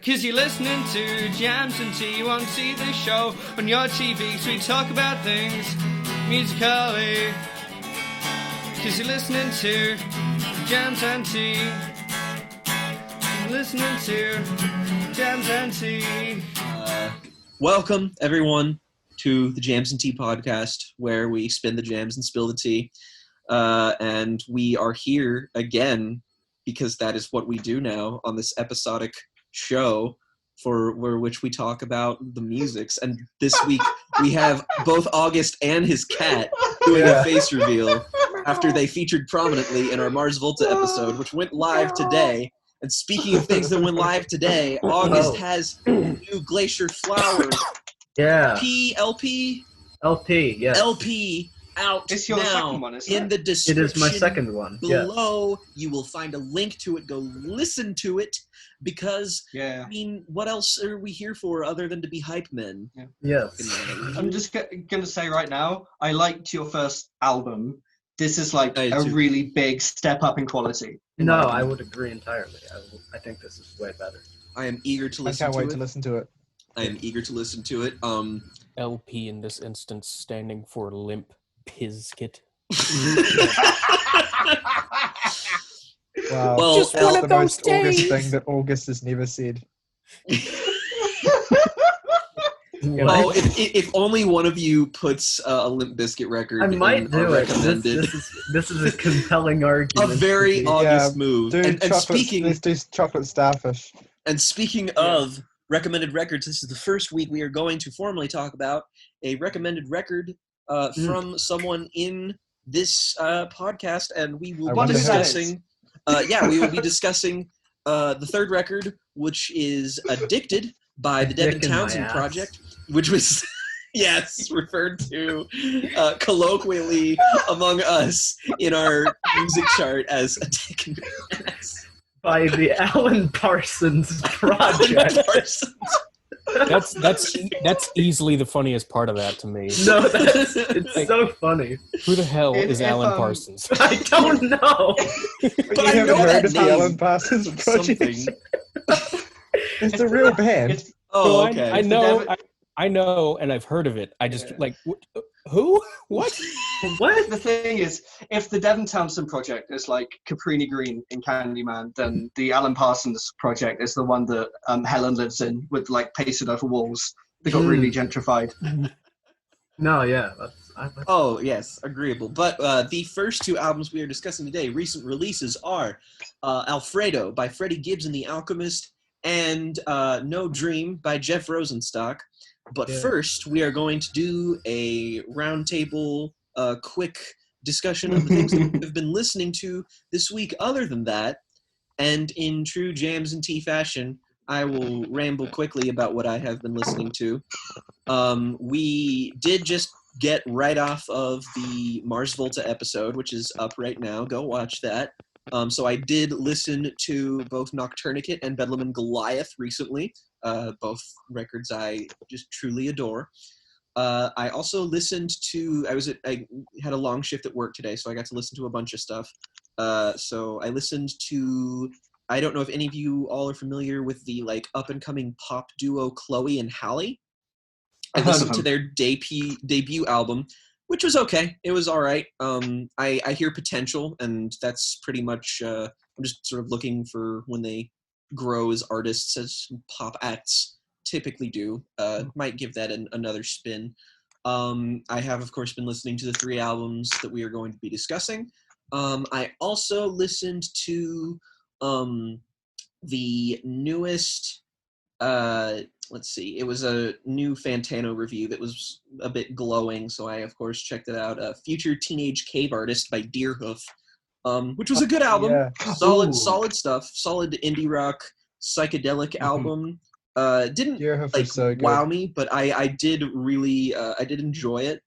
Cause you're listening to Jams and Tea. You won't see the show on your TV, so we talk about things musically. Cause you're listening to Jams and Tea. You're listening to Jams and Tea. Welcome, everyone, to the Jams and Tea podcast, where we spin the jams and spill the tea. And we are here again because that is what we do now on this episodic show which we talk about the musics. And this week we have both August and his cat doing a face reveal after they featured prominently in our Mars Volta episode, which went live today. And speaking of things that went live today, August has new Glacier Flowers. Yeah. LP, yes. LP out It's your now second one, isn't in the description. It is my second one. Below, you will find a link to it. Go listen to it because, I mean, what else are we here for other than to be hype men? Yeah. Yes. I'm just going to say right now, I liked your first album. This is like a really big step up in quality. No, I would agree entirely. I think this is way better. I am eager to listen to it. I can't wait to listen to it. I am eager to listen to it. LP in this instance standing for Limp Bizkit. Wow. Well, just one of the those most August days. thing that August has never said. Oh, if only one of you puts a Limp Bizkit record. I might do it. Recommended. This is a compelling argument. A very August move. Dude, And speaking, let's do chocolate starfish. And speaking of recommended records, this is the first week we are going to formally talk about a recommended record from someone in this podcast, and we will be discussing. We will be discussing the third record, which is "Addicted" by the Devin Townsend Project, which was referred to colloquially among us in our music chart as "a dick in my ass." By the Alan Parsons Project. That's easily the funniest part of that to me. No, it's so funny. Who the hell is Alan Parsons? I don't know. But I know heard that of the name. Alan Parsons Project. It's a real band. Oh, okay. I know, and I've heard of it. I just who? What? What? The thing is, if the Devin Townsend Project is like Caprini Green in Candyman, then the Alan Parsons Project is the one that Helen lives in with like pasted over walls. They got really gentrified. No, yeah. Oh, yes, agreeable. But the first two albums we are discussing today, recent releases, are Alfredo by Freddie Gibbs and the Alchemist, and No Dream by Jeff Rosenstock. But first, we are going to do a roundtable, quick discussion of the things that we've been listening to this week. Other than that, and in true Jams and Tea fashion, I will ramble quickly about what I have been listening to. We did just get right off of the Mars Volta episode, which is up right now. Go watch that. So I did listen to both Nocturnicate and Bedlam and Goliath recently, both records I just truly adore. I also listened to, I had a long shift at work today, so I got to listen to a bunch of stuff. So I listened to, I don't know if any of you all are familiar with the like up and coming pop duo Chloe and Halle. I listened to their debut album, which was okay. It was all right. I hear potential, and that's pretty much, I'm just sort of looking for when they grow as artists, as pop acts typically do. Might give that another spin. I have, of course, been listening to the three albums that we are going to be discussing. I also listened to the newest, let's see, it was a new Fantano review that was a bit glowing, so I, of course, checked it out. Future Teenage Cave Artist by Deerhoof, which was a good album. Yeah. Solid stuff. Solid indie rock, psychedelic album. Didn't wow me, but I did really, I did enjoy it.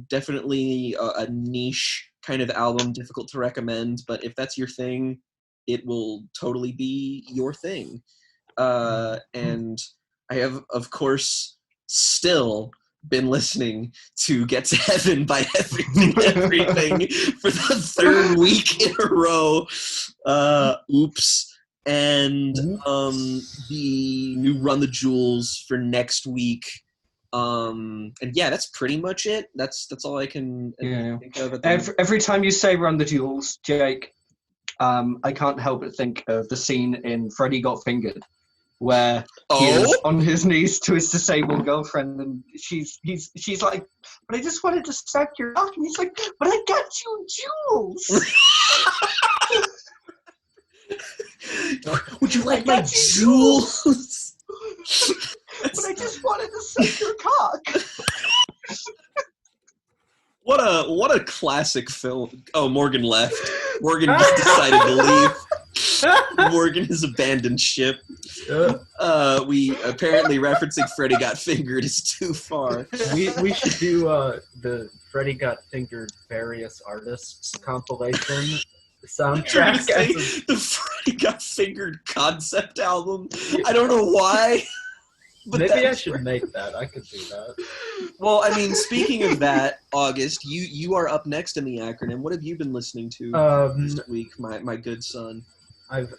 Definitely a niche kind of album, difficult to recommend, but if that's your thing, it will totally be your thing. And I have, of course, still been listening to Get to Heaven by Everything for the third week in a row. Oops. and the new Run the Jewels for next week. And yeah, that's pretty much it. That's all I can think of. At the Every time you say Run the Jewels, Jake, I can't help but think of the scene in Freddie Got Fingered, where he is on his knees to his disabled girlfriend, and she's like, "But I just wanted to suck your cock," and he's like, "But I got you jewels." Would you like my jewels? But I just wanted to suck your cock. What a classic film. Oh, Morgan left. Morgan decided to leave. Morgan has abandoned ship. We apparently referencing Freddie Got Fingered is too far. We should do the Freddie Got Fingered various artists compilation soundtrack. The Freddie Got Fingered concept album. I don't know why. But maybe I should make that. I could do that. Well, I mean, speaking of that, August, you are up next in the acronym. What have you been listening to this week, my good son? I've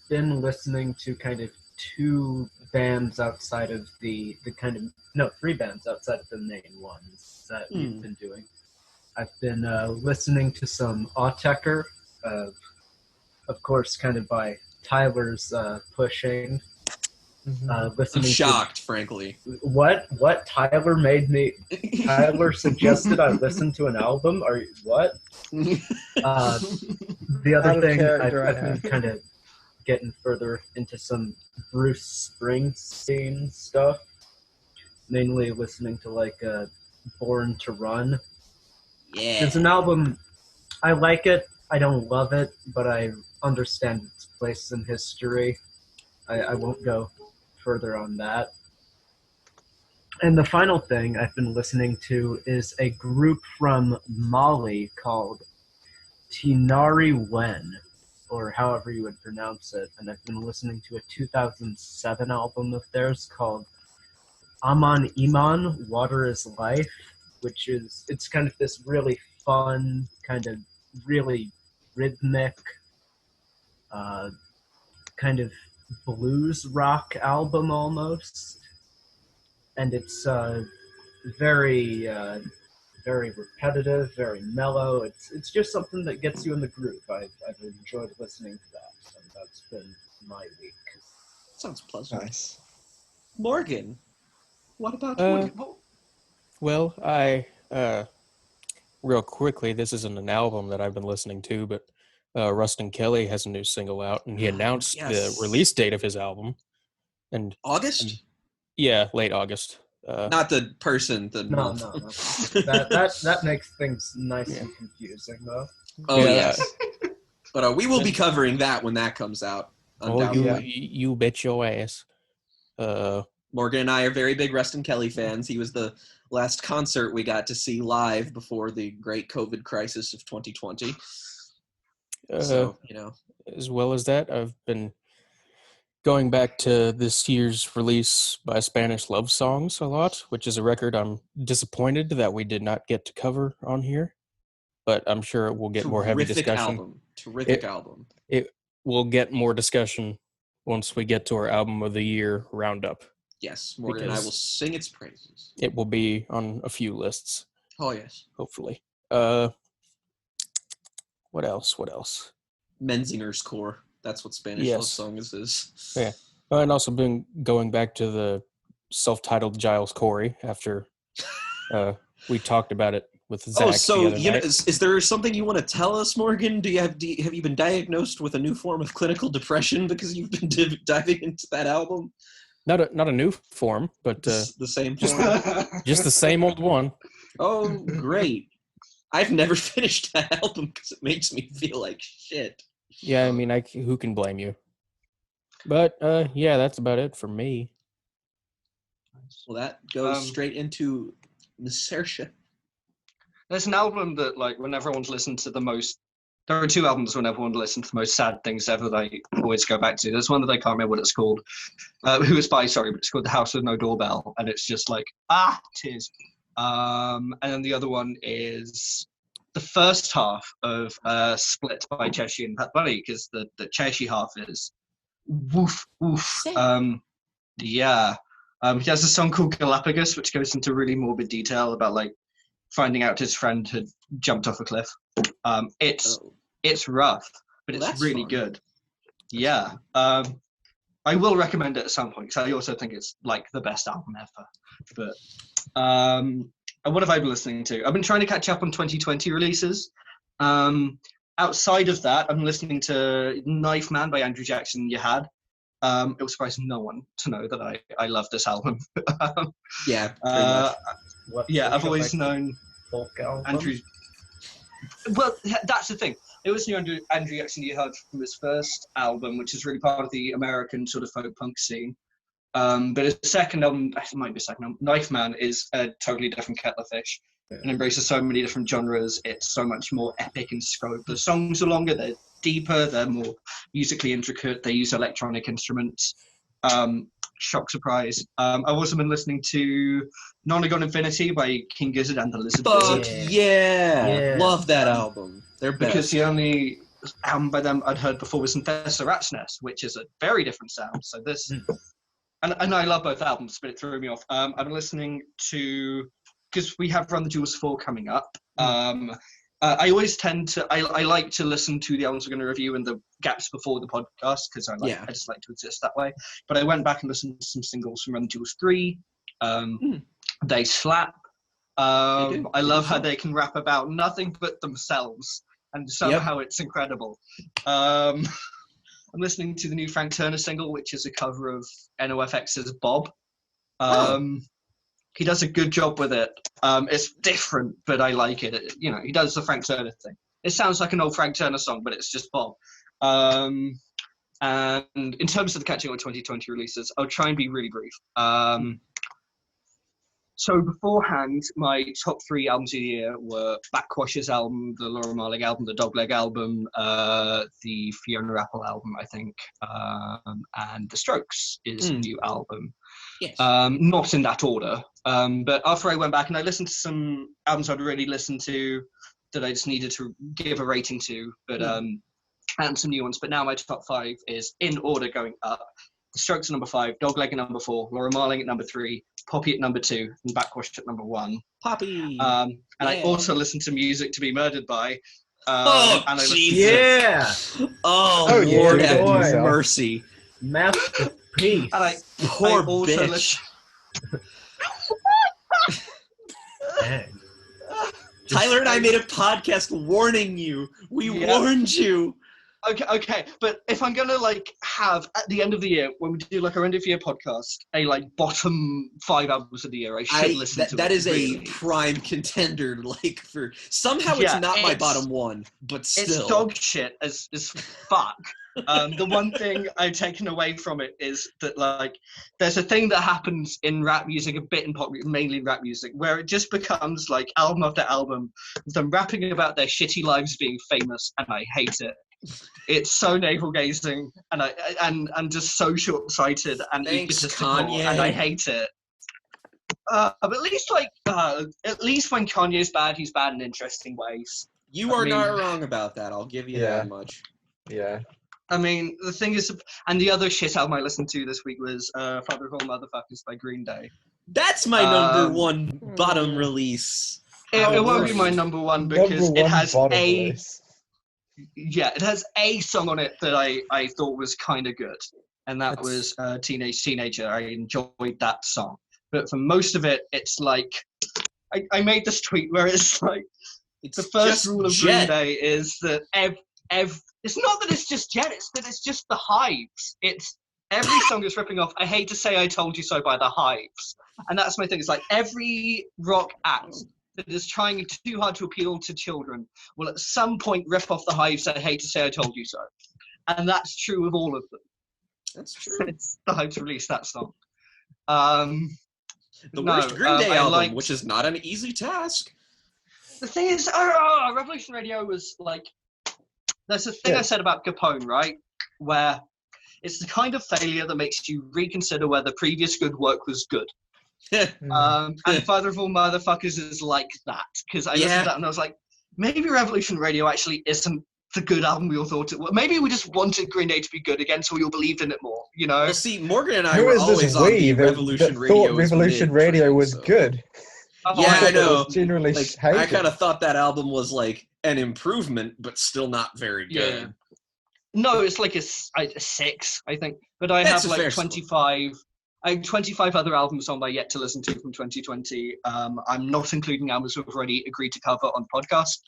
been listening to kind of two bands outside of the kind of three bands outside of the main ones that we've been doing. I've been listening to some Autechre, of course, kind of by Tyler's pushing. I'm shocked, frankly. What Tyler made me? Tyler suggested I listen to an album. Or what? The other thing, I've been kind of getting further into some Bruce Springsteen stuff. Mainly listening to like "Born to Run." Yeah, it's an album. I like it. I don't love it, but I understand its place in history. I won't go further on that. And the final thing I've been listening to is a group from Mali called Tinari Wen, or however you would pronounce it. And I've been listening to a 2007 album of theirs called Aman Iman, Water is Life, which is, it's kind of this really fun, kind of really rhythmic, kind of blues rock album almost, and it's very repetitive, very mellow. It's just something that gets you in the groove. I've enjoyed listening to that, and that's been my week. Sounds pleasant. Nice. Morgan, what about you? Well, I real quickly, this isn't an album that I've been listening to, but Rustin Kelly has a new single out, and he announced the release date of his album. And August? Yeah, late August. Not the person, the month. No. that makes things nice and confusing, though. Oh, yes. But we will be covering that when that comes out. You bet your ass. Morgan and I are very big Rustin Kelly fans. He was the last concert we got to see live before the great COVID crisis of 2020. So, as well as that, I've been going back to this year's release by Spanish Love Songs a lot, which is a record I'm disappointed that we did not get to cover on here, but I'm sure it will get more heavy discussion. Terrific album. It will get more discussion once we get to our Album of the Year roundup. Yes, Morgan and I will sing its praises. It will be on a few lists. Oh, yes. Hopefully. What else? Menzinger's Core. That's what Spanish Love Songs is. Yeah. And also been going back to the self-titled Giles Corey after we talked about it with Zach. Oh, so is there something you want to tell us, Morgan? Have you been diagnosed with a new form of clinical depression because you've been diving into that album? Not a new form, but the same form. Just the same old one. Oh, great. I've never finished that album because it makes me feel like shit. Yeah, I mean, who can blame you? But, that's about it for me. Well, that goes straight into the Saoirse. There's an album that, like, when everyone's listened to the most... There are two albums when everyone listens to the most sad things ever they always go back to. There's one that I can't remember what it's called. But it's called The House with No Doorbell. And it's just like, tears. And then the other one is the first half of Split by Cheshi and Pat Bunny, because the Cheshi half is woof woof. Yeah. He has a song called Galapagos, which goes into really morbid detail about like finding out his friend had jumped off a cliff. It's rough, but it's really fun. good. Yeah. I will recommend it at some point because I also think it's like the best album ever. But what have I been listening to? I've been trying to catch up on 2020 releases. Outside of that, I'm listening to Knife Man by Andrew Jackson. It will surprise no one to know that I love this album. Yeah, pretty much. I've always known folk album. Andrew. Well, that's the thing. It was new Andrew Jackson you heard from his first album, which is really part of the American sort of folk punk scene. But his second album, it might be second album, Knife Man, is a totally different kettle of fish and embraces so many different genres. It's so much more epic in scope. The songs are longer, they're deeper, they're more musically intricate, they use electronic instruments. Shock surprise. I've also been listening to Nonagon Infinity by King Gizzard and the Lizard Wizard. Yeah. Love that album. They're best. Because the only album by them I'd heard before was Infesta Rat's Nest, which is a very different sound. So this, and I love both albums, but it threw me off. I've been listening to, because we have Run the Jewels 4 coming up. I always tend to, I like to listen to the albums we're going to review in the gaps before the podcast, because I just like to exist that way. But I went back and listened to some singles from Run the Jewels 3. They slap. I love how they can rap about nothing but themselves, and somehow it's incredible. I'm listening to the new Frank Turner single, which is a cover of NOFX's Bob. He does a good job with it. It's different, but I like it. He does the Frank Turner thing. It sounds like an old Frank Turner song, but it's just Bob. And in terms of the catching up with 2020 releases, I'll try and be really brief. So beforehand, my top 3 albums of the year were Backwash's album, the Laura Marling album, the Dogleg album, the Fiona Apple album, I think, and The Strokes is a new album. Yes. Not in that order. But after I went back and I listened to some albums I'd already listened to that I just needed to give a rating to, but and some new ones. But now my top 5 is in order going up. The Strokes at number 5, Dogleg at number 4, Laura Marling at number 3, Poppy at number 2, and Backwash at number 1. Poppy. And I also listened to Music to Be Murdered By. Oh, and I Jesus. Oh, Lord have mercy. Masterpiece. And Poor I also bitch. Dang. Tyler and I made a podcast warning you. We warned you. Okay, but if I'm gonna have at the end of the year when we do our end of year podcast a bottom 5 albums of the year, I should listen to. That is really. A prime contender. For somehow it's not my bottom 1, but still it's dog shit as fuck. The one thing I've taken away from it is that there's a thing that happens in rap music, a bit in pop, mainly in rap music, where it just becomes album after album, them rapping about their shitty lives being famous, and I hate it. It's so navel gazing and just so short sighted and egotistical, Kanye. and I hate it. But at least when Kanye's bad, he's bad in interesting ways. You are not wrong about that. I'll give you that much. Yeah. I mean, the thing is, and the other shit album I listened to this week was Father of All Motherfuckers by Green Day. That's my number 1 bottom release. It won't be my number 1 because it has it has a song on it that I thought was kind of good, and that was Teenager. I enjoyed that song, but for most of it, it's I made this tweet where it's the first rule of Green Day is that it's not that it's just Jet, it's that it's just the Hives. It's every song is ripping off I Hate to Say I Told You So by the Hives, and that's my thing. It's every rock act that is trying too hard to appeal to children will at some point rip off the Hives I Hate to Say I Told You So. And that's true of all of them. That's true. It's the Hives released that song. The worst Green Day album, which is not an easy task. The thing is, Revolution Radio was there's a thing I said about Capone, right? Where it's the kind of failure that makes you reconsider whether previous good work was good. And Father of All Motherfuckers is like that, because I listened to that and I was like, maybe Revolution Radio actually isn't the good album we all thought it was. Maybe we just wanted Green Day to be good again, so we all believed in it more. You know. Well, see, Morgan and I Who were is always this on we the Revolution that Radio. thought Revolution Radio was good? Oh, Yeah, I thought that know. was generally Like, hated. I kind of thought that album was like an improvement, but still not very good. Yeah. No, it's like a 6, I think. But I That's have a fair like 25. I have 25 other albums on my yet to listen to from 2020. I'm not including albums we've already agreed to cover on the podcast.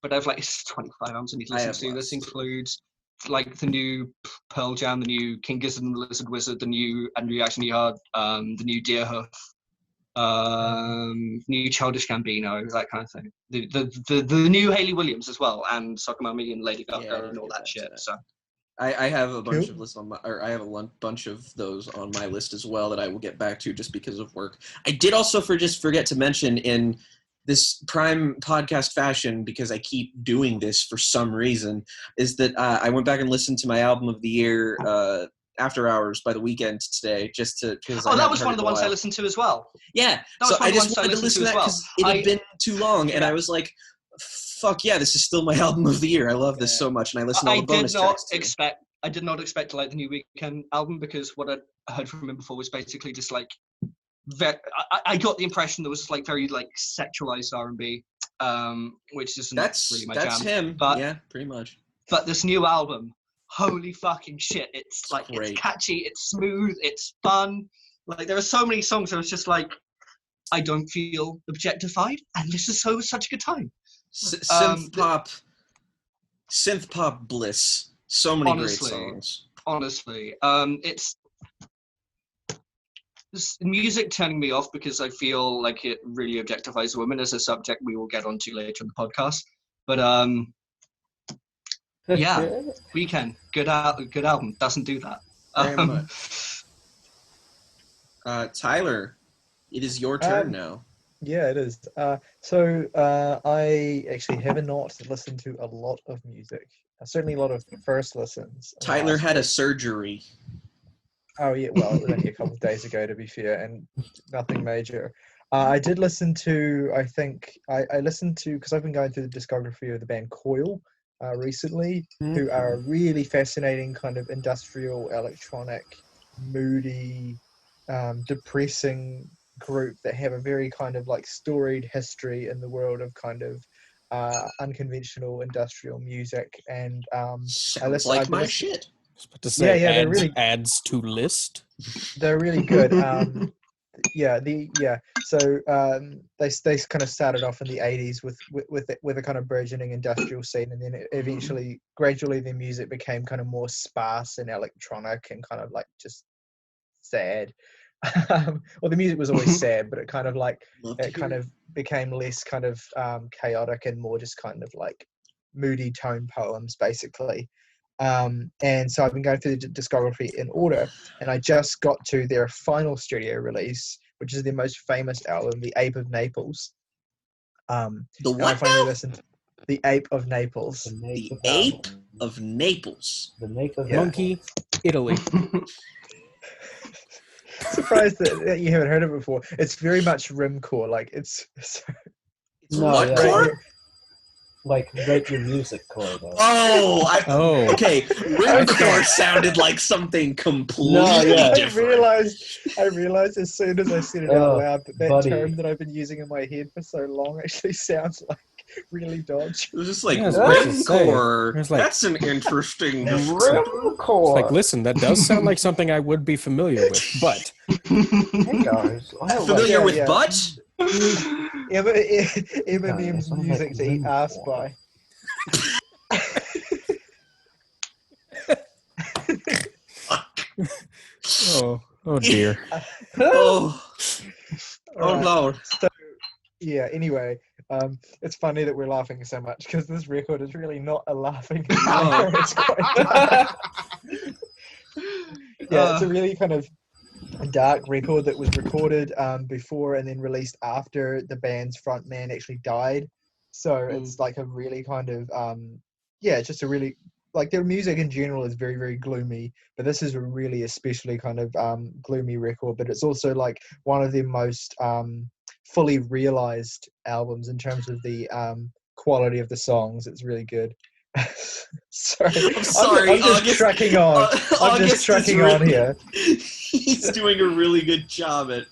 But I've like 25 albums I need to listen to. This includes like the new Pearl Jam, the new King Gizzard and the Lizard Wizard, the new Andrew Jackson Yard, the new Deerhoof, new Childish Gambino, that kind of thing. The new Hayley Williams as well, and Soccer Mommy and Lady Gaga and all that shit. So I have a bunch of lists I have a bunch of those on my list as well that I will get back to just because of work. I did also forget to mention in this prime podcast fashion, because I keep doing this for some reason, is that I went back and listened to my album of the year, After Hours by The Weeknd today, just to because that was one of the ones I listened to as well. Yeah, so I just wanted to listen to that because it had been too long, and I was like, "Fuck yeah, this is still my album of the year. I love this so much," and I listened to all the bonus tracks too. I did not expect to like the new Weeknd album, because what I heard from him before was basically just like I got the impression that was like very like sexualized R&B, which isn't really my jam. That's him. But yeah, pretty much. But this new album, holy fucking shit! It's like great. It's catchy, it's smooth, it's fun. Like there are so many songs. I was just like, I don't feel objectified, and this is such a good time. Synth pop bliss. So many great songs. Honestly, it's this music turning me off because I feel like it really objectifies women, as a subject we will get onto later in the podcast. But yeah, Weeknd, good album. Doesn't do that. Very much. Tyler, it is your turn now. Yeah, it is. So I actually have not listened to a lot of music. Certainly a lot of first listens. Tyler had a surgery. Oh, yeah, well, it was only a couple of days ago, to be fair, and nothing major. I did listen to, I think, I listened to, because I've been going through the discography of the band Coil recently, who are a really fascinating kind of industrial, electronic, moody, depressing group that have a very kind of like storied history in the world of kind of unconventional industrial music. And sounds like my shit. To say they're really adds to list. They're really good. So they kind of started off in the 80s with a kind of burgeoning industrial scene, and then eventually, gradually, their music became kind of more sparse and electronic and kind of like just sad. Well, the music was always sad, but it kind of like kind of became less kind of chaotic and more just kind of like moody tone poems, basically. And so I've been going through the discography in order, and I just got to their final studio release, which is their most famous album, The Ape of Naples. The what? The Ape of Naples. The Ape of Naples. The Ape of Monkey, Italy. Surprised that you haven't heard it before. It's very much rimcore. Like it's what core? Like rate your music core though. Okay. Rimcore sounded like something completely different. I realized as soon as I said it out loud that term that I've been using in my head for so long actually sounds like really dodgy. It was just like rimcore. That's an interesting rimcore. It's like, listen, that does sound like something I would be familiar with, but hey guys, familiar with butt? Eminem's music to eat ass by. Oh dear. Oh Lord. So, yeah, anyway, it's funny that we're laughing so much because this record is really not a laughing matter. It's quite it's a really kind of dark record that was recorded before and then released after the band's frontman actually died. So it's like a really kind of it's just a really, like, their music in general is very, very gloomy, but this is a really especially kind of gloomy record. But it's also like one of their most fully realized albums in terms of the quality of the songs. It's really good. Sorry, I'm sorry, I'm just August- trucking on. I'm August just is trucking on really- here. He's doing a really good job at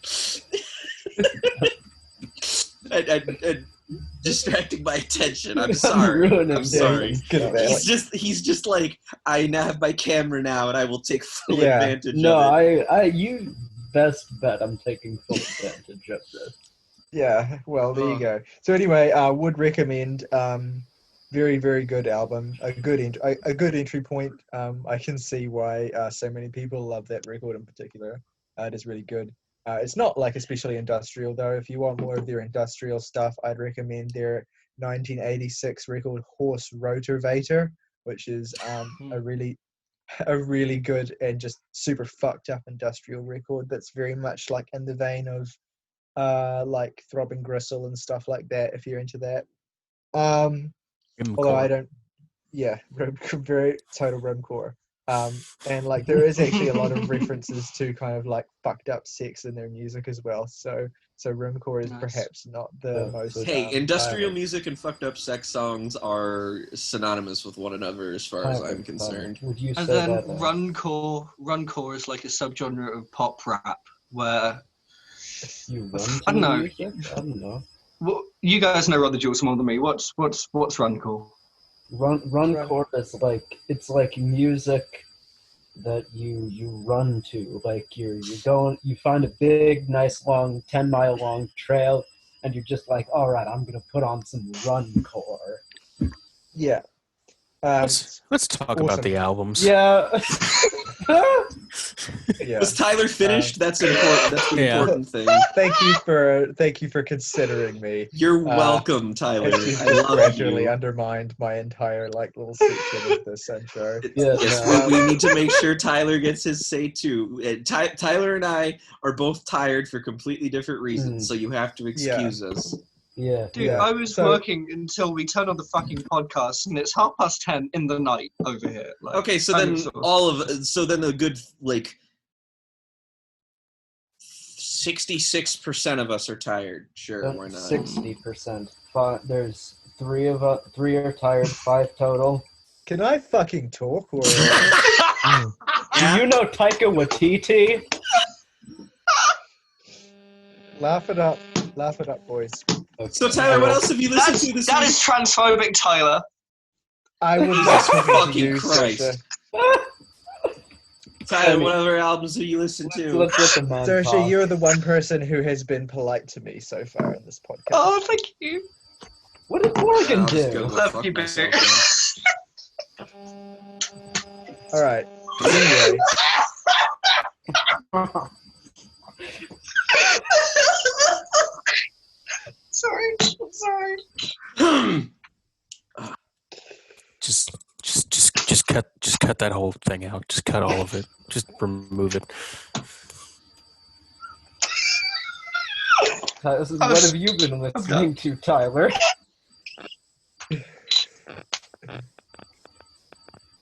distracting my attention. I'm sorry. ruining I'm things. sorry. He's good at that. He's just like, I now have my camera now, and I will take full Yeah. advantage No, of it. you best bet I'm taking full advantage of this. Yeah, well, there you Oh. go. So anyway, would recommend. Very, very good album. A good entry point. I can see why so many people love that record in particular. It is really good. It's not like especially industrial though. If you want more of their industrial stuff, I'd recommend their 1986 record Horse Rotorvator, which is a really good and just super fucked up industrial record that's very much like in the vein of like Throbbing Gristle and stuff like that, if you're into that. Although I don't, yeah, very total Rimcore. And like there is actually a lot of references to kind of like fucked up sex in their music as well. So Rimcore is Nice. perhaps not the most. Hey, industrial violent. music and fucked up sex songs are synonymous with one another as far as I'm concerned. Would you say And then that? runcore is like a subgenre of pop rap where You run I don't know. music? I don't know. well, you guys know Run the Jewels more than me. What's runcore? Runcore is like it's like music that you run to. Like you're going, you find a big, nice, long 10-mile long trail, and you're just like, all right, I'm gonna put on some runcore. Yeah. Let's talk about awesome. the albums. Yeah. Yeah. Was Tyler finished? That's important. That's the Yeah. important thing. Thank you for considering me. You're welcome, Tyler. It's just I love gradually you. undermined my entire like little section of this intro. Yeah, Yes, no. we need to make sure Tyler gets his say too. Tyler and I are both tired for completely different reasons, so you have to excuse us. Yeah. Dude, Yeah, I was so- working until we turned on the fucking podcast, and it's 10:30 in the night over here. Like, Okay, so I'm then exhausted. then a good like 66% of us are tired. Sure, we're not. 60%. There's three are tired. 5 total. Can I fucking talk or? Do you know Taika Waititi? Laugh it up, boys. So Tyler, what else have you listened to this That week? is transphobic, Tyler. I would Jesus like to fucking you, Christ. Saoirse. Tyler, what other albums have you listened to? Let's let the man Saoirse, talk. you're the one person who has been polite to me so far in this podcast. Oh, thank you. What did Morgan I'll just do? go Love fuck you, myself, baby. All right. Anyway, Sorry. then. Just cut that whole thing out. Just cut all of it. Just remove it. What have you been listening to, Tyler?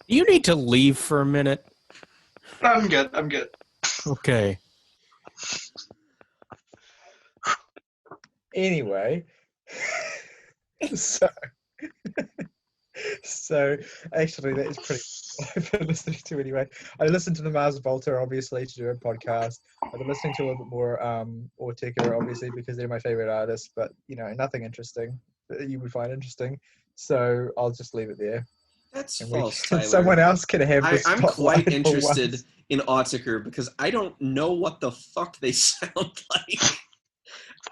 You need to leave for a minute. I'm good. Okay. anyway, so actually that is pretty I've been listening to anyway. I listened to the Mars Volta obviously to do a podcast. I've been listening to a little bit more Ortega obviously because they're my favorite artists, but you know, nothing interesting that you would find interesting. So I'll just leave it there. That's And false, Tyler. someone else can have the I'm spotlight quite for interested once. in Autiker because I don't know what the fuck they sound like.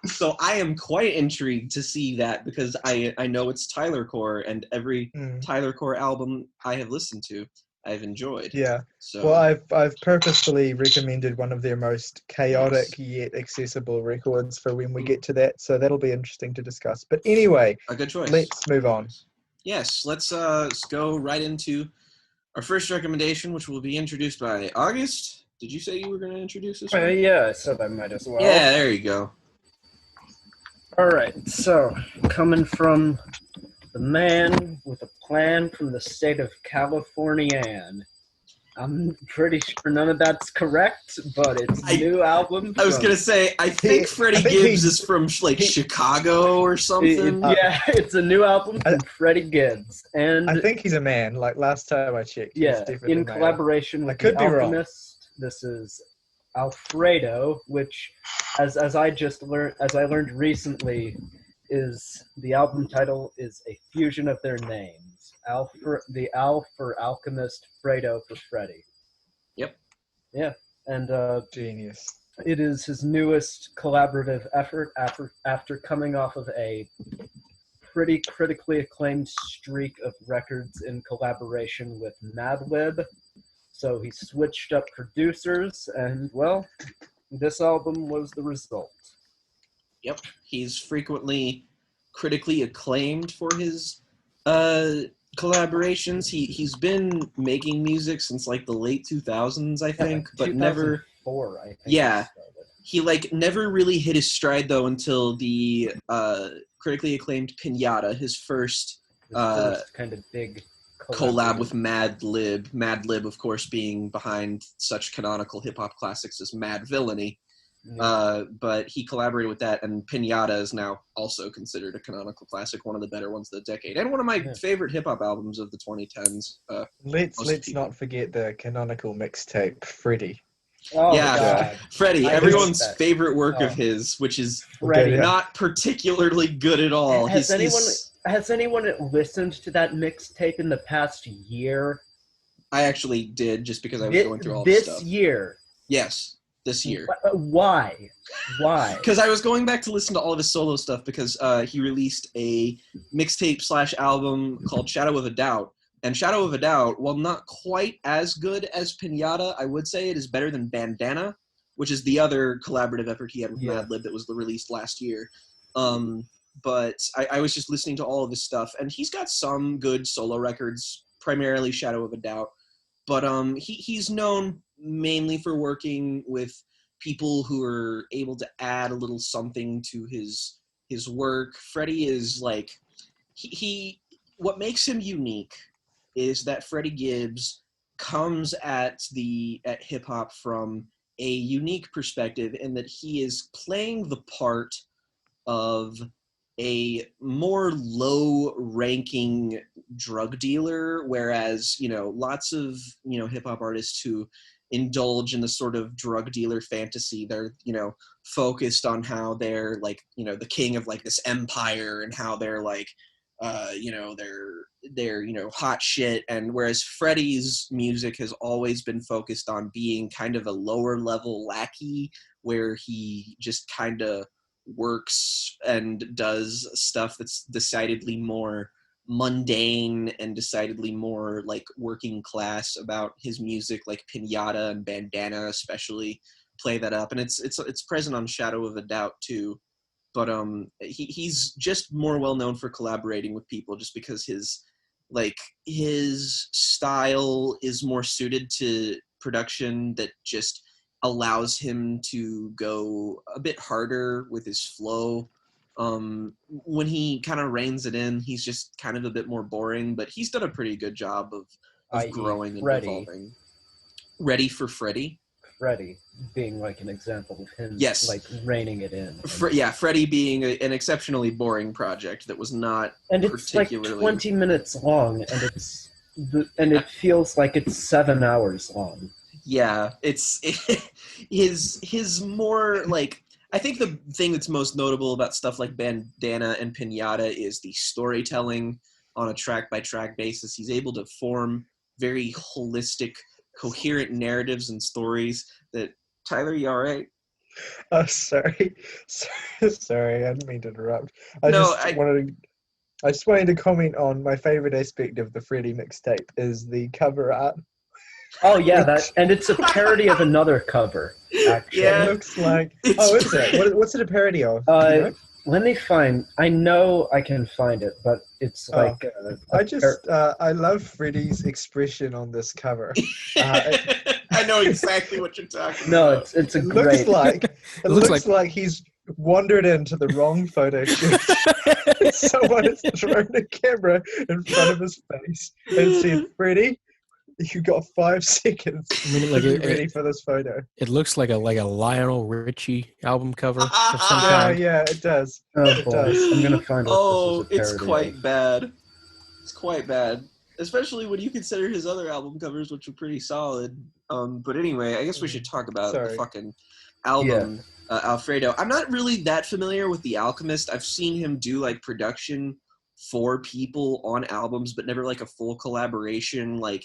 So I am quite intrigued to see that because I know it's Tyler Core and every Tyler Core album I have listened to I've enjoyed. Yeah. So Well, I've purposefully recommended one of their most chaotic yet accessible records for when we get to that, so that'll be interesting to discuss. But anyway, a good choice. let's move on. Yes, let's go right into our first recommendation, which will be introduced by August. Did you say you were going to introduce this one? Yeah, I said I might as well. Yeah, there you go. All right, so coming from the man with a plan from the state of California, I'm pretty sure none of that's correct, but it's a new album. I was gonna say, I think Freddie Gibbs is from like Chicago or something. Yeah, it's a new album from Freddie Gibbs, and I think he's a man. Like last time I checked, yeah, he's definitely in male. collaboration with could The be wrong. Alchemist. This is Alfredo, which, as I learned recently, is the album title is a fusion of their names. The Al for Alchemist, Fredo for Freddie. Yep. Yeah, and Genius. it is his newest collaborative effort after coming off of a pretty critically acclaimed streak of records in collaboration with Madlib. So he switched up producers, and well, this album was the result. Yep, he's frequently critically acclaimed for his collaborations. He's been making music since like the late 2000s, I think, but never. 2004, I think. Yeah, he like never really hit his stride though until the critically acclaimed Pinata, his first kind of big collab with Madlib. Madlib, of course, being behind such canonical hip hop classics as Mad Villainy. But he collaborated with that, and Pinata is now also considered a canonical classic, one of the better ones of the decade, and one of my favorite hip hop albums of the 2010s. Let's not forget the canonical mixtape, Freddie. Oh, yeah, God. Freddie, everyone's favorite work of his, which is not particularly good at all. Has anyone listened to that mixtape in the past year? I actually did, just because I was going through all this stuff. This year? Yes. This year. Why? Because I was going back to listen to all of his solo stuff because he released a mixtape / album called Shadow of a Doubt. And Shadow of a Doubt, while not quite as good as Pinata, I would say it is better than Bandana, which is the other collaborative effort he had with Madlib that was released last year. But I was just listening to all of his stuff, and he's got some good solo records, primarily Shadow of a Doubt. But he's known mainly for working with people who are able to add a little something to his work. Freddie is like he what makes him unique is that Freddie Gibbs comes at hip hop from a unique perspective in that he is playing the part of a more low-ranking drug dealer, whereas, lots of, hip-hop artists who indulge in the sort of drug dealer fantasy, they're, focused on how they're, like, the king of, like, this empire and how they're, like, they're hot shit. And whereas Freddie's music has always been focused on being kind of a lower-level lackey, where he just kind of works and does stuff that's decidedly more mundane and decidedly more like working class about his music, like Pinata and Bandana especially play that up, and it's present on Shadow of a Doubt too. But he's just more well known for collaborating with people just because his style is more suited to production that just allows him to go a bit harder with his flow. When he kind of reins it in, he's just kind of a bit more boring, but he's done a pretty good job of growing and evolving. Ready for Freddie? Freddie being like an example of him like reining it in. Freddie being an exceptionally boring project that was not it's like 20 minutes long, and it feels like it's 7 hours long. Yeah, his more like, I think the thing that's most notable about stuff like Bandana and Pinata is the storytelling on a track-by-track basis. He's able to form very holistic, coherent narratives and stories that... Tyler, you all right? Oh, sorry. Sorry, I didn't mean to interrupt. I just wanted to comment on my favorite aspect of the Freddie mixtape is the cover art. Oh yeah, and it's a parody of another cover. Actually, yeah, it looks like. Is it? What's it a parody of? Let me find. I know I can find it, but it's like. I love Freddie's expression on this cover. I know exactly what you're talking about. No, it's a great. It looks like he's wandered into the wrong photo shoot. Someone has thrown a camera in front of his face and said, "Freddie, You got 5 seconds I mean, like to be ready for this photo. it looks like a Lionel Richie album cover of some Yeah, kind. yeah, it does. Oh It boy, does. I'm gonna find what Oh, this is a it's parody quite of. bad. It's quite bad, especially when you consider his other album covers, which are pretty solid. But anyway, I guess we should talk about the Sorry. fucking album, Alfredo. I'm not really that familiar with The Alchemist. I've seen him do like production for people on albums, but never like a full collaboration, like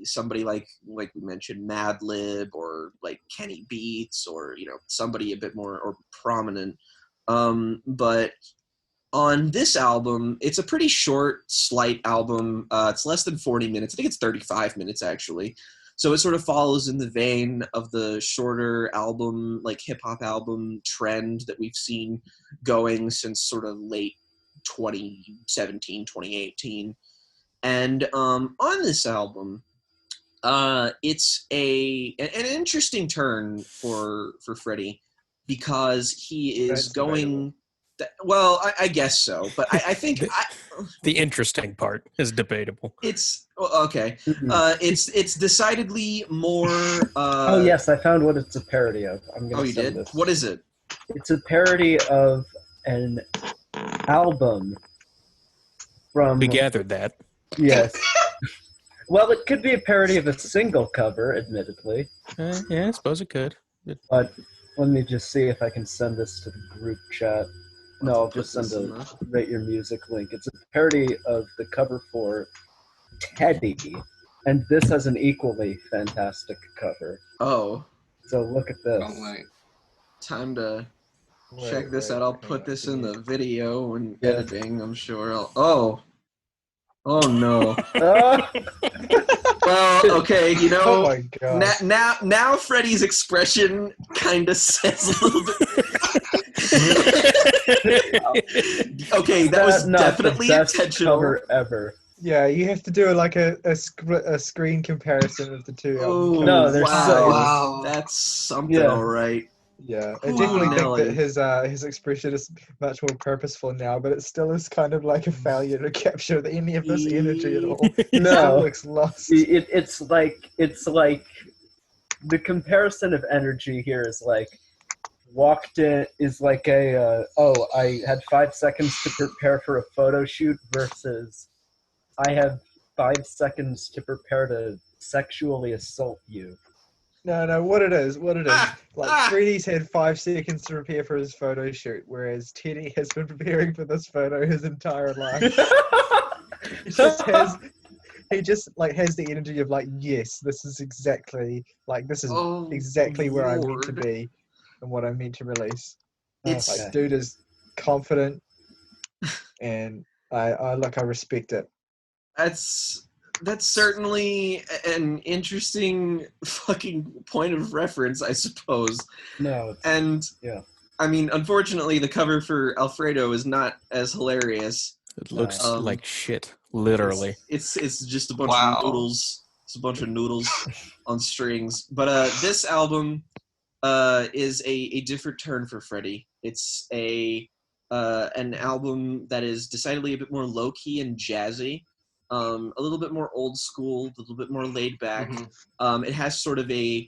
somebody like we mentioned, Madlib, or like Kenny Beats, or somebody a bit more or prominent. But on this album, it's a pretty short, slight album. It's less than 40 minutes. I think it's 35 minutes, actually. So it sort of follows in the vein of the shorter album, like hip-hop album trend that we've seen going since sort of late 2017, 2018. And on this album, it's an interesting turn for Freddie, because he is That's going... Well, I guess so, but I think The interesting part is debatable. it's okay. Mhm. It's decidedly more. Oh yes, I found what it's a parody of. I'm gonna Oh, you send did? this. What is it? It's a parody of an album from. We gathered that. Yes. Well, it could be a parody of a single cover, admittedly. Yeah, I suppose it could. But let me just see if I can send this to the group chat. No, I'll just send a Rate Your Music link. It's a parody of the cover for Teddy, and this has an equally fantastic cover. Oh, So look at this. Oh, wait. time to check Wait, this wait, out. I'll hang put on, this give in me- the video and Yeah. editing. I'm sure. Oh no. Ah! Well, okay. Oh my god. Now Freddie's expression kind of says a little bit. Okay, that was Not definitely the best intentional. cover ever. Yeah, you have to do like a screen comparison of the two albums. Oh, No, they're wow. so- Wow. That's something, Yeah. all right. Yeah, I Holy definitely think Nelly. that his expression is much more purposeful now, but it still is kind of like a failure to capture any of this energy at all. It No. still looks lost. It's like the comparison of energy here is like walked in is like a I had 5 seconds to prepare for a photo shoot versus I have 5 seconds to prepare to sexually assault you. No, what it is, like Freddie's had 5 seconds to prepare for his photo shoot, whereas Teddy has been preparing for this photo his entire life. He just has the energy of like, yes, this is exactly Oh, exactly where I'm meant to Lord. be and what I'm meant to release. It's Okay. Like, dude is confident, and I respect it. that's certainly an interesting fucking point of reference, I suppose. No, And Yeah. I mean, unfortunately, the cover for Alfredo is not as hilarious. It looks Um, like shit, literally. It's just a bunch Wow. of noodles. It's a bunch of noodles on strings. But this album is a different turn for Freddie. It's an album that is decidedly a bit more low key and jazzy, a little bit more old school, a little bit more laid back. Mhm. It has sort of a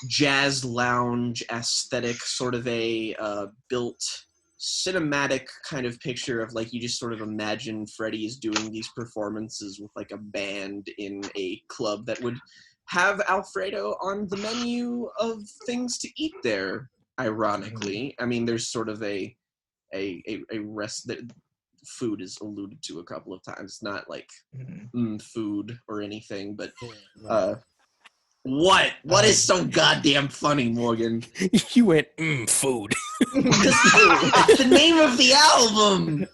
jazz lounge aesthetic, sort of a built cinematic kind of picture of like you just sort of imagine Freddie is doing these performances with like a band in a club that would have Alfredo on the menu of things to eat there. Ironically, I mean, there's sort of a rest that food is alluded to a couple of times. It's not like food or anything, but what is so goddamn funny, Morgan? You went, food. That's the name of the album.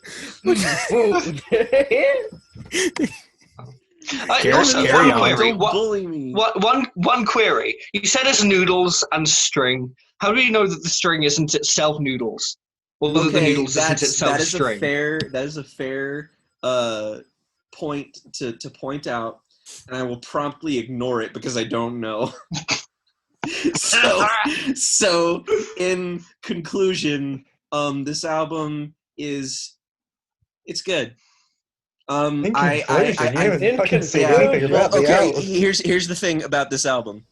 Also, carry one on. query. Don't bully me. One query. You said it's noodles and string. How do you know that the string isn't itself noodles? Or that the noodles isn't itself string? That is a fair point to point out, and I will promptly ignore it because I don't know. So in conclusion, this album it's good. In I conclusion, you haven't fucking said conclusion. anything well, about the okay. album. Here's the thing about this album.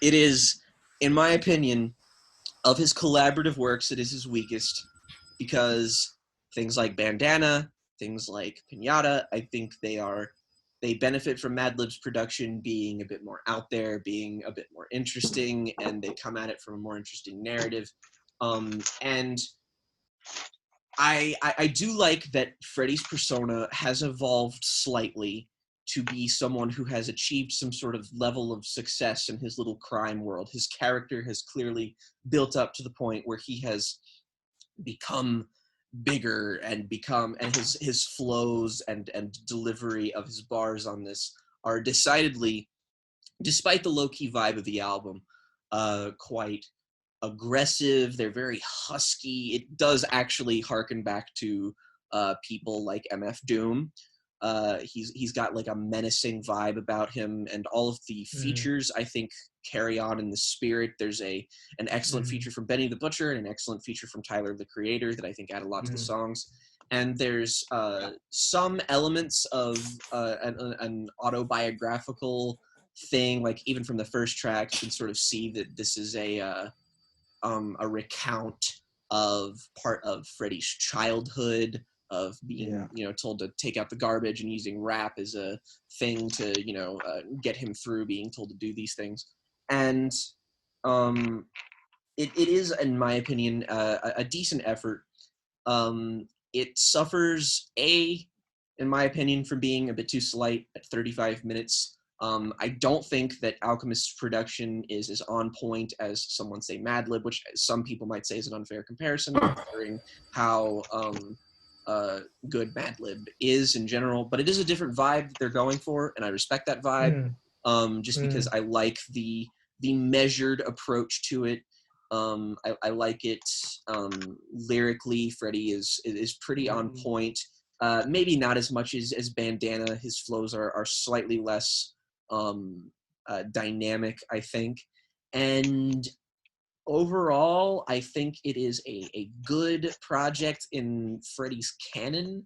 It is, in my opinion, of his collaborative works, it is his weakest because things like Bandana, things like Pinata, I think they benefit from Madlib's production being a bit more out there, being a bit more interesting, and they come at it from a more interesting narrative. And I do like that Freddie's persona has evolved slightly to be someone who has achieved some sort of level of success in his little crime world. His character has clearly built up to the point where he has become bigger and his flows and delivery of his bars on this are decidedly, despite the low-key vibe of the album, quite aggressive. They're very husky. It does actually harken back to people like MF Doom. He's got like a menacing vibe about him, and all of the features I think carry on in the spirit. There's an excellent feature from Benny the Butcher and an excellent feature from Tyler the Creator that I think add a lot to the songs. And there's some elements of an autobiographical thing, like even from the first track, you can sort of see that this is a recount of part of Freddie's childhood, of being told to take out the garbage and using rap as a thing to get him through being told to do these things. And it is, in my opinion, a decent effort. It suffers, in my opinion, from being a bit too slight at 35 minutes. I don't think that Alchemist's production is as on point as someone say Madlib, which some people might say is an unfair comparison, considering how good Madlib is in general. But it is a different vibe that they're going for, and I respect that vibe. Just because I like the measured approach to it. I like it lyrically. Freddie is pretty on point. Maybe not as much as Bandana. His flows are slightly less dynamic, I think. And overall, I think it is a good project in Freddie's canon,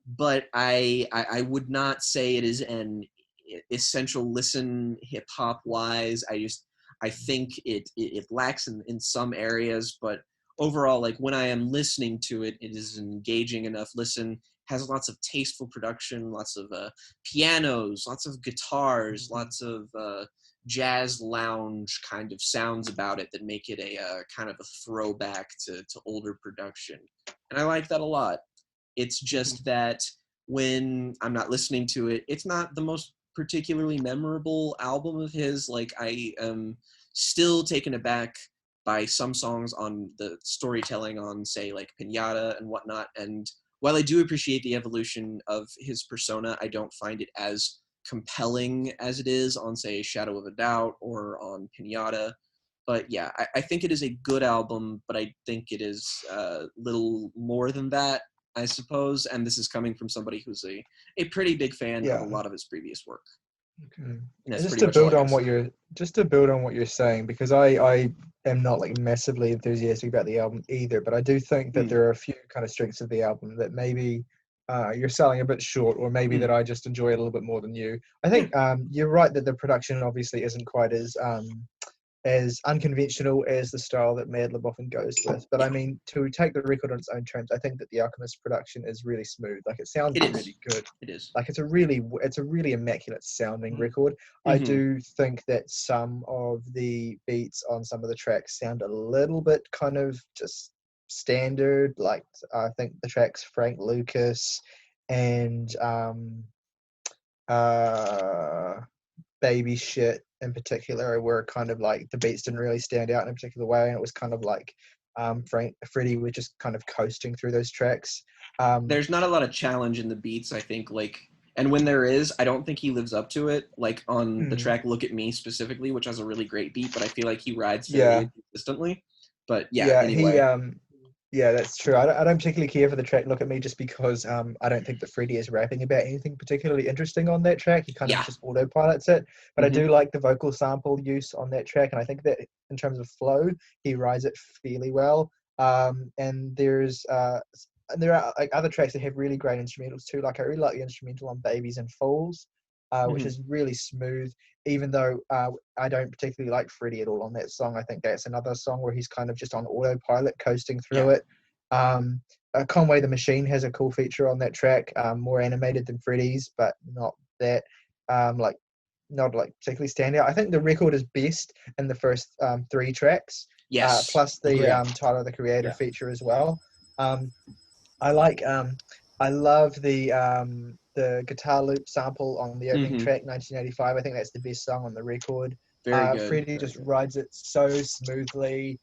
but I would not say it is an essential listen hip-hop wise. I think it lacks in some areas, but overall, like when I am listening to it, it is an engaging enough listen. Has lots of tasteful production, lots of pianos, lots of guitars, lots of jazz lounge kind of sounds about it that make it a kind of a throwback to older production. And I like that a lot. It's just that when I'm not listening to it, it's not the most particularly memorable album of his. Like, I am still taken aback by some songs on the storytelling on, say, like Pinata and whatnot. And while I do appreciate the evolution of his persona, I don't find it as compelling as it is on, say, Shadow of a Doubt or on Pinata. But yeah, I think it is a good album, but I think it is little more than that, I suppose. And this is coming from somebody who's a pretty big fan of a lot of his previous work. Okay. And Just to build on what you're saying, because I am not like massively enthusiastic about the album either, but I do think that there are a few kind of strengths of the album that maybe you're selling a bit short, or maybe that I just enjoy it a little bit more than you. I think you're right that the production obviously isn't quite as unconventional as the style that Madlib often goes with. But I mean, to take the record on its own terms, I think that the Alchemist production is really smooth. Like, it sounds really good. It is. Like, it's a really immaculate sounding record. I do think that some of the beats on some of the tracks sound a little bit kind of just standard. Like, I think the tracks Frank Lucas and Baby Shit in particular were kind of like, the beats didn't really stand out in a particular way, and it was kind of like Freddie was just kind of coasting through those tracks. There's not a lot of challenge in the beats, I think, like, and when there is, I don't think he lives up to it, like on the track Look at Me specifically, which has a really great beat, but I feel like he rides fairly consistently. But anyway. Yeah, that's true. I don't particularly care for the track Look at Me, just because I don't think that Freddie is rapping about anything particularly interesting on that track. He kind of just autopilots it. But I do like the vocal sample use on that track, and I think that in terms of flow, he rides it fairly well. And there's there are like other tracks that have really great instrumentals too. Like I really like the instrumental on Babies and Fools, which is really smooth. Even though I don't particularly like Freddie at all on that song, I think that's another song where he's kind of just on autopilot, coasting through it. Conway the Machine has a cool feature on that track, more animated than Freddie's, but not that not like particularly standout. I think the record is best in the first 3 tracks. Yes. Plus the Tyler the Creator feature as well. I love the guitar loop sample on the opening track, 1985. I think that's the best song on the record. Very good. Freddie just rides it so smoothly.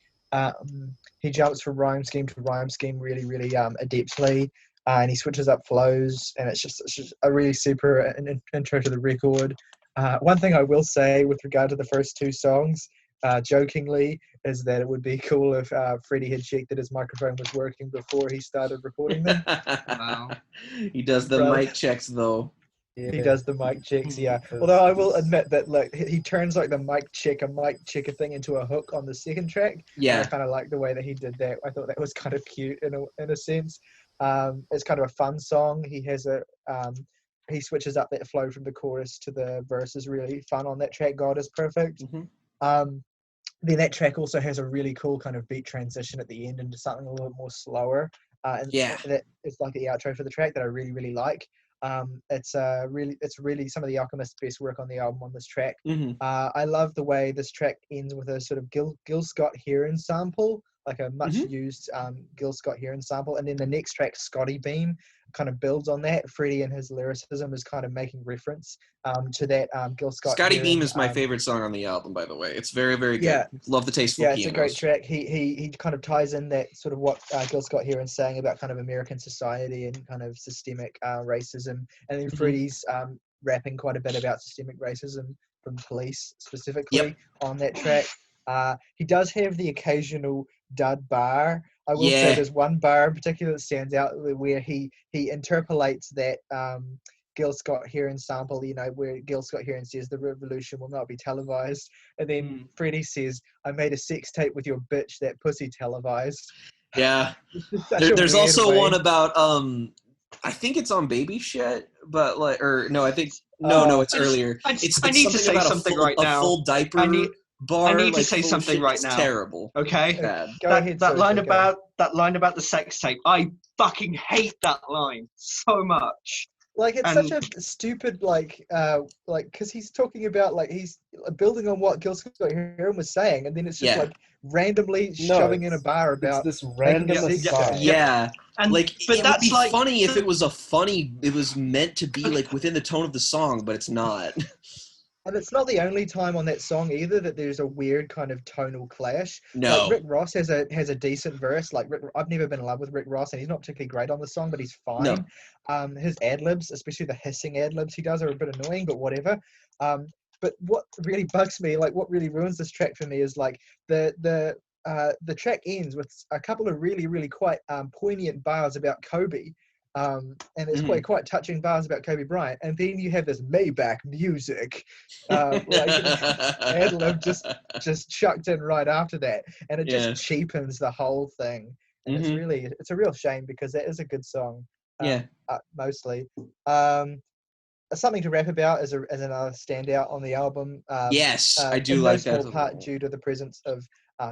He jumps from rhyme scheme to rhyme scheme really, really adeptly, and he switches up flows, and it's just a really super intro to the record. One thing I will say with regard to the first 2 songs, jokingly, is that it would be cool if Freddie had checked that his microphone was working before he started recording them. Wow. He does the mic checks though. He does the mic checks, yeah. Although I will admit that like he turns like the mic checker thing into a hook on the second track. Yeah. And I kind of like the way that he did that. I thought that was kind of cute in a sense. It's kind of a fun song. He has he switches up that flow from the chorus to the verse is really fun on that track. God is Perfect. Then that track also has a really cool kind of beat transition at the end into something a little bit more slower. And that is like the outro for the track that I really, really like. It's really some of the Alchemist's best work on the album on this track. I love the way this track ends with a sort of Gil Scott-Heron sample, like a much used Gil Scott-Heron sample, and then the next track, Scotty Beam, kind of builds on that. Freddie and his lyricism is kind of making reference to that Gil Scott. Scotty Beam is my favorite song on the album, by the way. It's very, very good. Yeah. Love the tasteful pianos. It's a great track. He kind of ties in that sort of what Gil Scott-Heron's saying about kind of American society and kind of systemic racism, and then Freddie's rapping quite a bit about systemic racism from police specifically on that track. He does have the occasional dud bar. I will say there's one bar in particular that stands out where he interpolates that Gil Scott-Heron sample, where Gil Scott-Heron says the revolution will not be televised, and then Freddie says, I made a sex tape with your bitch, that pussy televised. Yeah. There's also one about I think it's on Baby Shit, but it's earlier. I need to say something right now. A full diaper bar. I need to say something right now. It's terrible. Okay. Go ahead, that line about the sex tape. I fucking hate that line so much. Like it's such a stupid because he's talking about he's building on what Gil Scott-Heron was saying, and then it's just randomly shoving in a bar about this random aside. And but it would be funny if it was meant to be within the tone of the song, but it's not. And it's not the only time on that song either that there's a weird kind of tonal clash. No. Rick Ross has a decent verse. I've never been in love with Rick Ross, and he's not particularly great on the song, but he's fine. No. His ad-libs, especially the hissing ad-libs he does, are a bit annoying, but whatever. But what really bugs me, what really ruins this track for me is the track ends with a couple of really, really quite poignant bars about Kobe. And it's quite touching bars about Kobe Bryant, and then you have this Maybach music ad-lib just chucked in right after that, and it just cheapens the whole thing, and it's a real shame because that is a good song. Mostly Something to Rap About as another standout on the album. I do like that. In part due to the presence of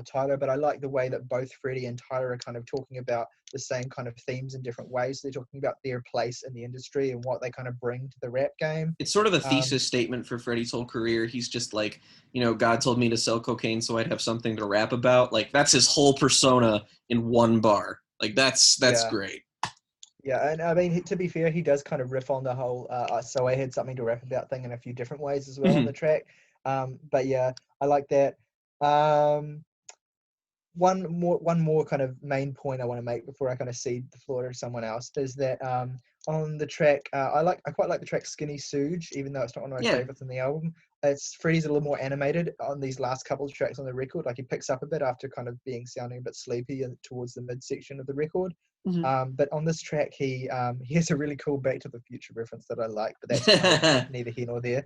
Tyler, but I like the way that both Freddie and Tyler are kind of talking about the same kind of themes in different ways. They're talking about their place in the industry and what they kind of bring to the rap game. It's sort of a thesis statement for Freddie's whole career. He's just God told me to sell cocaine so I'd have something to rap about. That's his whole persona in one bar. That's great. Yeah, and I mean, to be fair, he does kind of riff on the whole so I had something to rap about thing in a few different ways as well on the track. But yeah, I like that. One more kind of main point I want to make before I kind of cede the floor to someone else is that on the track, I quite like the track Skinny Suge, even though it's not one of my favorites in the album. Freddie's a little more animated on these last couple of tracks on the record. He picks up a bit after kind of sounding a bit sleepy towards the midsection of the record. But on this track, he has a really cool Back to the Future reference that I like, but that's neither here nor there.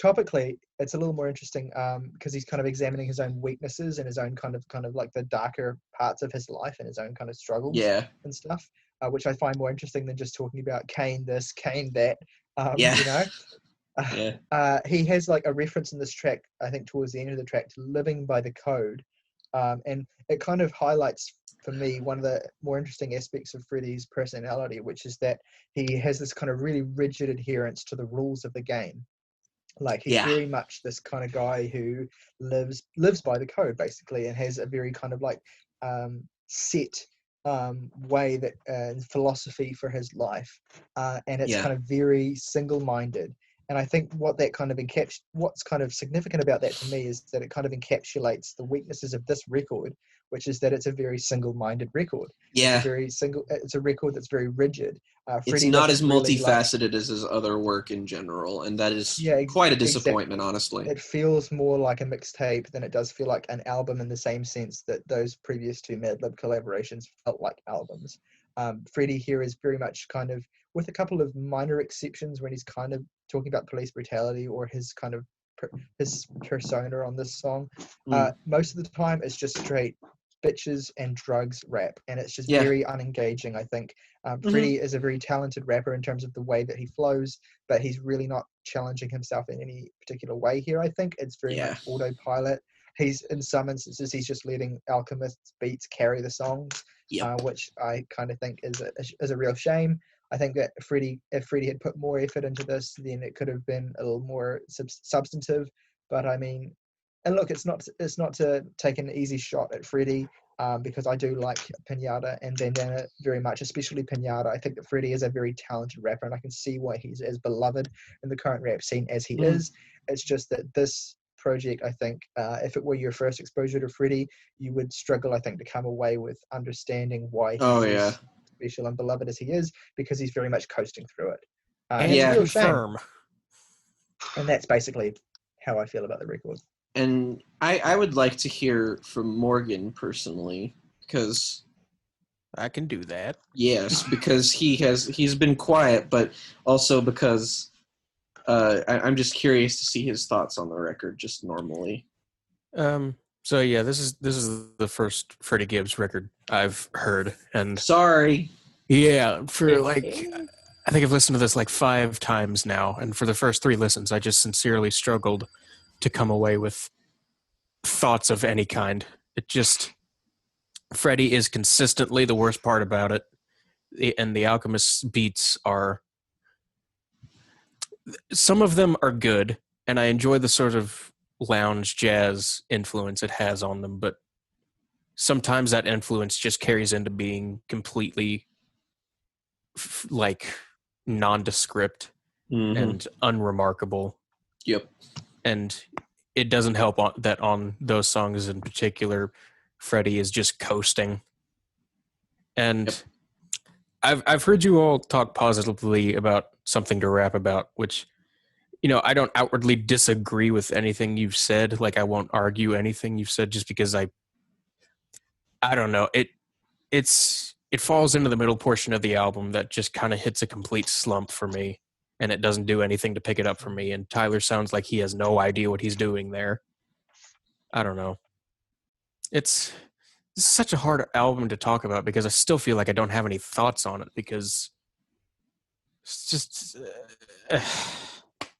topically, it's a little more interesting because he's kind of examining his own weaknesses and his own kind of like the darker parts of his life and his own kind of struggles Yeah. and stuff, which I find more interesting than just talking about Kane this, Kane that. Yeah. You know, Yeah. he has like a reference in this track, I think towards the end of the track, to living by the code, and it kind of highlights for me one of the more interesting aspects of Freddie's personality, which is that he has this kind of really rigid adherence to the rules of the game. Like he's Yeah. very much this kind of guy who lives by the code basically, and has a very kind of like set way that philosophy for his life, and it's Yeah. kind of very single-minded. And I think what's kind of significant about that to me is that it kind of encapsulates the weaknesses of this record, which is that it's a very single-minded record. Yeah. It's a record that's very rigid. It's Freddie not as doesn't really, like, multifaceted as his other work in general, and that is Yeah, quite a disappointment, honestly. it feels more like a mixtape than it does feel like an album, in the same sense that those previous two Madlib collaborations felt like albums. Freddie here is very much kind of, with a couple of minor exceptions when he's kind of talking about police brutality or his kind of his persona on this song. Most of the time it's just straight bitches and drugs rap, and it's just very unengaging, I think. Freddie is a very talented rapper in terms of the way that he flows, but he's really not challenging himself in any particular way here. I think it's very much autopilot. He's, in some instances, he's just letting Alchemist's beats carry the songs, which I kind of think is a real shame. I think that if Freddie had put more effort into this, then it could have been a little more substantive. But I mean, and look, it's not to take an easy shot at Freddie, because I do like Pinata and Bandana very much, especially Pinata. I think that Freddie is a very talented rapper, and I can see why he's as beloved in the current rap scene as he is. It's just that this project, I think, if it were your first exposure to Freddie, you would struggle, I think, to come away with understanding why he is special and beloved as he is, because he's very much coasting through it. And it's a real shame. And that's basically how I feel about the record. And I would like to hear from Morgan personally, because I can do that. Yes, because he's been quiet, but also because I'm just curious to see his thoughts on the record, just normally. So yeah, this is the first Freddie Gibbs record I've heard, and sorry. Yeah, for like, I think I've listened to this like 5 times now, and for the first 3 listens, I just sincerely struggled to come away with thoughts of any kind. It just, Freddie is consistently the worst part about it, and the Alchemist's beats are, some of them are good, and I enjoy the sort of lounge jazz influence it has on them, but sometimes that influence just carries into being completely like nondescript and unremarkable. Yep. And it doesn't help that on those songs in particular, Freddie is just coasting. And I've heard you all talk positively about something to rap about, which, you know, I don't outwardly disagree with anything you've said. Like, I won't argue anything you've said just because I don't know. It falls into the middle portion of the album that just kind of hits a complete slump for me, and it doesn't do anything to pick it up for me. And Tyler sounds like he has no idea what he's doing there. I don't know. It's such a hard album to talk about because I still feel like I don't have any thoughts on it because it's just...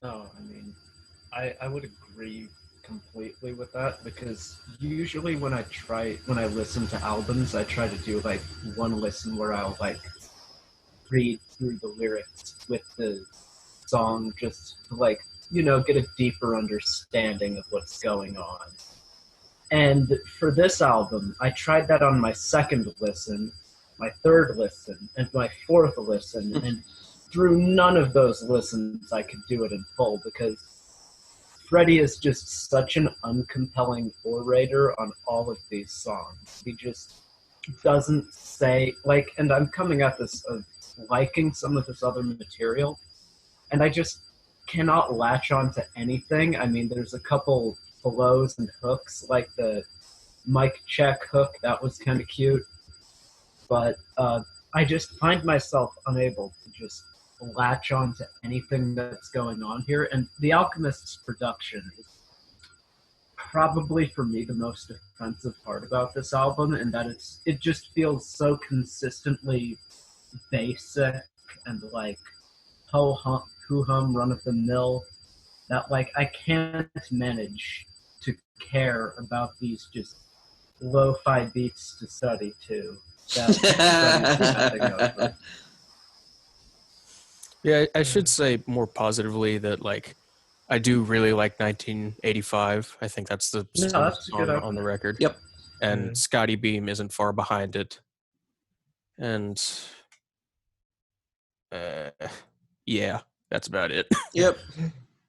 No, I mean, I would agree completely with that, because usually when I listen to albums, I try to do like one listen where I'll like read through the lyrics with the song just to, like, you know, get a deeper understanding of what's going on. And for this album, I tried that on my second listen, my third listen, and my fourth listen, and through none of those listens I could do it in full, because Freddie is just such an uncompelling orator on all of these songs. He just doesn't say, like, and I'm coming at this of liking some of this other material, and I just cannot latch on to anything. I mean, there's a couple flows and hooks, like the mic check hook, that was kind of cute, but I just find myself unable to just latch on to anything that's going on here. And The Alchemist's production is probably for me the most offensive part about this album, and that it just feels so consistently basic and like ho hum run of the mill that like I can't manage to care about these just lo-fi beats to study to that Freddie's bending over. Yeah, I should say more positively that like I do really like 1985. I think that's the No, strongest that's a good song on album. the record. Yep. And Scotty Beam isn't far behind it. And yeah, that's about it. Yep.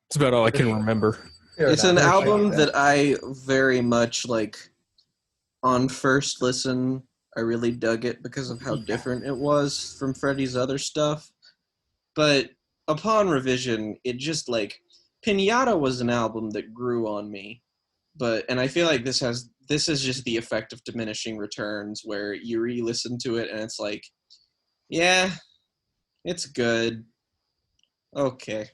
It's about all I can remember. It's an album that I very much like. On first listen, I really dug it because of how different it was from Freddie's other stuff. But upon revision, it just like Pinata was an album that grew on me. And I feel like this is just the effect of diminishing returns, where you re-listen to it and it's like, yeah, it's good. Okay.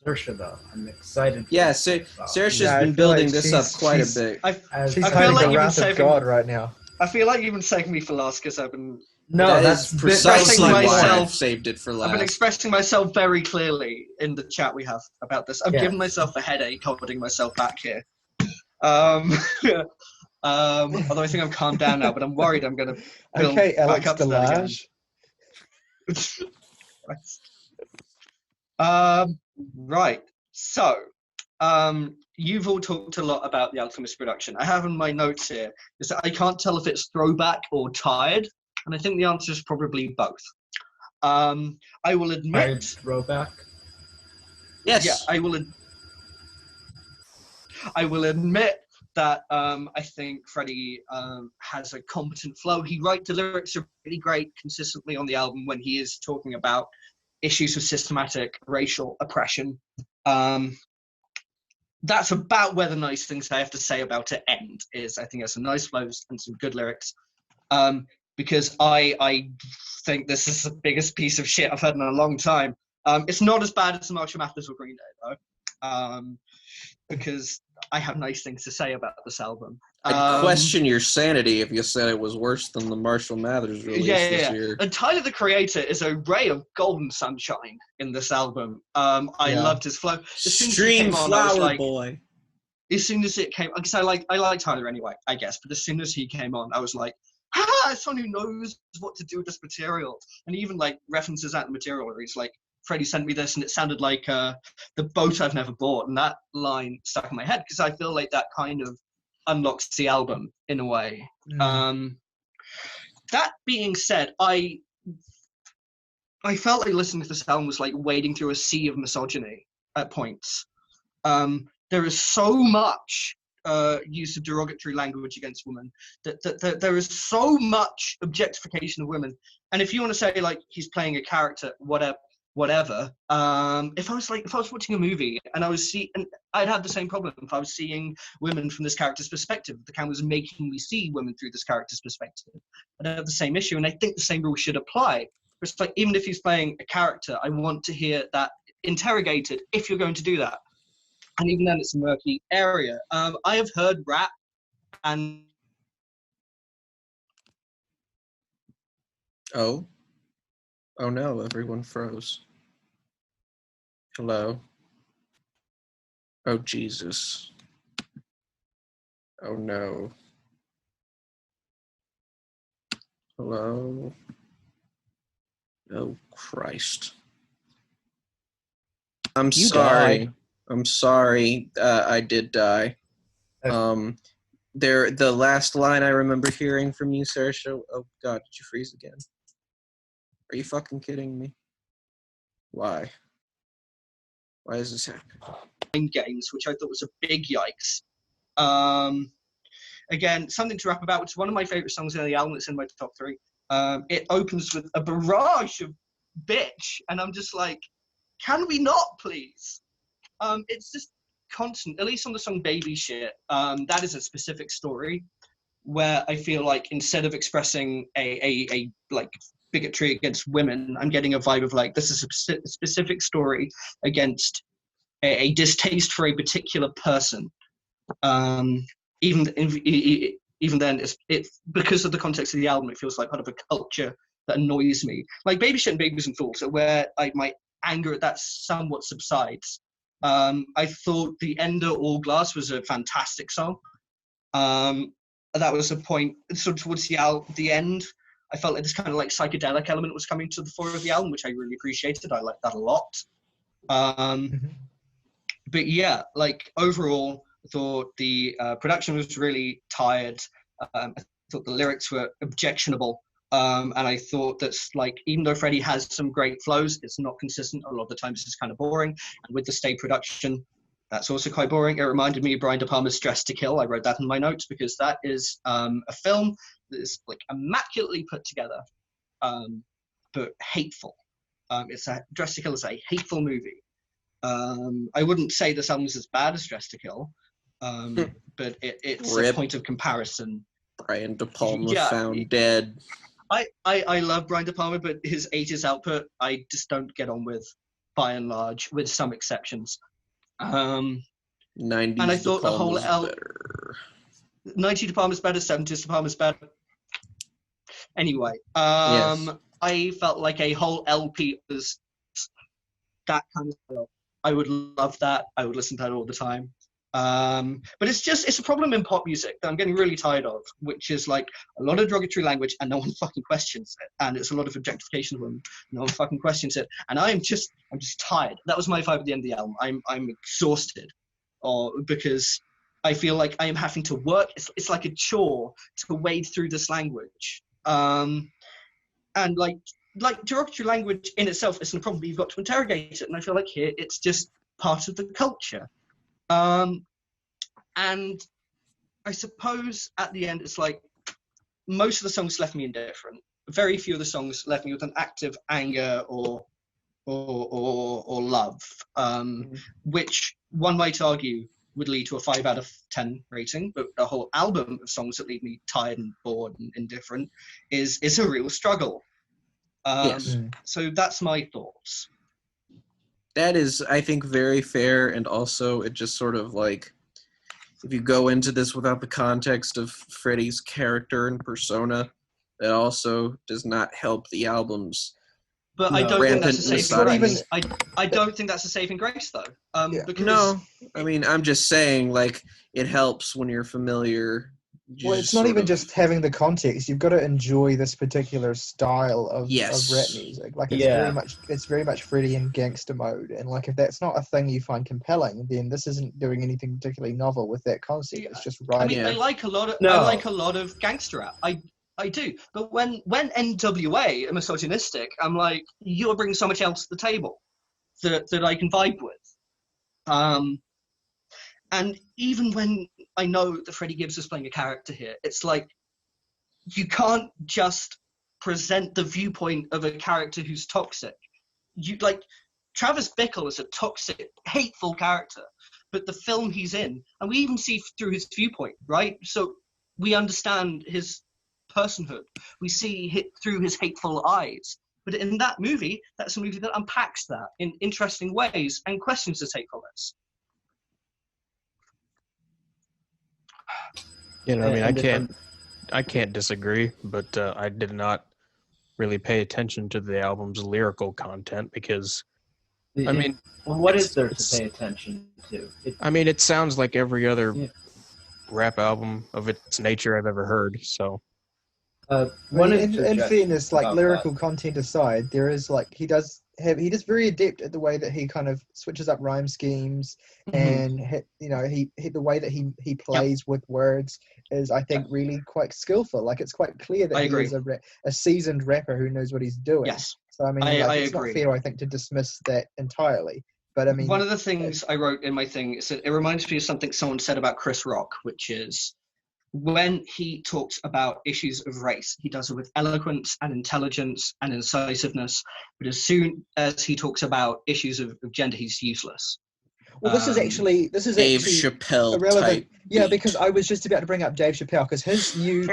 Saoirse, though, I'm excited. Yeah, Saoirse's Yeah, I been feel like building this up she's- quite a she's- bit. She's I feel hiding like the you've been wrath of saving- God right now. I feel like you've been saving me for last because I've been No, That that's is precisely why myself- I've saved it for I've been last. expressing myself very clearly in the chat we have about this. I've Yeah. given myself a headache holding myself back here. Although I think I'm calmed down now, but I'm worried I'm going to build Okay, back Alex up to that again. Delage. Right. So, you've all talked a lot about the Alchemist production. I have in my notes here is that I can't tell if it's throwback or tired, and I think the answer is probably both. I will admit. Throwback. Yes. Yeah, I will admit that I think Freddie has a competent flow. The lyrics are really great consistently on the album when he is talking about issues of systematic racial oppression. That's about where the nice things I have to say about it end. I think it's some nice flows and some good lyrics. Because I think this is the biggest piece of shit I've heard in a long time. It's not as bad as Marshall Mathers or Green Day, though. Because I have nice things to say about this album. I'd question your sanity if you said it was worse than the Marshall Mathers release this year. And Tyler, the Creator, is a ray of golden sunshine in this album. I loved his flow. As soon as he Stream came on, I was Flower like, Boy. as soon as it came, because I like Tyler anyway, I guess. But as soon as he came on, I was like, someone who knows what to do with this material. And he even like references that material where he's like, Freddie sent me this and it sounded like the boat I've never bought. And that line stuck in my head because I feel like that kind of unlocks the album in a way. That being said, I felt like listening to this album was like wading through a sea of misogyny at points. There is so much use of derogatory language against women. That there is so much objectification of women. And if you want to say like he's playing a character, whatever. If I was watching a movie and I'd have the same problem if I was seeing women from this character's perspective. The camera was making me see women through this character's perspective. I'd have the same issue, and I think the same rule should apply. It's like even if he's playing a character, I want to hear that interrogated if you're going to do that. And even then, it's a murky area. I have heard rap and. Oh no, everyone froze. Hello. Oh, Jesus. Oh, no. Hello. Oh, Christ. I'm You sorry. died. I'm sorry. I did die. The last line I remember hearing from you, Saoirse. Oh, God, did you freeze again? Are you fucking kidding me? Why? Why is this happening? Games, which I thought was a big yikes. Again, something to rap about, which is one of my favorite songs in the album. It's in my top 3. It opens with a barrage of bitch, and I'm just like, can we not, please? It's just constant, at least on the song Baby Shit. That is a specific story where I feel like instead of expressing a like bigotry against women. I'm getting a vibe of like, this is a specific story against a distaste for a particular person. Even then, it's because of the context of the album, it feels like part of a culture that annoys me. Like Baby Shit and Babies and Fools are where my anger at that somewhat subsides. I thought The Ender All Glass was a fantastic song. That was a point sort of towards the end. I felt like this kind of like psychedelic element was coming to the fore of the album, which I really appreciated. I liked that a lot. But yeah, like overall, I thought the production was really tired. I thought the lyrics were objectionable. And I thought that's like, even though Freddie has some great flows, it's not consistent. A lot of the times it's kind of boring. And with the stage production, that's also quite boring. It reminded me of Brian De Palma's Dressed to Kill. I wrote that in my notes because that is a film that is like immaculately put together, but hateful. Dressed to Kill is a hateful movie. I wouldn't say this album is as bad as Dressed to Kill, but it's a point of comparison. Brian De Palma found dead. I love Brian De Palma, but his 80s output I just don't get on with, by and large, with some exceptions. 90s and I thought the whole better. 90 De Palma's better, 70s De Palma's better. Anyway, Yes. I felt like a whole LP was that kind of stuff. I would love that. I would listen to that all the time. But it's a problem in pop music that I'm getting really tired of, which is like a lot of derogatory language and no one fucking questions it, and it's a lot of objectification of women. No one fucking questions it, and I'm just tired. That was my vibe at the end of the album. I'm exhausted, because I feel like I am having to work. It's like a chore to wade through this language, and like derogatory language in itself isn't a problem. You've got to interrogate it, and I feel like here it's just part of the culture. And I suppose at the end, it's like most of the songs left me indifferent. Very few of the songs left me with an active anger or love, which one might argue would lead to a 5 out of 10 rating. But a whole album of songs that leave me tired and bored and indifferent is a real struggle. Yes. So that's my thoughts. That is, I think, very fair, and also it just sort of like, if you go into this without the context of Freddie's character and persona, that also does not help the album's. But I don't think that's a saving grace. I don't think that's a saving grace, though. Because no, I mean, I'm just saying, like, it helps when you're familiar. Well, it's not even just having the context. You've got to enjoy this particular style of rap music. Like it's very much Freddie in gangster mode. And like if that's not a thing you find compelling, then this isn't doing anything particularly novel with that concept. It's just writing. I like a lot of gangster rap. I do. But when NWA are misogynistic, I'm like, you're bringing so much else to the table that I can vibe with. And even when I know that Freddie Gibbs is playing a character here, it's like you can't just present the viewpoint of a character who's toxic. Travis Bickle is a toxic, hateful character, but the film he's in, and we even see through his viewpoint, right? So we understand his personhood. We see through his hateful eyes. But in that movie, that's a movie that unpacks that in interesting ways and questions his hatefulness. You know, I mean, I can't disagree, but I did not really pay attention to the album's lyrical content because, I mean, what is there to pay attention to? It sounds like every other rap album of its nature I've ever heard. So, in fairness, like lyrical content aside, there is like he does very adept at the way that he kind of switches up rhyme schemes, and the way that he plays with words is, I think, really quite skillful. Like it's quite clear that he is a seasoned rapper who knows what he's doing. Yes. So I mean, it's not fair, I think, to dismiss that entirely. But I mean, one of the things I wrote in my thing is that it reminds me of something someone said about Chris Rock, which is when he talks about issues of race, he does it with eloquence and intelligence and incisiveness. But as soon as he talks about issues of gender, he's useless. Well, this is actually Dave Chappelle irrelevant. type. Yeah, beat. because I was just about to bring up Dave Chappelle because his new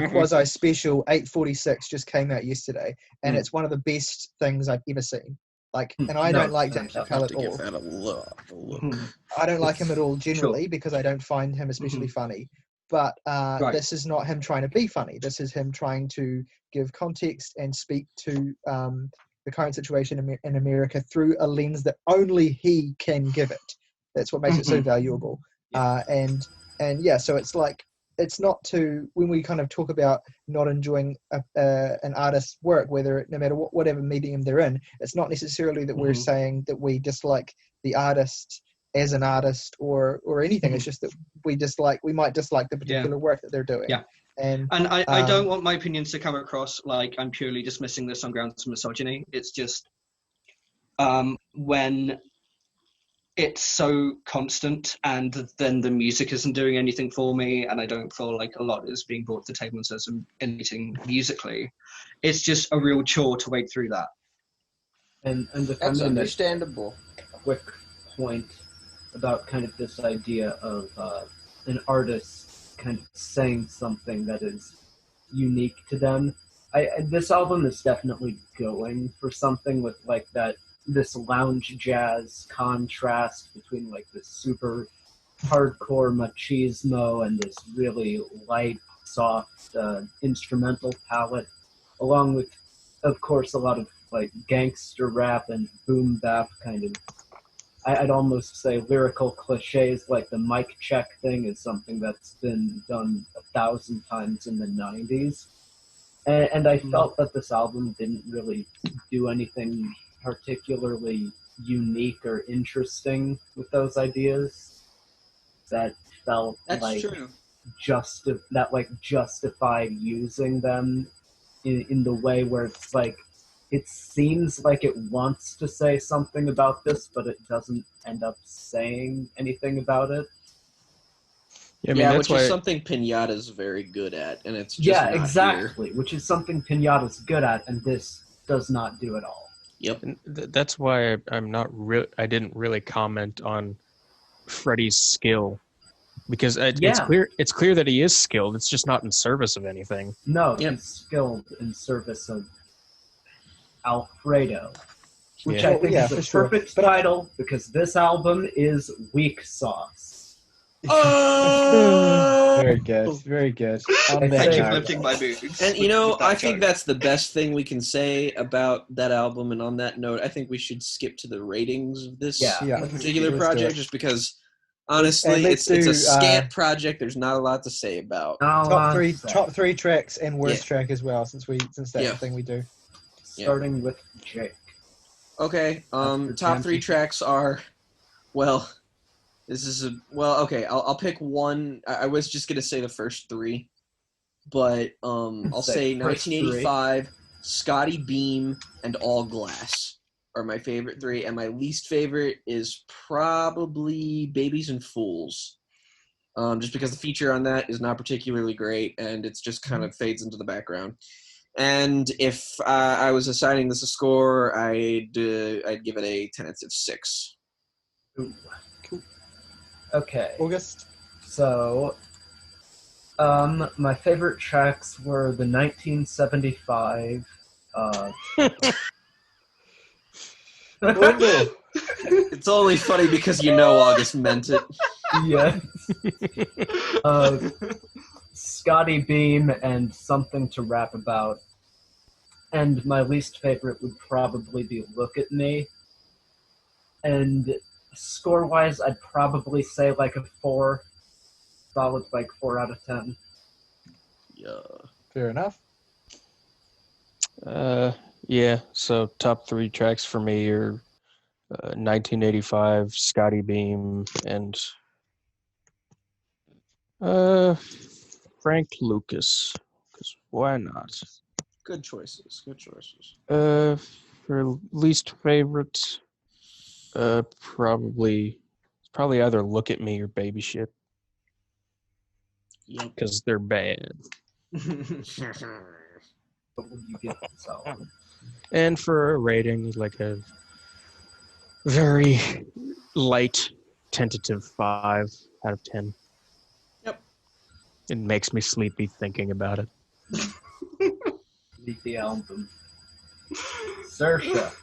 quasi special 846 just came out yesterday, and it's one of the best things I've ever seen. Like, and I don't like Dave I'll Chappelle have at to all. give that a look. I don't like him at all generally because I don't find him especially funny. But this is not him trying to be funny. This is him trying to give context and speak to the current situation in America through a lens that only he can give it. That's what makes it so valuable. And yeah, so it's like, it's not to, when we kind of talk about not enjoying an artist's work, whether no matter whatever medium they're in, it's not necessarily that we're saying that we dislike the artist as an artist or anything. It's just that we might dislike the particular work that they're doing. Yeah. And I don't want my opinions to come across like I'm purely dismissing this on grounds of misogyny. It's just when it's so constant and then the music isn't doing anything for me and I don't feel like a lot is being brought to the table in terms of anything musically, it's just a real chore to wade through that. And if That's I may understandable. make a quick point about kind of this idea of an artist kind of saying something that is unique to them. This album is definitely going for something with like this lounge jazz contrast between like this super hardcore machismo and this really light, soft instrumental palette, along with, of course, a lot of like gangster rap and boom bap kind of, I'd almost say lyrical cliches, like the mic check thing is something that's been done 1,000 times in the 90s. And I felt that this album didn't really do anything particularly unique or interesting with those ideas. That felt justified using them in the way where it's like, it seems like it wants to say something about this, but it doesn't end up saying anything about it. Yeah, I mean, that's which is something Pinata's very good at, and it's just not exactly, here. which is something Pinata's good at, and this does not do at all. Yep. And that's why I didn't really comment on Freddie's skill, because it's clear that he is skilled. It's just not in service of anything. No, he's skilled in service of Alfredo, which I think is a perfect title because this album is Weak Sauce. Oh! Very good, very good. Thank you for lifting my boots. And I think that's the best thing we can say about that album. And on that note, I think we should skip to the ratings of this particular project, just because honestly, it's a scant project. There's not a lot to say about. Top three tracks and worst track as well, since that's the thing we do. Starting with Jake. Okay. Top three tracks are, I'll pick one. I was just gonna say the first three, but I'll say 1985, Scotty Beam, and All Glass are my favorite three, and my least favorite is probably Babies and Fools, just because the feature on that is not particularly great, and it's just kind of fades into the background. And if I was assigning this a score, I'd give it a tentative 6. Ooh. Okay. August. So, my favorite tracks were the 1975. It's only funny because August meant it. Yes. Scotty Beam and Something to Rap About. And my least favorite would probably be Look at Me. And score-wise, I'd probably say like a 4. Solid, like 4 out of 10. Yeah. Fair enough. So top 3 tracks for me are 1985, Scotty Beam, and Frank Lucas. Because why not? Good choices. For least favorite, probably either Look at Me or Baby Shit. Yep. Because they're bad. What would you give this album? And for a rating, like a very light tentative 5 out of 10. Yep. It makes me sleepy thinking about it. Beat the album. Saoirse.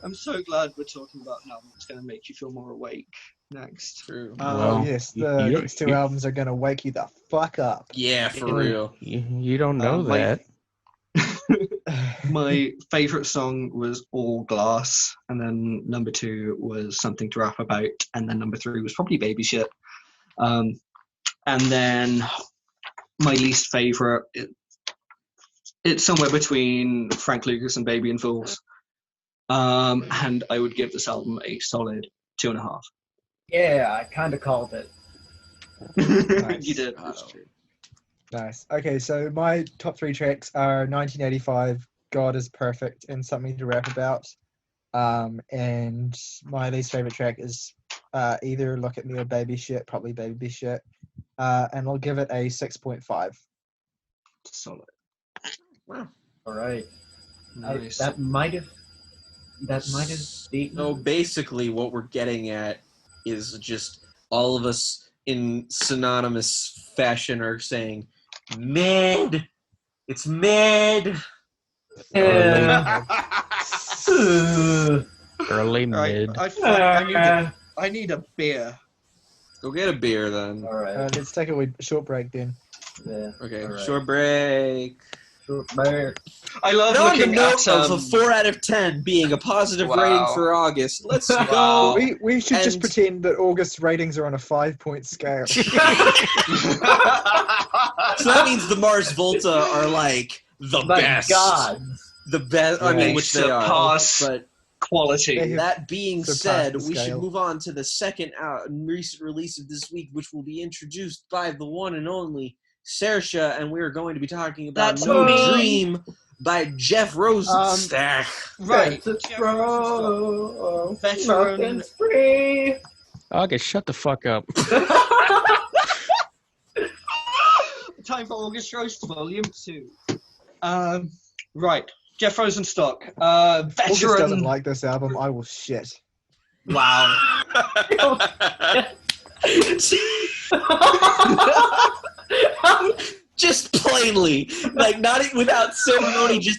I'm so glad we're talking about an album that's going to make you feel more awake next. True. Oh Well, yes, you- the you- next two you- albums are gonna wake you the fuck up. Yeah, for Yeah. real. You don't know my- that. My favourite song was All Glass, and then number 2 was Something to Rap About, and then number 3 was probably Baby Shit. And then my least favourite, it's somewhere between Frank Lucas and Baby and Fools. And I would give this album a solid 2.5. Yeah, I kind of called it. You did. That's true. Nice. Okay, so my top 3 tracks are 1985, God is Perfect, and Something to Rap About. And my least favorite track is either Look at Me or Baby Shit, probably Baby Shit. And I'll give it a 6.5. Solid. Wow. All right. Nice. That might have beaten. So basically, what we're getting at is just all of us in synonymous fashion are saying, mid. It's mid. Yeah. Early, Right, mid. I need a beer. Go get a beer then. All right. Let's take a short break then. Yeah. Okay, All right. short break. I love And on the looking note at of a 4 out of 10 being a positive rating Wow. for August, let's Wow. go. We should just And- pretend that August's ratings are on a 5-point scale. So that means the Mars Volta are like the My best. God. The best. I Yeah. mean, which they are. Surpass But quality. that being Surpassed said, the we should scale. move on to the second recent release of this week, which will be introduced by the one and only Saoirse, and we are going to be talking about That's No me. Dream by Jeff Rosenstock. Right. Bro. Veteran. Nothing's free. August, shut the fuck up. Time for August Roast Volume 2. Right. Jeff Rosenstock. August doesn't Veteran. like this album. I will shit. Wow. Just plainly, like not without ceremony, just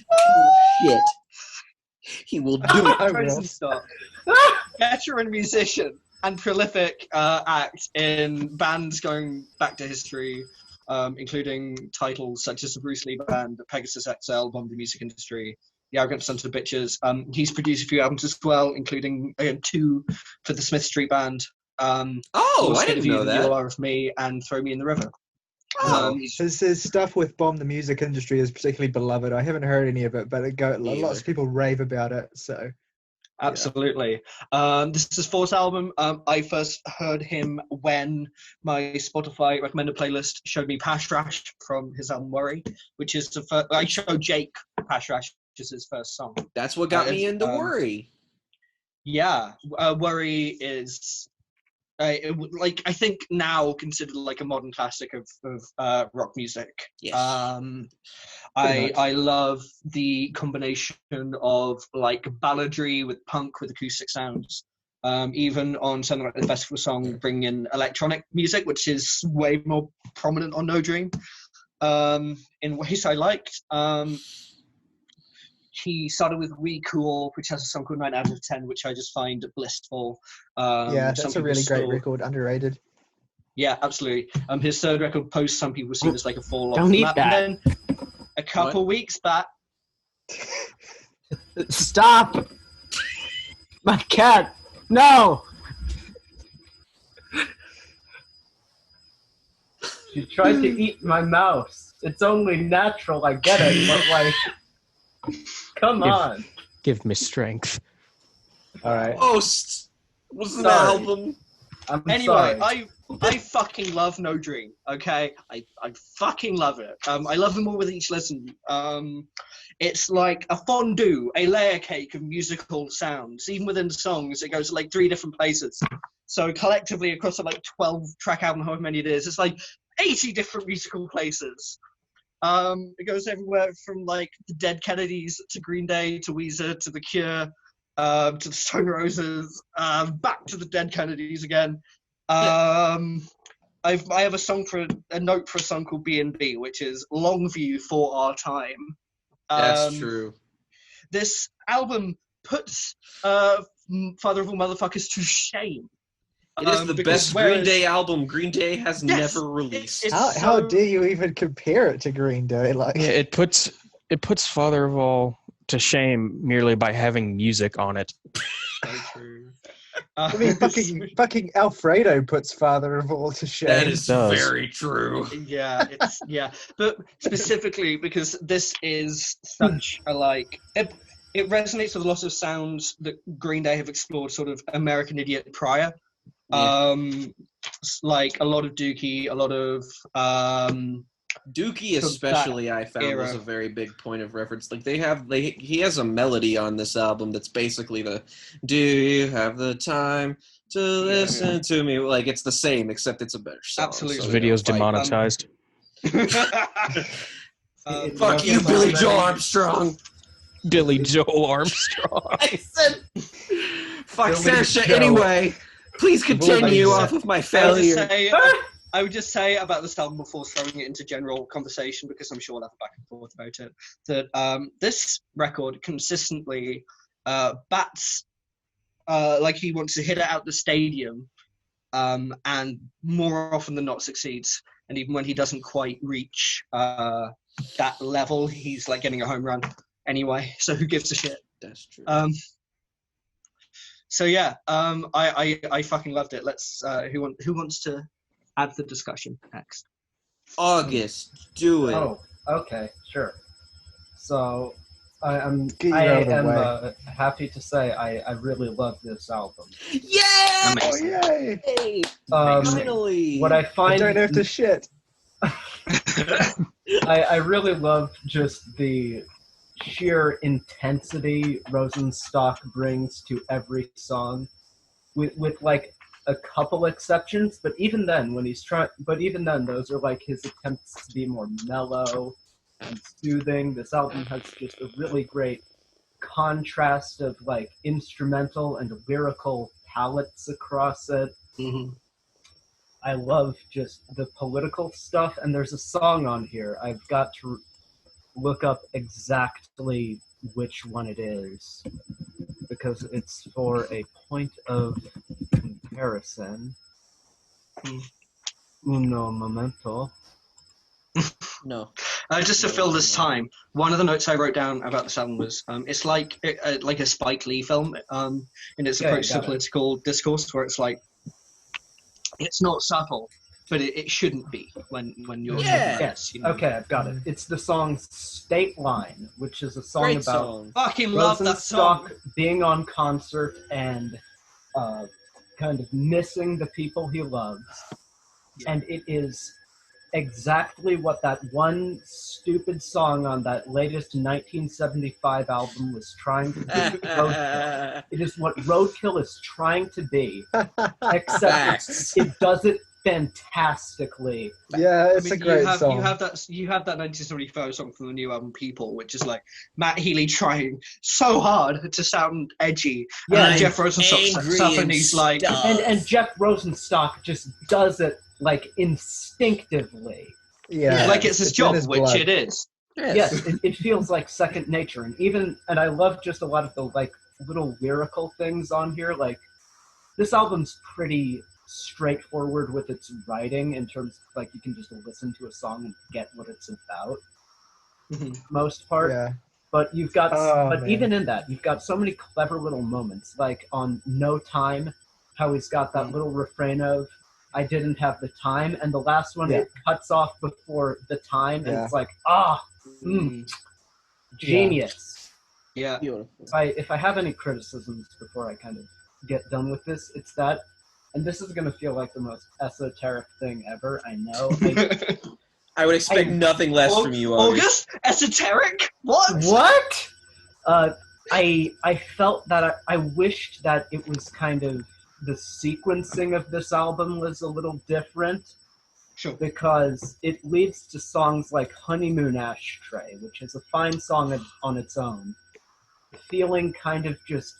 shit. He will do it. I will. Rosenstock. Veteran musician and prolific act in bands going back to history, including titles such as the Bruce Lee Band, the Pegasus XL, Bomb the Music Industry, The Arrogant Sons of Bitches. He's produced a few albums as well, including 2 for the Smith Street Band. Oh, I didn't know You that. Are of Me and Throw Me in the River. Oh. His stuff with Bomb the Music Industry is particularly beloved. I haven't heard any of it, but lots of people rave about it. So Absolutely. This is his 4th album. I first heard him when my Spotify recommended playlist showed me Pash Rash from his album Worry, which is the first. I showed Jake Pash Rash, which is his first song. That's what got me into Worry. Yeah, Worry is I think now considered like a modern classic of rock music. Yes. I love the combination of like balladry with punk with acoustic sounds. Even on something like the festival song, bringing in electronic music, which is way more prominent on No Dream, in ways I liked. He started with We Cool, which has a song called 9 out of 10, which I just find blissful. yeah, Some that's a people really great still- record. Underrated. Yeah, absolutely. His 3rd record, Post, some people see as like a fall off. Don't from eat that. that. And then a couple weeks back, Stop! My cat! No! She tried to eat my mouse. It's only natural, I get it, but like, come Give- on. Give me strength. All right. Post was an Sorry. album. I'm anyway, sorry. I fucking love No Dream. Okay, I fucking love it. I love them all with each listen. It's like a fondue, a layer cake of musical sounds. Even within the songs, it goes to like 3 different places. So collectively, across a like 12-track album, however many it is, it's like 80 different musical places. It goes everywhere from like the Dead Kennedys to Green Day to Weezer to The Cure. to the Stone Roses, back to the Dead Kennedys again. I have a note for a song called B&B, which is Longview for Our Time. That's true. This album puts Father of All Motherfuckers to shame. It is the best Green Day album Green Day has never released. How dare you even compare it to Green Day? Like, Yeah, it puts Father of All to shame merely by having music on it. So true. I mean, fucking Alfredo puts Father of All to shame. That is very true. Yeah, but specifically because this is such a like it resonates with a lot of sounds that Green Day have explored, sort of American Idiot prior. Yeah. Like a lot of Dookie, a lot of Dookie especially I found was a very big point of reference. Like he has a melody on this album that's basically the "Do you have the time to listen to me?" Like it's the same except it's a better song. Absolutely. So This video's demonetized. Fuck you, Billy Joel Armstrong. Billy Joel Armstrong. I said fuck Saoirse anyway. Please continue off of my failure. I would just say about this album before throwing it into general conversation, because I'm sure we'll have a back and forth about it, that this record consistently bats like he wants to hit it out the stadium, and more often than not succeeds. And even when he doesn't quite reach that level, he's like getting a home run anyway. So who gives a shit? That's true. So yeah, I fucking loved it. Let's who wants to add the discussion next? August, do it. Oh, okay, sure. So I am happy to say I really love this album. Yay! Oh, yay! Hey, finally. What I I find don't have to shit. I really love just the sheer intensity Rosenstock brings to every song, with like a couple exceptions, but even then those are like his attempts to be more mellow and soothing. This album has just a really great contrast of like instrumental and lyrical palettes across it. Mm-hmm. I love just the political stuff, and there's a song on here. I've got to look up exactly which one it is, because it's for a point of comparison. Uno momento. No. Just to fill this time, one of the notes I wrote down about this album was it's like a Spike Lee film in its approach to political discourse, where it's like it's not subtle, but it shouldn't be when you're Yes. You know? Okay, I've got it. It's the song State Line, which is a song Great about song. Fucking love that song. Rosenstock being on concert and kind of missing the people he loves. Yeah. And it is exactly what that one stupid song on that latest 1975 album was trying to do. It is what Roadkill is trying to be, except it does it fantastically. Yeah, it's a great song. You have that 1975 song from the new album People, which is like Matt Healy trying so hard to sound edgy. Yeah, and Jeff Rosenstock stuff, and he's like, and Jeff Rosenstock just does it like instinctively. Yeah, like it's his job, which it is. Yes, it feels like second nature, and I love just a lot of the like little lyrical things on here. Like this album's pretty straightforward with its writing in terms of like you can just listen to a song and get what it's about. Most part. Yeah. But you've got even in that, you've got so many clever little moments, like on No Time, how he's got that little refrain of I didn't have the time, and the last one it cuts off before the time, and it's like, genius. Yeah. Beautiful. If I have any criticisms before I kind of get done with this, it's that, and this is going to feel like the most esoteric thing ever, I know. I would expect nothing less from you, August? Esoteric? What? What? I felt that I wished that it was kind of the sequencing of this album was a little different. Sure. Because it leads to songs like Honeymoon Ashtray, which is a fine song on its own, feeling kind of just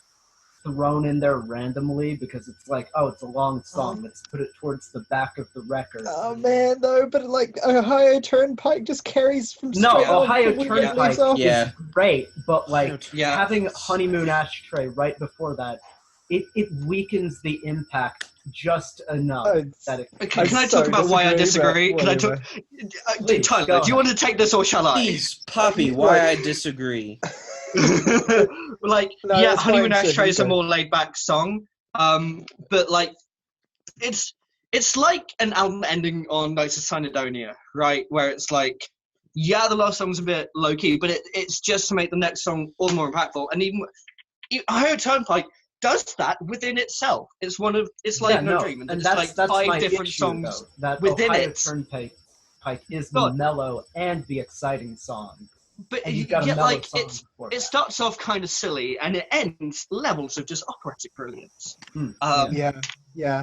thrown in there randomly because it's like, oh, it's a long song. Let's put it towards the back of the record. Oh man, though, but like Ohio Turnpike just carries from No, straight on Ohio when it Turnpike leaves off. is great, but like Yeah. having Honeymoon Ashtray right before that, it weakens the impact just enough Oh, that it. Can I talk about why I disagree? Can I talk? Please, Tyler, go do you want to take this or shall I? Please, Poppy, why I disagree. Like, No, yeah, that's Honeymoon fine, Sid, Ashtray you is a go. more laid back song, but like, it's like an album ending on Nights of Cynadonia, right? Where it's like, yeah, the last song's a bit low key, but it's just to make the next song all the more impactful. And even Ohio Turnpike does that within itself. It's like No Dream, and it's like that's 5 my different issue, songs though, that within Ohio it. Turnpike is God. mellow and the exciting song. But And you've got a yeah, mellow like song before it that. starts off kind of silly and it ends levels of just operatic brilliance. Yeah.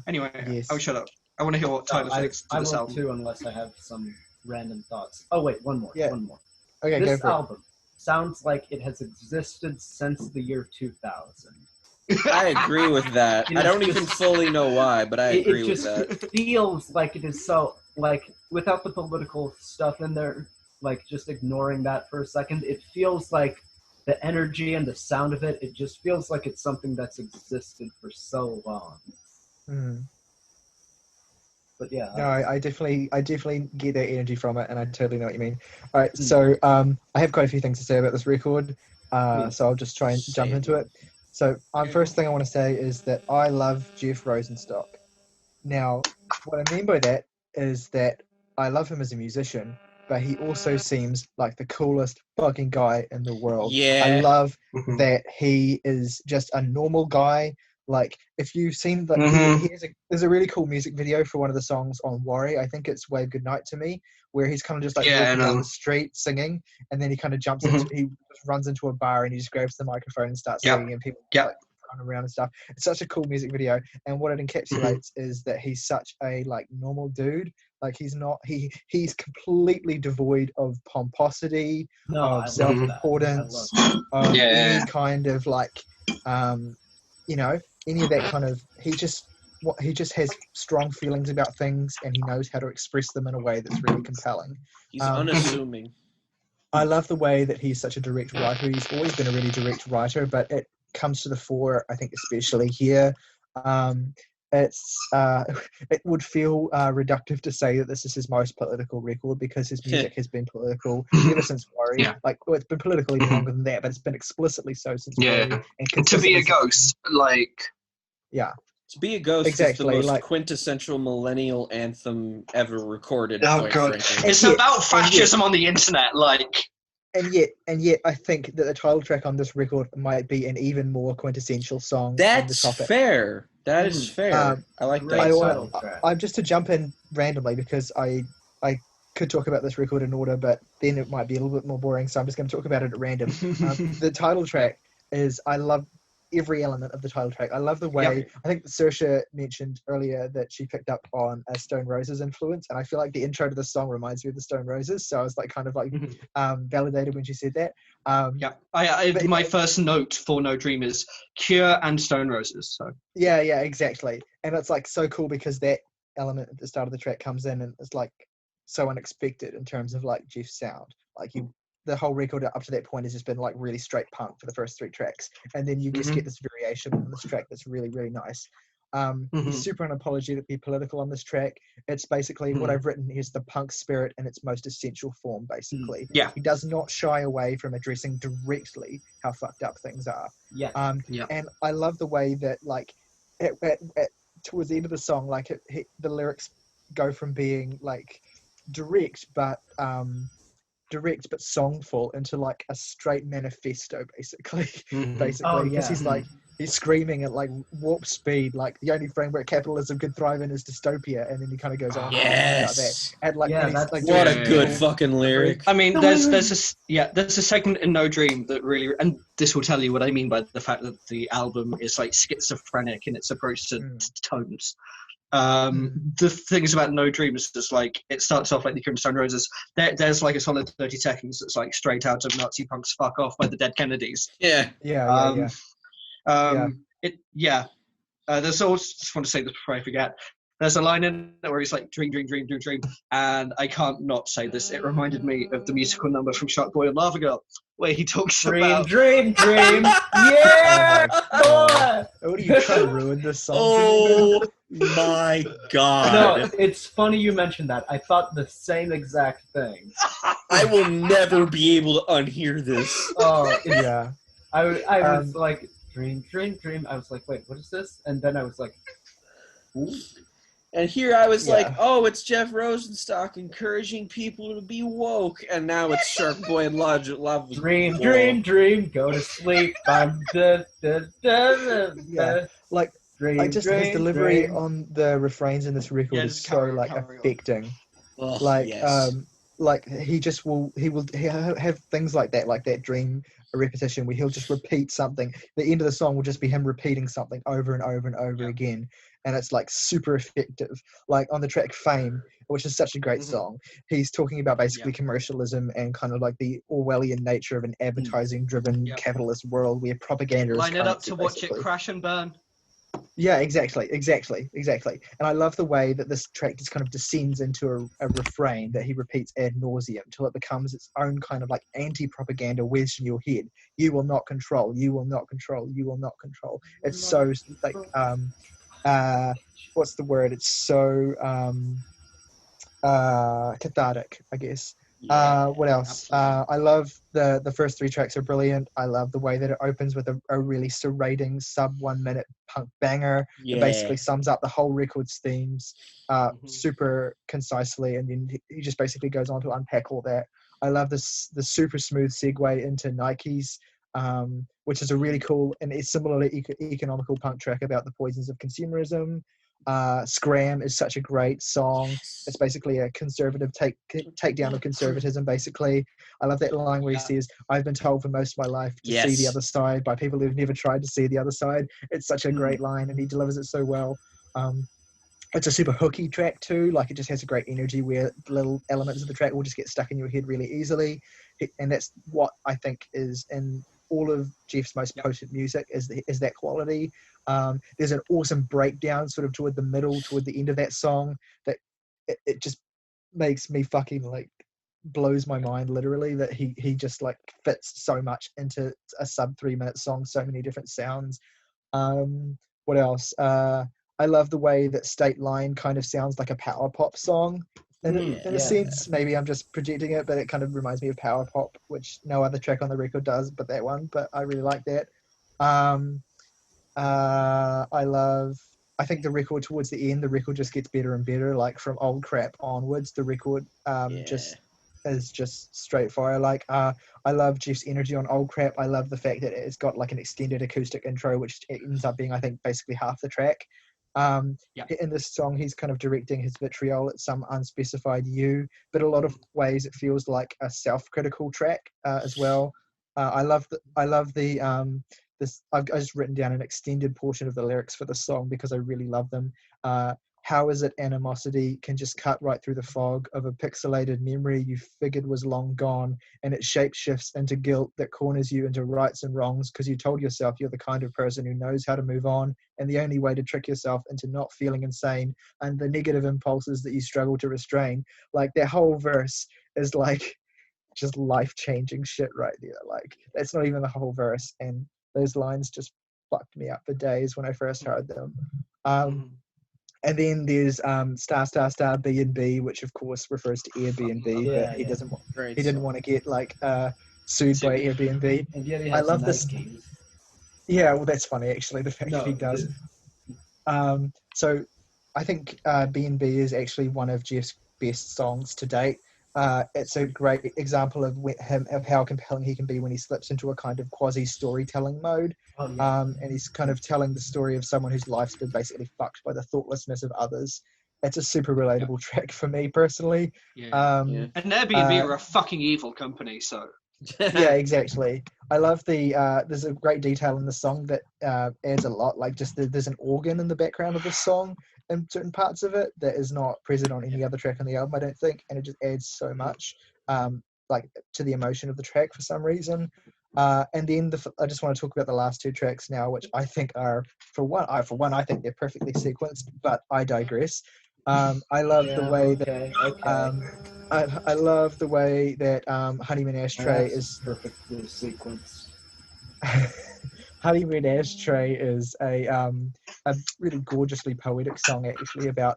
Anyway, Yes. I'll shut up. I want to hear what Tyler thinks to I this will album. too, unless I have some random thoughts. Oh wait, one more. Yeah. One more. Okay, go This for it. album sounds like it has existed since the year 2000. I agree with that. I don't even fully know why, but I agree with that. It feels like it is so, like, without the political stuff in there, like, just ignoring that for a second, it feels like the energy and the sound of it, it just feels like it's something that's existed for so long. Mm. But yeah. No, I definitely get that energy from it, and I totally know what you mean. All right, so I have quite a few things to say about this record, so I'll just try and jump into it. So, first thing I want to say is that I love Jeff Rosenstock. Now, what I mean by that is that I love him as a musician, but he also seems like the coolest fucking guy in the world. Yeah. I love that he is just a normal guy. Like, if you've seen there's a really cool music video for one of the songs on Worry. I think it's Wave Goodnight to Me, where he's kind of just like walking down the street singing, and then he kind of jumps he just runs into a bar and he just grabs the microphone and starts singing, and people like run around and stuff. It's such a cool music video, and what it encapsulates is that he's such a like normal dude. Like he's completely devoid of pomposity, of self-importance, of any kind of like any of that kind of he just has strong feelings about things, and he knows how to express them in a way that's really compelling. He's unassuming. I love the way that he's such a direct writer. He's always been a really direct writer, but it comes to the fore, I think, especially here. It would feel reductive to say that this is his most political record, because his music has been political ever since Worry. It's been political even longer than that, but it's been explicitly so since Worry. And To Be a Ghost, like... Yeah. To Be a Ghost is the most quintessential millennial anthem ever recorded. Oh god, it's about fascism on the internet, like. And yet, I think that the title track on this record might be an even more quintessential song. That's on the topic. fair. That is fair. I like that. I'm just to jump in randomly, because I could talk about this record in order, but then it might be a little bit more boring. So I'm just going to talk about it at random. The title track I love every element of the title track. I love the way, I think Saoirse mentioned earlier that she picked up on a Stone Roses influence, and I feel like the intro to the song reminds me of the Stone Roses, so I was like kind of like validated when she said that. My first note for No Dream is Cure and Stone Roses. So yeah, exactly. And it's like so cool because that element at the start of the track comes in and it's like so unexpected in terms of like Jeff's sound. Like the whole record up to that point has just been like really straight punk for the first 3 tracks, and then you just get this variation on this track that's really, really nice. He's super unapologetically political on this track. It's basically what I've written is the punk spirit in its most essential form, basically. He does not shy away from addressing directly how fucked up things are. And I love the way that like at towards the end of the song, like the lyrics go from being like direct but songful into like a straight manifesto, basically. Because he's screaming at like warp speed, like the only framework capitalism could thrive in is dystopia, and then he kind of goes on about that. And like, what a good fucking lyric. I mean, there's a segment in No Dream that really, and this will tell you what I mean by the fact that the album is like schizophrenic in its approach to tones. The things about No Dream is just like it starts off like the Cure and Stone Roses. There's like a solid 30 seconds that's like straight out of Nazi Punk's "Fuck Off" by the Dead Kennedys. There's also, just want to say this before I forget. There's a line in it where he's like, dream, dream, dream, dream, dream. And I can't not say this. It reminded me of the musical number from Shark Boy and Lava Girl, where he talks about... Dream, yeah, boy! What are you trying to ruin this song? Oh my god. No, it's funny you mentioned that. I thought the same exact thing. I will never be able to unhear this. Oh, Yeah. I was like, dream. I was like, wait, what is this? And then I was like, ooh. And here I was like, Yeah. oh, it's Jeff Rosenstock encouraging people to be woke. And now it's Shark Boy and Lava. Dream, go to sleep. Yeah. Like, Dream, his delivery dream. on the refrains in this record Yeah, is just so carry on, like carry on. affecting. Ugh, Like yes. like he'll have things like that dream repetition where he'll just repeat something. The end of the song will just be him repeating something over and over and over again, and it's like super effective. Like on the track Fame, which is such a great song, he's talking about basically commercialism and kind of like the Orwellian nature of an advertising driven capitalist world where propaganda is Line it up currency, to watch basically. it crash and burn. Yeah, exactly. And I love the way that this track just kind of descends into a refrain that he repeats ad nauseum till it becomes its own kind of like anti-propaganda wedge in your head. You will not control. You will not control. You will not control. It's so like what's the word? It's so cathartic, I guess. What else? I love the first three tracks are brilliant. I love the way that it opens with a really serrating sub 1 minute punk banger. It basically sums up the whole record's themes super concisely, and then he just basically goes on to unpack all that. I love the super smooth segue into Nikes, which is a really cool and it's similarly economical punk track about the poisons of consumerism. Scram is such a great song. It's basically a conservative takedown of conservatism, basically. I love that line where he says, I've been told for most of my life to see the other side by people who've never tried to see the other side. It's such a great line, and he delivers it so well. It's a super hooky track too. Like, it just has a great energy where little elements of the track will just get stuck in your head really easily. And that's what I think is in all of Jeff's most potent music is that quality. There's an awesome breakdown sort of toward the end of that song that it just makes me fucking like blows my mind literally that he just like fits so much into a sub 3 minute song, so many different sounds. What else? I love the way that State Line kind of sounds like a power pop song in a sense. Maybe I'm just projecting it, but it kind of reminds me of power pop, which no other track on the record does but that one. But I really like that. I think the record towards the end, the record just gets better and better. Like from Old Crap onwards, the record just is just straight fire. Like I love Jeff's energy on Old Crap. I love the fact that it's got like an extended acoustic intro, which ends up being, I think, basically half the track. In this song, he's kind of directing his vitriol at some unspecified you, but a lot of ways it feels like a self-critical track as well. I've just written down an extended portion of the lyrics for the song because I really love them. How is it animosity can just cut right through the fog of a pixelated memory you figured was long gone, and it shapeshifts into guilt that corners you into rights and wrongs because you told yourself you're the kind of person who knows how to move on, and the only way to trick yourself into not feeling insane and the negative impulses that you struggle to restrain. Like, that whole verse is like just life-changing shit right there. Like, that's not even the whole verse, and those lines just fucked me up for days when I first heard them. And then there's star B&B, which of course refers to Airbnb, but he didn't want to get like sued by Airbnb. And yet he I has love nice this. keys. Yeah, well, that's funny actually. The fact that he does. So I think B&B is actually one of Jeff's best songs to date. It's a great example of how compelling he can be when he slips into a kind of quasi-storytelling mode. And he's kind of telling the story of someone whose life's been basically fucked by the thoughtlessness of others. It's a super relatable track for me personally. And Airbnb are a fucking evil company, so... Yeah, exactly. I love there's a great detail in the song that adds a lot. Like, just there's an organ in the background of the song in certain parts of it that is not present on any other track on the album, I don't think, and it just adds so much like to the emotion of the track for some reason. And then I just want to talk about the last two tracks now, which I think are, for one, I think they're perfectly sequenced, but I digress. I love the way that I love the way that Honeymoon Ashtray is perfectly sequenced. Honeymoon Ashtray is a really gorgeously poetic song actually about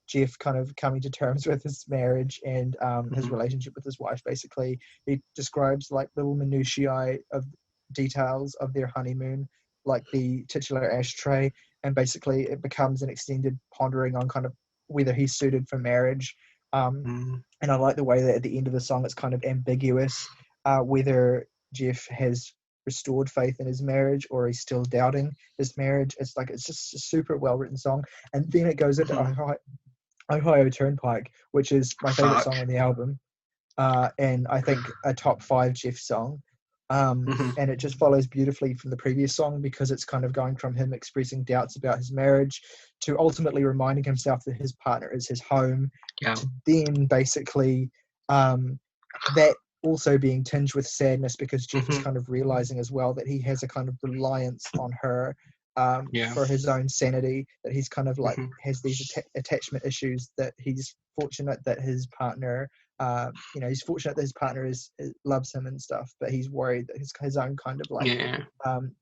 Jeff kind of coming to terms with his marriage and his relationship with his wife. Basically, he describes like little minutiae of details of their honeymoon, like the titular ashtray, and basically it becomes an extended pondering on kind of whether he's suited for marriage. And I like the way that at the end of the song it's kind of ambiguous whether Jeff has restored faith in his marriage or he's still doubting his marriage. It's just a super well written song, and then it goes into Ohio Turnpike, which is my favorite song on the album, and I think a top 5 Jeff song. And it just follows beautifully from the previous song because it's kind of going from him expressing doubts about his marriage to ultimately reminding himself that his partner is his home, to then basically that also being tinged with sadness because Jeff is kind of realizing as well that he has a kind of reliance on her for his own sanity, that he's kind of like has these attachment issues, that he's fortunate that his partner he's fortunate that his partner loves him and stuff, but he's worried that his own kind of like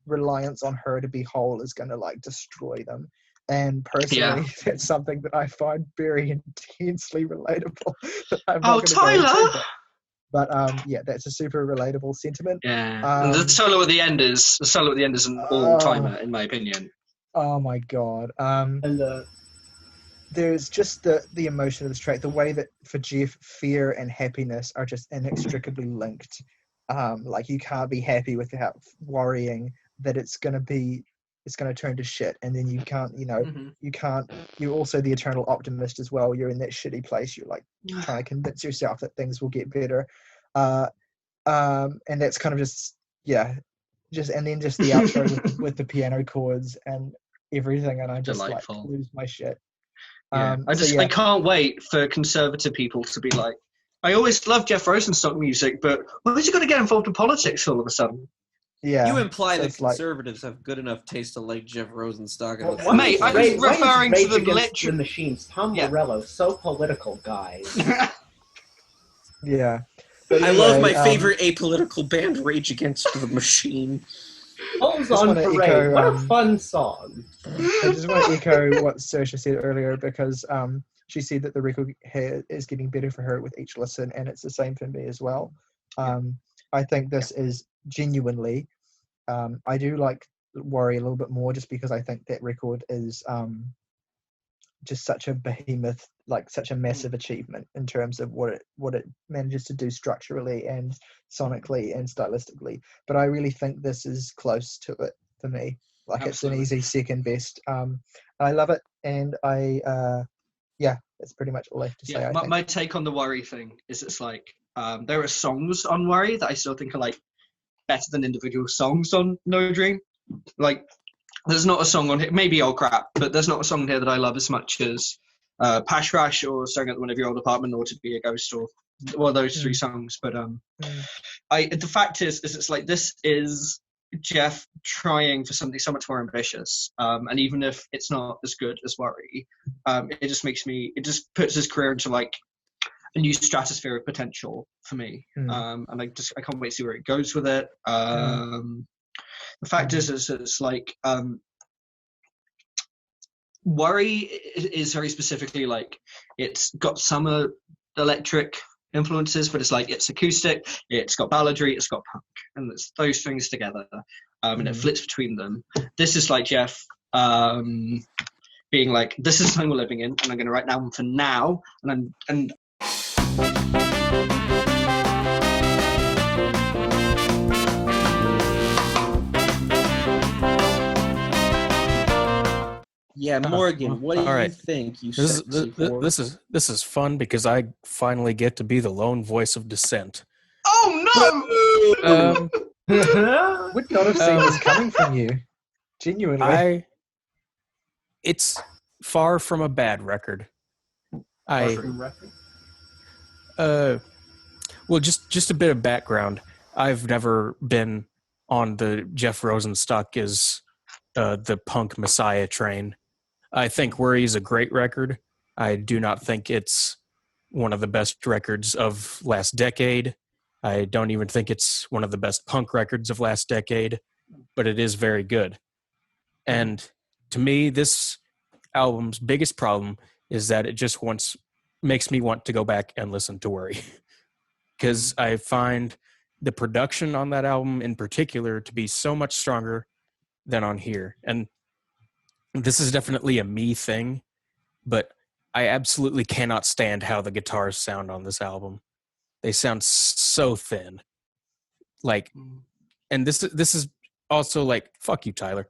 reliance on her to be whole is going to like destroy them. And personally, that's something that I find very intensely relatable. Tyler! But that's a super relatable sentiment. And the solo at the end is an all-timer in my opinion. Oh my god. There's just the emotion of this track, the way that for Jeff, fear and happiness are just inextricably linked. Like you can't be happy without worrying that it's going to turn to shit, and then you can't, you're also the eternal optimist as well. You're in that shitty place. You're like trying to convince yourself that things will get better. And that's kind of and then just the outro with the piano chords and everything. And I just Delightful. like lose my shit. I can't wait for conservative people to be like, I always loved Jeff Rosenstock music, but why is he going to get involved in politics all of a sudden? Yeah, you imply that conservatives have good enough taste to like Jeff Rosenstock. Mate, I was referring to the Against the Machines. Tom Morello, so political, guys. Yeah. I love my favorite apolitical band, Rage Against the Machine. Holes on Parade. What a fun song. I just want to echo what Saoirse said earlier, because she said that the record is getting better for her with each listen, and it's the same for me as well. I think this is genuinely, I do like Worry a little bit more, just because I think that record is just such a behemoth, like such a massive achievement in terms of what it manages to do structurally and sonically and stylistically. But I really think this is close to it for me. Like Absolutely. It's an easy second best. I love it, and that's pretty much all I have to say. My take on the Worry thing is it's like there are songs on Worry that I still think are like better than individual songs on No Dream. Like there's not a song on here, maybe Old Crap, but there's not a song here that I love as much as Pash Rash or Staring at the Window of Your Old Apartment or To Be a Ghost, or those 3 songs. But the fact is it's like this is Jeff trying for something so much more ambitious, and even if it's not as good as Worry, it just puts his career into like a new stratosphere of potential for me. And I can't wait to see where it goes with it. The fact is it's like Worry is very specifically like it's got some electric influences, but it's like it's acoustic, it's got balladry, it's got punk, and it's those things together, and it flips between them. This is like Jeff being like, this is the time we're living in, and I'm going to write down for now, and Yeah, Morgan, what do you think? This is fun because I finally get to be the lone voice of dissent. Oh no! Would not have seen this coming from you. Genuinely. It's far from a bad record. Well, just a bit of background. I've never been on the Jeff Rosenstock is the punk messiah train. I think Worry's a great record. I do not think it's one of the best records of last decade. I don't even think it's one of the best punk records of last decade, but it is very good. And to me, this album's biggest problem is that it just makes me want to go back and listen to Worry. Because I find the production on that album in particular to be so much stronger than on here. And this is definitely a me thing, but I absolutely cannot stand how the guitars sound on this album. They sound so thin. Like, and this is also like, fuck you, Tyler.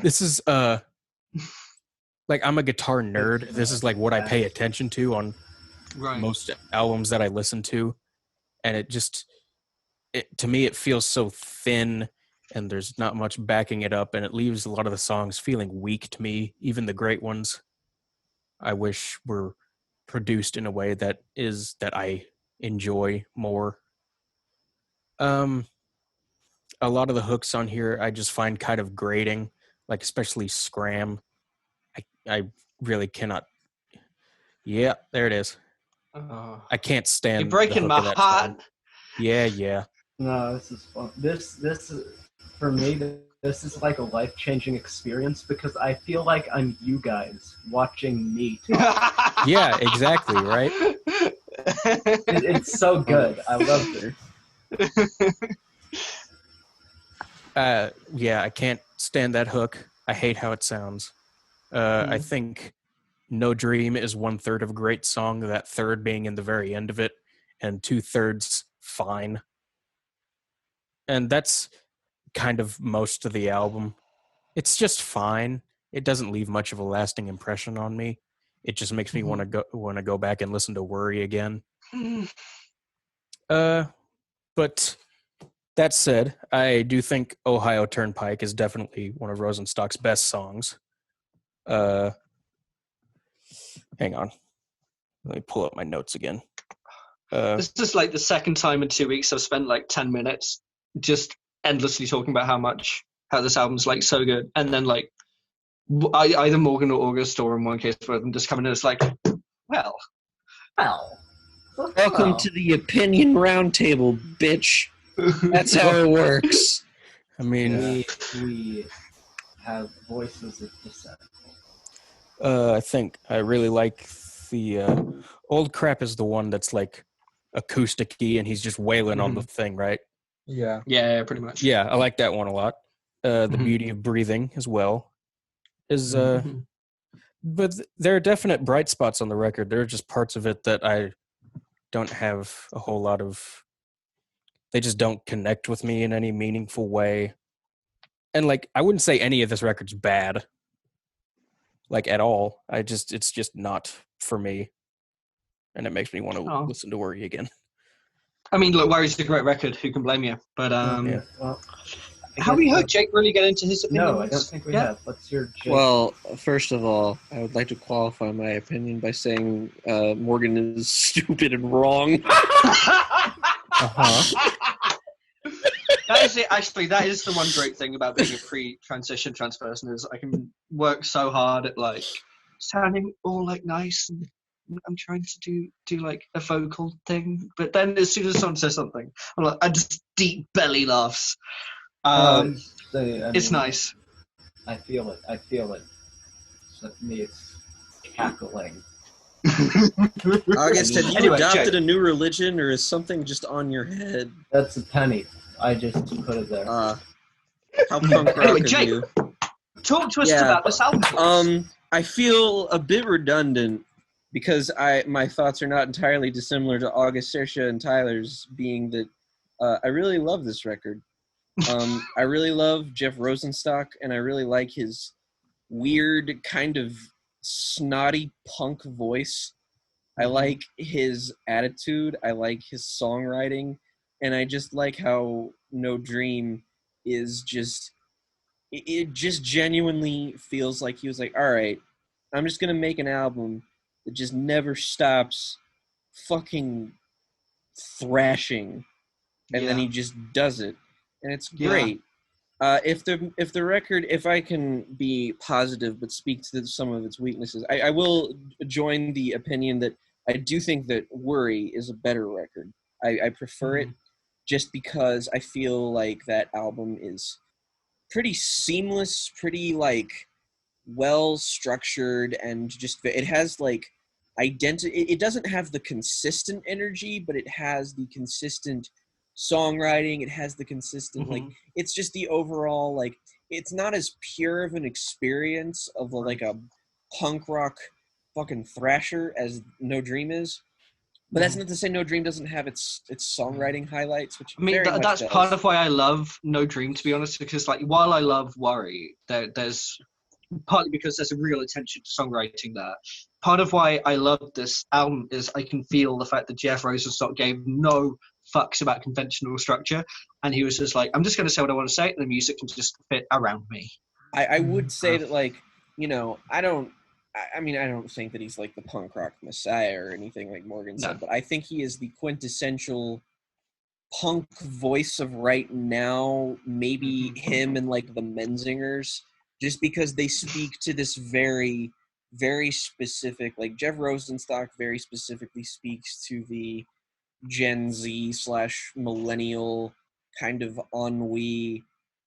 This is like, I'm a guitar nerd. This is like what I pay attention to on most albums that I listen to, and to me it feels so thin, and there's not much backing it up, and it leaves a lot of the songs feeling weak to me. Even the great ones, I wish were produced in a way that I enjoy more. A lot of the hooks on here I just find kind of grating, like especially Scram. I really cannot. Yeah, there it is. I can't stand. You're breaking the hook my of that heart. song. Yeah. No, this is fun. This is for me. This is like a life-changing experience because I feel like I'm you guys watching me talk. Yeah, exactly, right? It's so good. I love it. Yeah, I can't stand that hook. I hate how it sounds. I think No Dream is 1/3 of a great song, that third being in the very end of it, and 2/3 fine. And that's kind of most of the album. It's just fine. It doesn't leave much of a lasting impression on me. It just makes me want to go back and listen to Worry again. But that said, I do think Ohio Turnpike is definitely one of Rosenstock's best songs. Hang on. Let me pull up my notes again. This is like the second time in 2 weeks I've spent like 10 minutes just endlessly talking about how this album's like so good, and then like either Morgan or August, or in one case both of them just coming in, it's like, well, Welcome to the opinion roundtable, bitch. That's how it works. I mean, we have voices of dissent. I think I really like the Old Crap is the one that's like acoustic-y and he's just wailing on the thing, right? Yeah, pretty much. Yeah, I like that one a lot. The Beauty of Breathing as well is but there are definite bright spots on the record. There are just parts of it that I don't have a whole lot of. They just don't connect with me in any meaningful way. And like, I wouldn't say any of this record's bad, like at all. It's just not for me, and it makes me want to listen to Worry again. I mean, look, Worry's a great record. Who can blame you? But Yeah, well, have we heard Jake really get into his opinion? No, I don't think we have. Let's hear Jake. Well, first of all, I would like to qualify my opinion by saying Morgan is stupid and wrong. That is it. Actually, that is the one great thing about being a pre-transition trans person, is I can work so hard at like sounding all like nice, and I'm trying to do like a vocal thing, but then as soon as someone says something, I'm like, I just deep belly laughs. It's nice. I feel it. So for me, it's cackling. August, have you Anyway, adopted Jake. a new religion, or is something just on your head? That's a penny. I just put it there. How punk rock Anyway, of Jake, you. talk to us Yeah. about this album. please. I feel a bit redundant because my thoughts are not entirely dissimilar to August, Saoirse, and Tyler's, being that I really love this record. I really love Jeff Rosenstock, and I really like his weird kind of snotty punk voice. I like his attitude. I like his songwriting, and I just like how No Dream is just. It just genuinely feels like he was like, all right, I'm just going to make an album that just never stops fucking thrashing and then Yeah. he just does it, and it's Yeah. great. If the record, if I can be positive but speak to some of its weaknesses, I will join the opinion that I do think that Worry is a better record. I prefer it just because I feel like that album is pretty seamless, pretty like well structured, and just it has like identity. It doesn't have the consistent energy, but it has the consistent songwriting. It has the consistent like it's just the overall like it's not as pure of an experience of like a punk rock fucking thrasher as No Dream is. But that's not to say No Dream doesn't have its songwriting highlights, which I mean, very much that's does. part of why I love No Dream, to be honest, because like while I love Worry, there's partly because there's a real attention to songwriting there. Part of why I love this album is I can feel the fact that Jeff Rosenstock gave no fucks about conventional structure, and he was just like, I'm just going to say what I want to say, and the music can just fit around me. I would say that, like, you know, I don't think that he's like the punk rock messiah or anything like Morgan said, but I think he is the quintessential punk voice of right now, maybe him and like the Menzingers, just because they speak to this very, very specific, like Jeff Rosenstock very specifically speaks to the Gen Z / millennial kind of ennui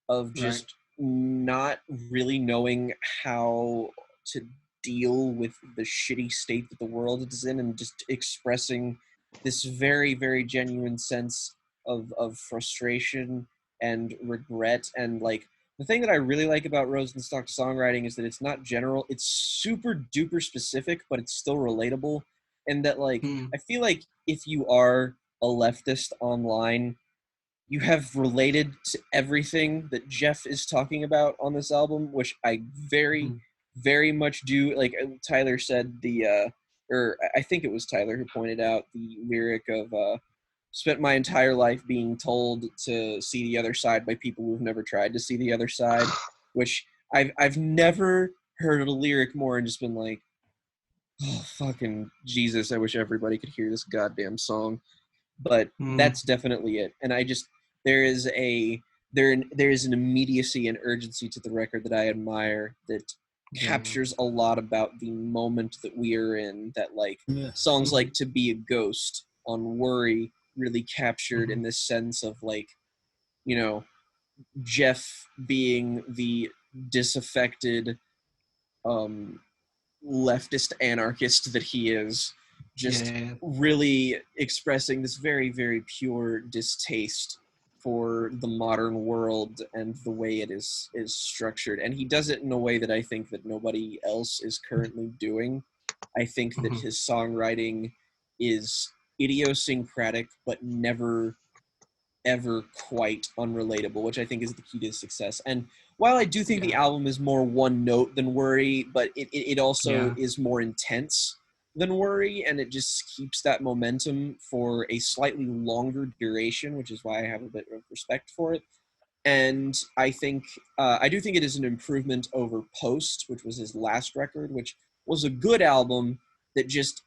of just not really knowing how to deal with the shitty state that the world is in, and just expressing this very, very genuine sense of frustration and regret. And like the thing that I really like about Rosenstock's songwriting is that it's not general, it's super duper specific, but it's still relatable. And that like I feel like if you are a leftist online, you have related to everything that Jeff is talking about on this album, which I very, very much do. Like Tyler said, or I think it was Tyler who pointed out the lyric of spent my entire life being told to see the other side by people who've never tried to see the other side, which I've never heard a lyric more and just been like, oh, fucking Jesus, I wish everybody could hear this goddamn song. But that's definitely it. And I just, there is an immediacy and urgency to the record that I admire that captures a lot about the moment that we are in, that like songs like To Be a Ghost on Worry really captured in this sense of like, you know, Jeff being the disaffected leftist anarchist that he is, just really expressing this very, very pure distaste for the modern world and the way it is structured. And he does it in a way that I think that nobody else is currently doing. I think that his songwriting is idiosyncratic, but never, ever quite unrelatable, which I think is the key to success. And while I do think the album is more one note than Worry, but it also is more intense than Worry, and it just keeps that momentum for a slightly longer duration, which is why I have a bit of respect for it. And I think I do think it is an improvement over Post, which was his last record, which was a good album that just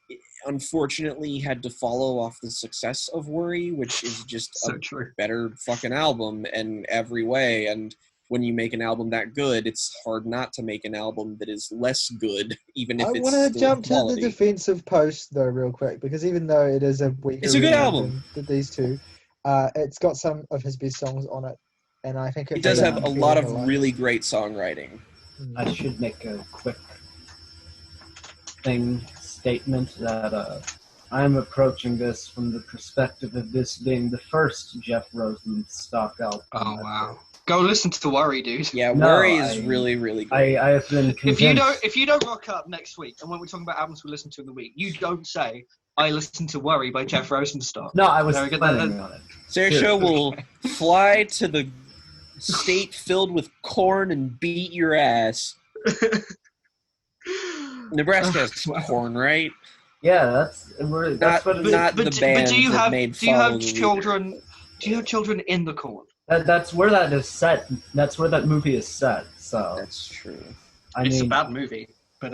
unfortunately had to follow off the success of Worry, which is just better fucking album in every way. And when you make an album that good, it's hard not to make an album that is less good, even if it's still want to jump quality. to the defense of Post, though, real quick, because even though it is a weaker it's a good album than these two, it's got some of his best songs on it, and I think it does have a lot of really great songwriting. I should make a quick statement that I'm approaching this from the perspective of this being the first Jeff Rosenstock album. Oh wow! Go listen to Worry, dude. Yeah, Worry is really, really great. I have been convinced. If you don't rock up next week, and when we're talking about albums we listen to in the week, you don't say I listened to Worry by Jeff Rosenstock. No, I was planning on it. Saoirse will fly to the state filled with corn and beat your ass. Nebraska has corn, right? Yeah, that's what the band that made do you have children? Do you have children in the corn? That's where that is set. That's where that movie is set. So that's true. It's a bad movie, but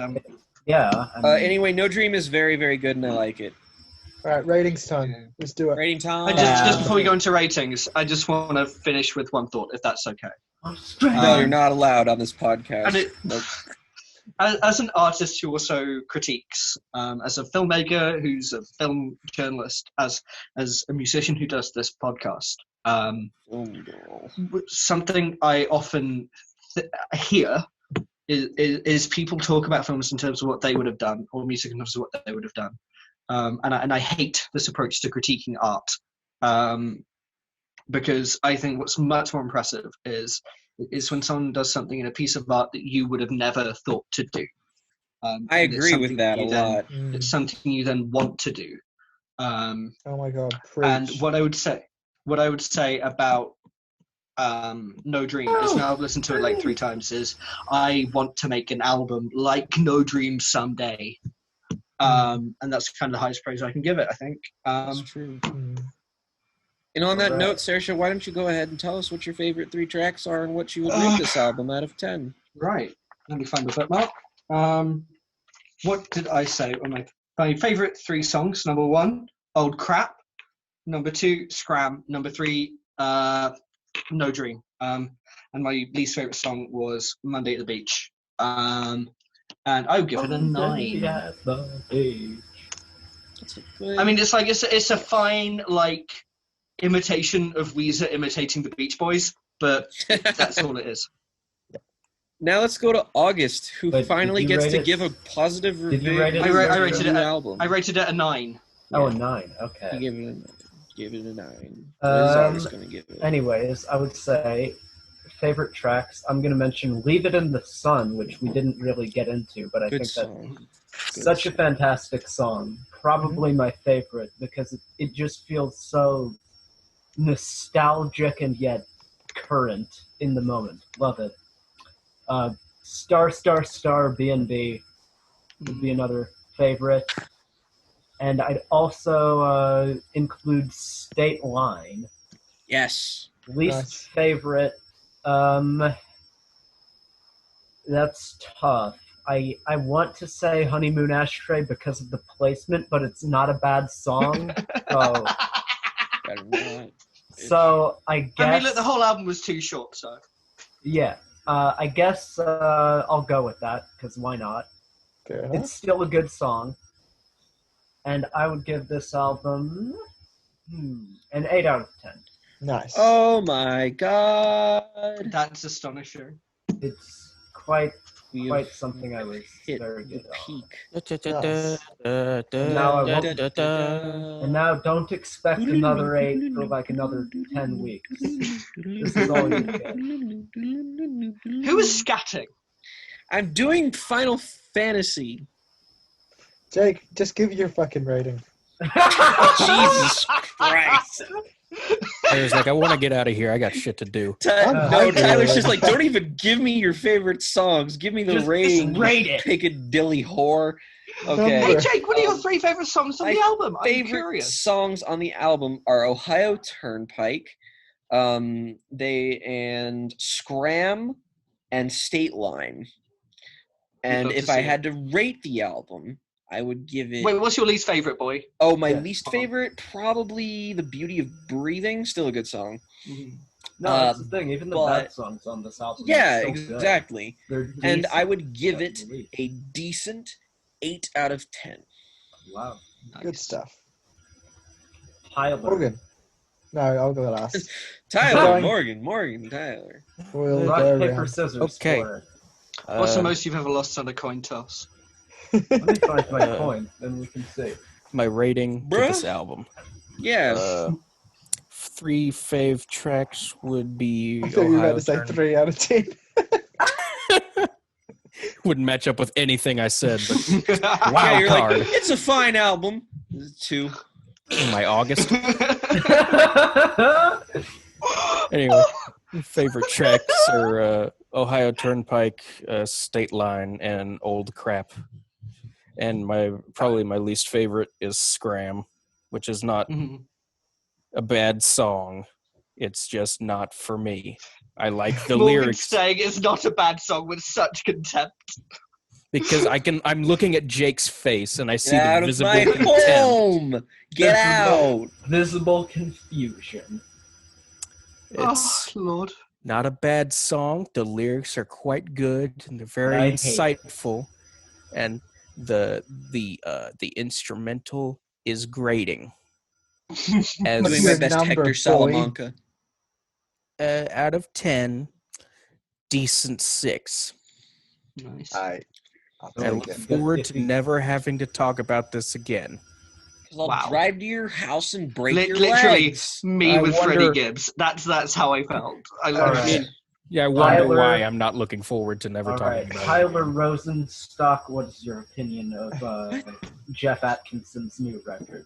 yeah. Anyway, No Dream is very, very good, and I like it. All right, ratings time. Let's do it. Rating time. Just before we go into ratings, I just want to finish with one thought, if that's okay. No, you're not allowed on this podcast. And it, Nope. as an artist who also critiques, as a filmmaker who's a film journalist, as a musician who does this podcast, Oh, no. something I often hear is people talk about films in terms of what they would have done, or music in terms of what they would have done. And I hate this approach to critiquing art, because I think what's much more impressive is when someone does something in a piece of art that you would have never thought to do. I And it's agree with something that a then- lot. It's something you then want to do. Oh my god, preach. And what I would say about No Dream is, now I've listened to it like 3 times, is I want to make an album like No Dream someday. And that's kind of the highest praise I can give it, I think. That's true. Mm. And on that Right. note, Saoirse, why don't you go ahead and tell us what your favorite 3 tracks are and what you would rate this album out of 10? Right. Let me find the bookmark. What did I say? My favorite 3 songs. Number 1, Old Crap. Number 2, Scram. Number 3, No Dream. And my least favorite song was Monday at the Beach. And I would give it a 9. At the beach. That's a good... I mean, it's like it's a fine like imitation of Weezer imitating the Beach Boys, but that's all it is. Now let's go to August, who But finally did you gets rate to it- give a positive did you review. rate it I rated of the it at- album. I rated it a 9. Oh, Yeah. a 9. He Okay. gave it a 9. Give it a 9. What is August going to give it? Anyways, I would say favorite tracks. I'm going to mention Leave It in the Sun, which we didn't really get into, but I Good think song. that's Good such a song. fantastic song. Probably my favorite because it just feels so nostalgic and yet current in the moment. Love it. Star, Star, Star, B&B would be another favorite. And I'd also include State Line. Yes. Least Nice. favorite, that's tough. I want to say Honeymoon Ashtray because of the placement, but it's not a bad song. So, Better not. I guess. I mean, look, the whole album was too short, so. Yeah, I guess I'll go with that because why not? Fair enough. It's still a good song, and I would give this album an 8 out of 10. Nice. Oh my god. That's astonishing. It's quite We quite have something I was hit very the good on. peak. Now I won't- And now don't expect another 8 for like another 10 weeks. This is all you get. Who was scatting? I'm doing Final Fantasy. Jake, just give your fucking rating. Jesus Christ. I was like, I want to get out of here. I got shit to do. I'm No, hungry Tyler's already. just like, don't even give me your favorite songs. Give me the Just rating. rate it. Piccadilly whore. Number. Okay. Hey, Jake, what are your 3 favorite songs on my the album? I'm Favorite curious. songs on the album are Ohio Turnpike, and Scram, and State Line. And love to if I see had to rate the album, I would give it. Wait, what's your least favorite, boy? Oh, my Yeah. least favorite, probably "The Beauty of Breathing." Still a good song. No, that's the thing. Even the but- bad songs on this album. Yeah, are still good. exactly. They're And I decent, would give but it elite. a decent 8 out of 10. Wow. Good stuff. Tyler. Morgan. No, I'll go last. Tyler, Going- Morgan, Tyler. We'll Rock, go paper, around. scissors. Okay. for it. What's the most you've ever lost on a coin toss? Let me find my Uh, coin, then we can see. My rating for Bruh. this album. Yeah. 3 fave tracks would be I thought you were Ohio about to say Turn- 3 out of 10. Wouldn't match up with anything I said, but Yeah, wild you're card. like, it's a fine album. 2. My August. Anyway, favorite tracks are Ohio Turnpike, State Line, and Old Crap. And probably my least favorite is Scram, which is not a bad song. It's just not for me. I like the Morgan lyrics. saying it's not a bad song with such contempt. Because I'm looking at Jake's face and I see Get the out of visible my contempt. home! Get out! Visible confusion. It's Oh Lord. not a bad song. The lyrics are quite good and they're very I hate insightful. And the instrumental is grating. As Doing my your best number, Hector boy? Salamanca. out of 10, decent 6. Nice. I'll I take look it. forward to never having to talk about this again. Because I'll Wow. drive to your house and break your Literally, legs. me I with wonder- Freddie Gibbs. That's how I felt. I literally. Alright. Yeah, I wonder Tyler- why I'm not looking forward to never All talking right, about it. Tyler Rosenstock, what is your opinion of Jeff Atkinson's new record?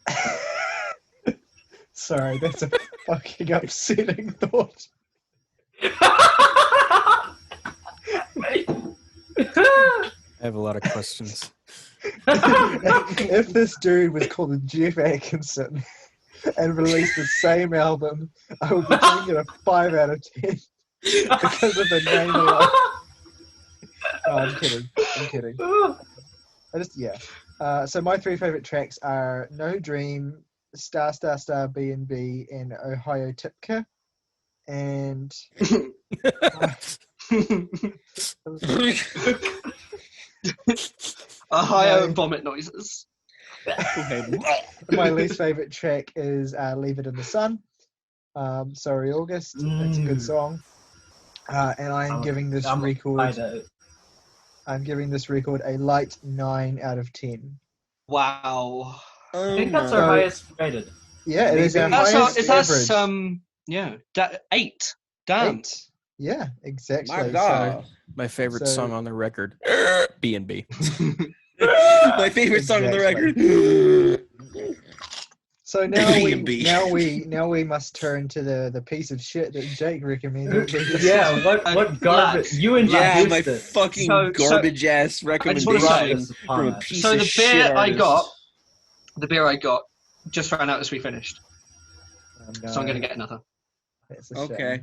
Sorry, that's a fucking upsetting thought. I have a lot of questions. If this dude was called Jeff Atkinson and released the same album, I would be giving it a 5 out of 10 because of the name alone. No, I'm kidding. So my 3 favorite tracks are No Dream, Star Star Star B&B, and Ohio Tipka. And Ohio No. vomit noises. my least favorite track is Leave It in the Sun. Sorry, August. It's a good song. And I'm giving this record a light 9 out of 10. Wow. I think that's So- our highest rated. Yeah, it is our That's highest average. yeah. 8. Damn. 8. Yeah, exactly. My God. My favorite So- song on the record, B&B. My favorite song on the record. So now B&B. we must turn to the piece of shit that Jake recommended. Yeah, what garbage? You Yeah, introduced my it. fucking So- garbage ass wanna recommendation say- This upon from a us. piece So of the shit beer I artist. got, just ran out as we finished. So I'm gonna get another. That's a shame. Okay.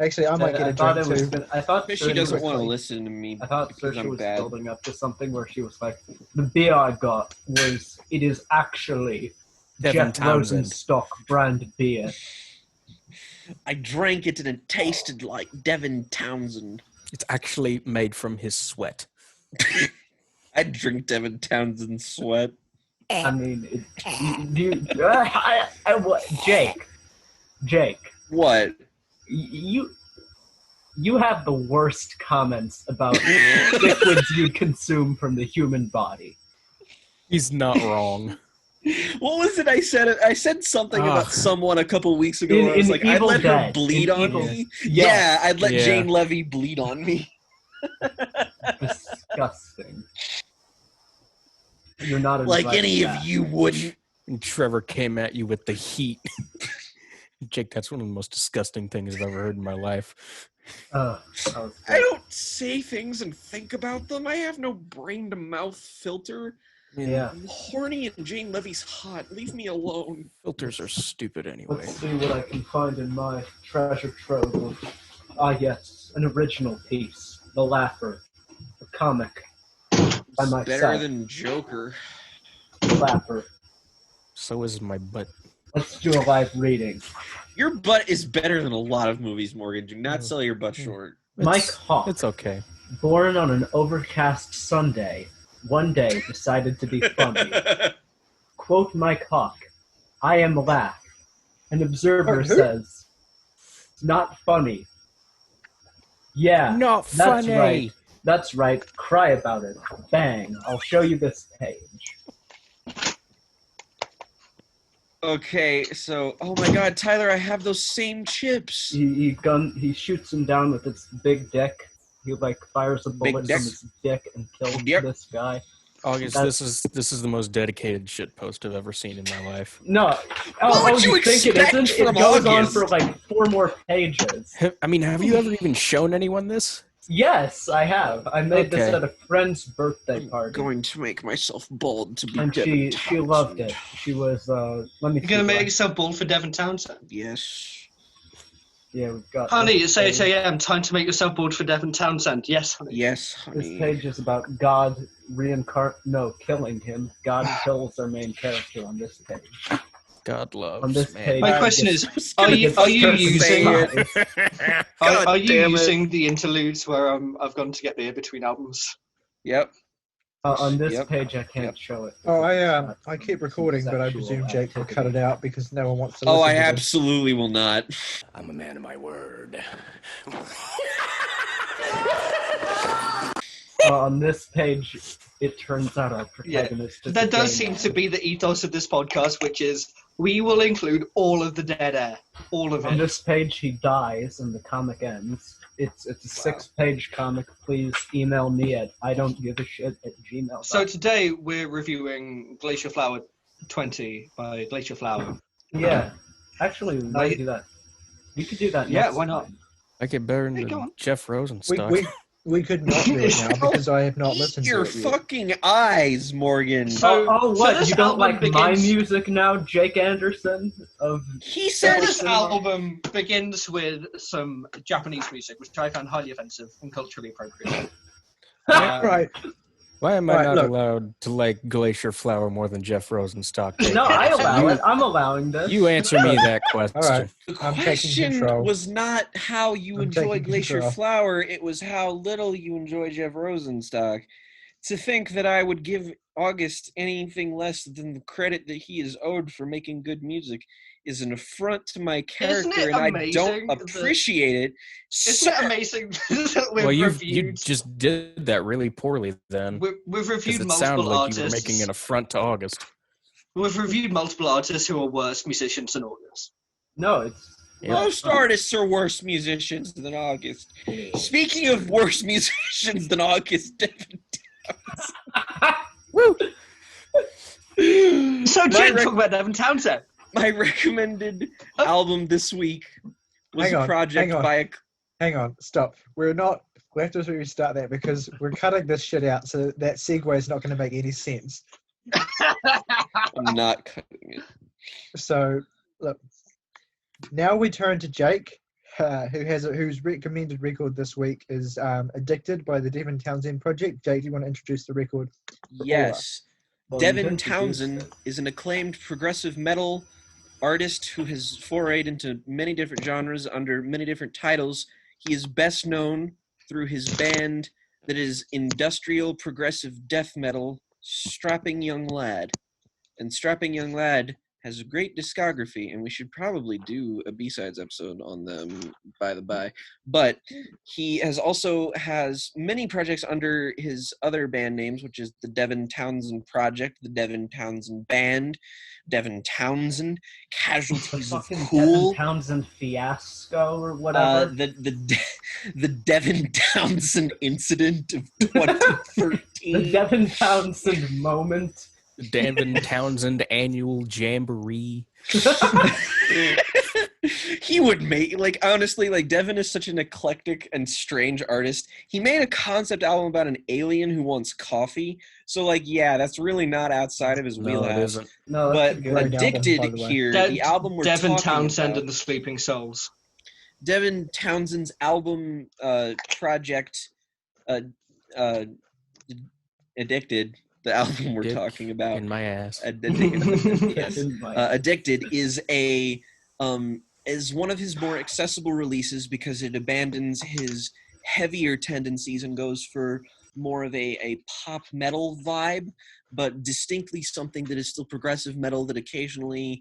Actually, I might get a I thought drink it was. too. I thought Fishy Saoirse doesn't was want to like- listen to me I thought because Saoirse I'm was bad. building up to something where she was like, "The beer I got it is actually Devin Jeff Townsend. Rosenstock brand beer." I drank it and it tasted like Devin Townsend. It's actually made from his sweat. I drink Devin Townsend sweat. I mean, what, Jake, What? you have the worst comments about liquids you consume from the human body. He's not wrong. What was it I said? I said something about someone a couple weeks ago In- where I was in like, I'd Evil let her Dead. bleed In on Evil- me. Yes. Yeah, I'd let Yeah. Jane Levy bleed on me. Disgusting. You're not Like invited any back. of you wouldn't. And Trevor came at you with the heat. Jake, that's one of the most disgusting things I've ever heard in my life. That was I don't say things and think about them. I have no brain to mouth filter. Yeah. I'm horny and Jane Levy's hot. Leave me alone. Filters are stupid anyway. Let's see what I can find in my treasure trove of, yes, an original piece, The Laugher, a comic by myself. Better than Joker. The Laugher. So is my butt. Let's do a live reading. Your butt is better than a lot of movies, Morgan. Do not sell your butt short. Mike Hawk, It's okay. born on an overcast Sunday, one day decided to be funny. Quote Mike Hawk, "I am laugh." An observer Who? says, "Not funny." Yeah, Not that's funny. right. That's right. Cry about it. Bang. I'll show you this page. Okay, so oh my God, Tyler, I have those same chips. He shoots him down with his big dick. He like fires a Big bullet dick. from his dick and kills Yep. this guy. August, That's- this is the most dedicated shit post I've ever seen in my life. No. What would you think it expect isn't? It from goes August? on for like 4 more pages. I mean, have you ever even shown anyone this? Yes, I have. I made this Okay. at a friend's birthday I'm party. going to make myself bald to be And Devin she loved Townsend. it. She was let me You're gonna see, make like- yourself bald for Devin Townsend. Yes. Yeah, we've got. Honey, this it's 8 page. a.m. Time to make yourself board for Devin Townsend. Yes, honey. Yes, This honey. page is about God killing him. God kills our main character on this page. God loves On this man. page, My he question gets- is, are you using God are you damn it. using the interludes where I've gone to get beer between albums? Yep. on this Yep. page, I can't Yep. show it. Oh, because I it's keep some recording, but I sexual presume Jake will cut it activity. out because no one wants to Oh, listen I to this. absolutely will not. I'm a man of my word. On this page, it turns out our protagonist is There a does gay seem man. to be the ethos of this podcast, which is we will include all of the dead air, all of On it. this page, he dies, and the comic ends. It's a 6-page comic. Please email me at idon'tgivashit@gmail.com. So today we're reviewing Glacier Flower 20 by Glacier Flower. Yeah, actually, we might do that. We could do that. Yeah, next why not? time. I get better Hey, go than on. Jeff Rosenstock. We could not do it now because I have not Eat listened your to it yet. fucking eyes, Morgan. So- What? this You don't album like my begins- music now, Jake Anderson of? He So said this album begins with some Japanese music, which I found highly offensive and culturally appropriate. Right. Why am I Right, not look. allowed to like Glacier Flower more than Jeff Rosenstock? No, I allow it. I'm allowing this. You answer me that question. All right. the I'm taking question control. was not how you I'm enjoy taking Glacier control. Flower, it was how little you enjoy Jeff Rosenstock. To think that I would give August anything less than the credit that he is owed for making good music is an affront to my character, it and I amazing don't that- appreciate it. Isn't it amazing that we've Well, you reviewed just did that really poorly then. we've Because reviewed it sounded multiple like artists. you were making an affront to August. We've reviewed multiple artists who are worse musicians than August. No, it's Yeah. Most artists are worse musicians than August. Speaking of worse musicians than August, Devin woo. So My Jake, rec- talk about Devin Townsend. my recommended album this week was Hang a on, project hang on. by a Hang on, stop. We have to restart that because we're cutting this shit out, so that segue is not going to make any sense. I'm not cutting it. So, look, now we turn to Jake, whose recommended record this week is "Addicted" by the Devin Townsend Project. Jake, do you want to introduce the record? Yes. Well, you Devin introduced Townsend it. is an acclaimed progressive metal artist who has forayed into many different genres under many different titles. He is best known through his band that is industrial progressive death metal, Strapping Young Lad. And Strapping Young Lad has a great discography, and we should probably do a B-sides episode on them, by the by. But he has many projects under his other band names, which is the Devin Townsend Project, the Devin Townsend Band, Devin Townsend, The Casualties of fucking Cool, Devin Townsend fiasco or whatever. the Devin Townsend Incident of 2013. The Devin Townsend moment. Devin Townsend Annual Jamboree. He would make, honestly, Devin is such an eclectic and strange artist. He made a concept album about an alien who wants coffee. So, yeah, that's really not outside of his No, wheelhouse. it isn't. No, that's But a good album, Addicted by the way. here, the album we're Devin talking Townsend about, and the Sleeping Souls. Devin Townsend's album project, Addicted, the album we're Dick talking about. In my ass. Yes. Didn't like- Addicted is is one of his more accessible releases because it abandons his heavier tendencies and goes for more of a pop metal vibe, but distinctly something that is still progressive metal that occasionally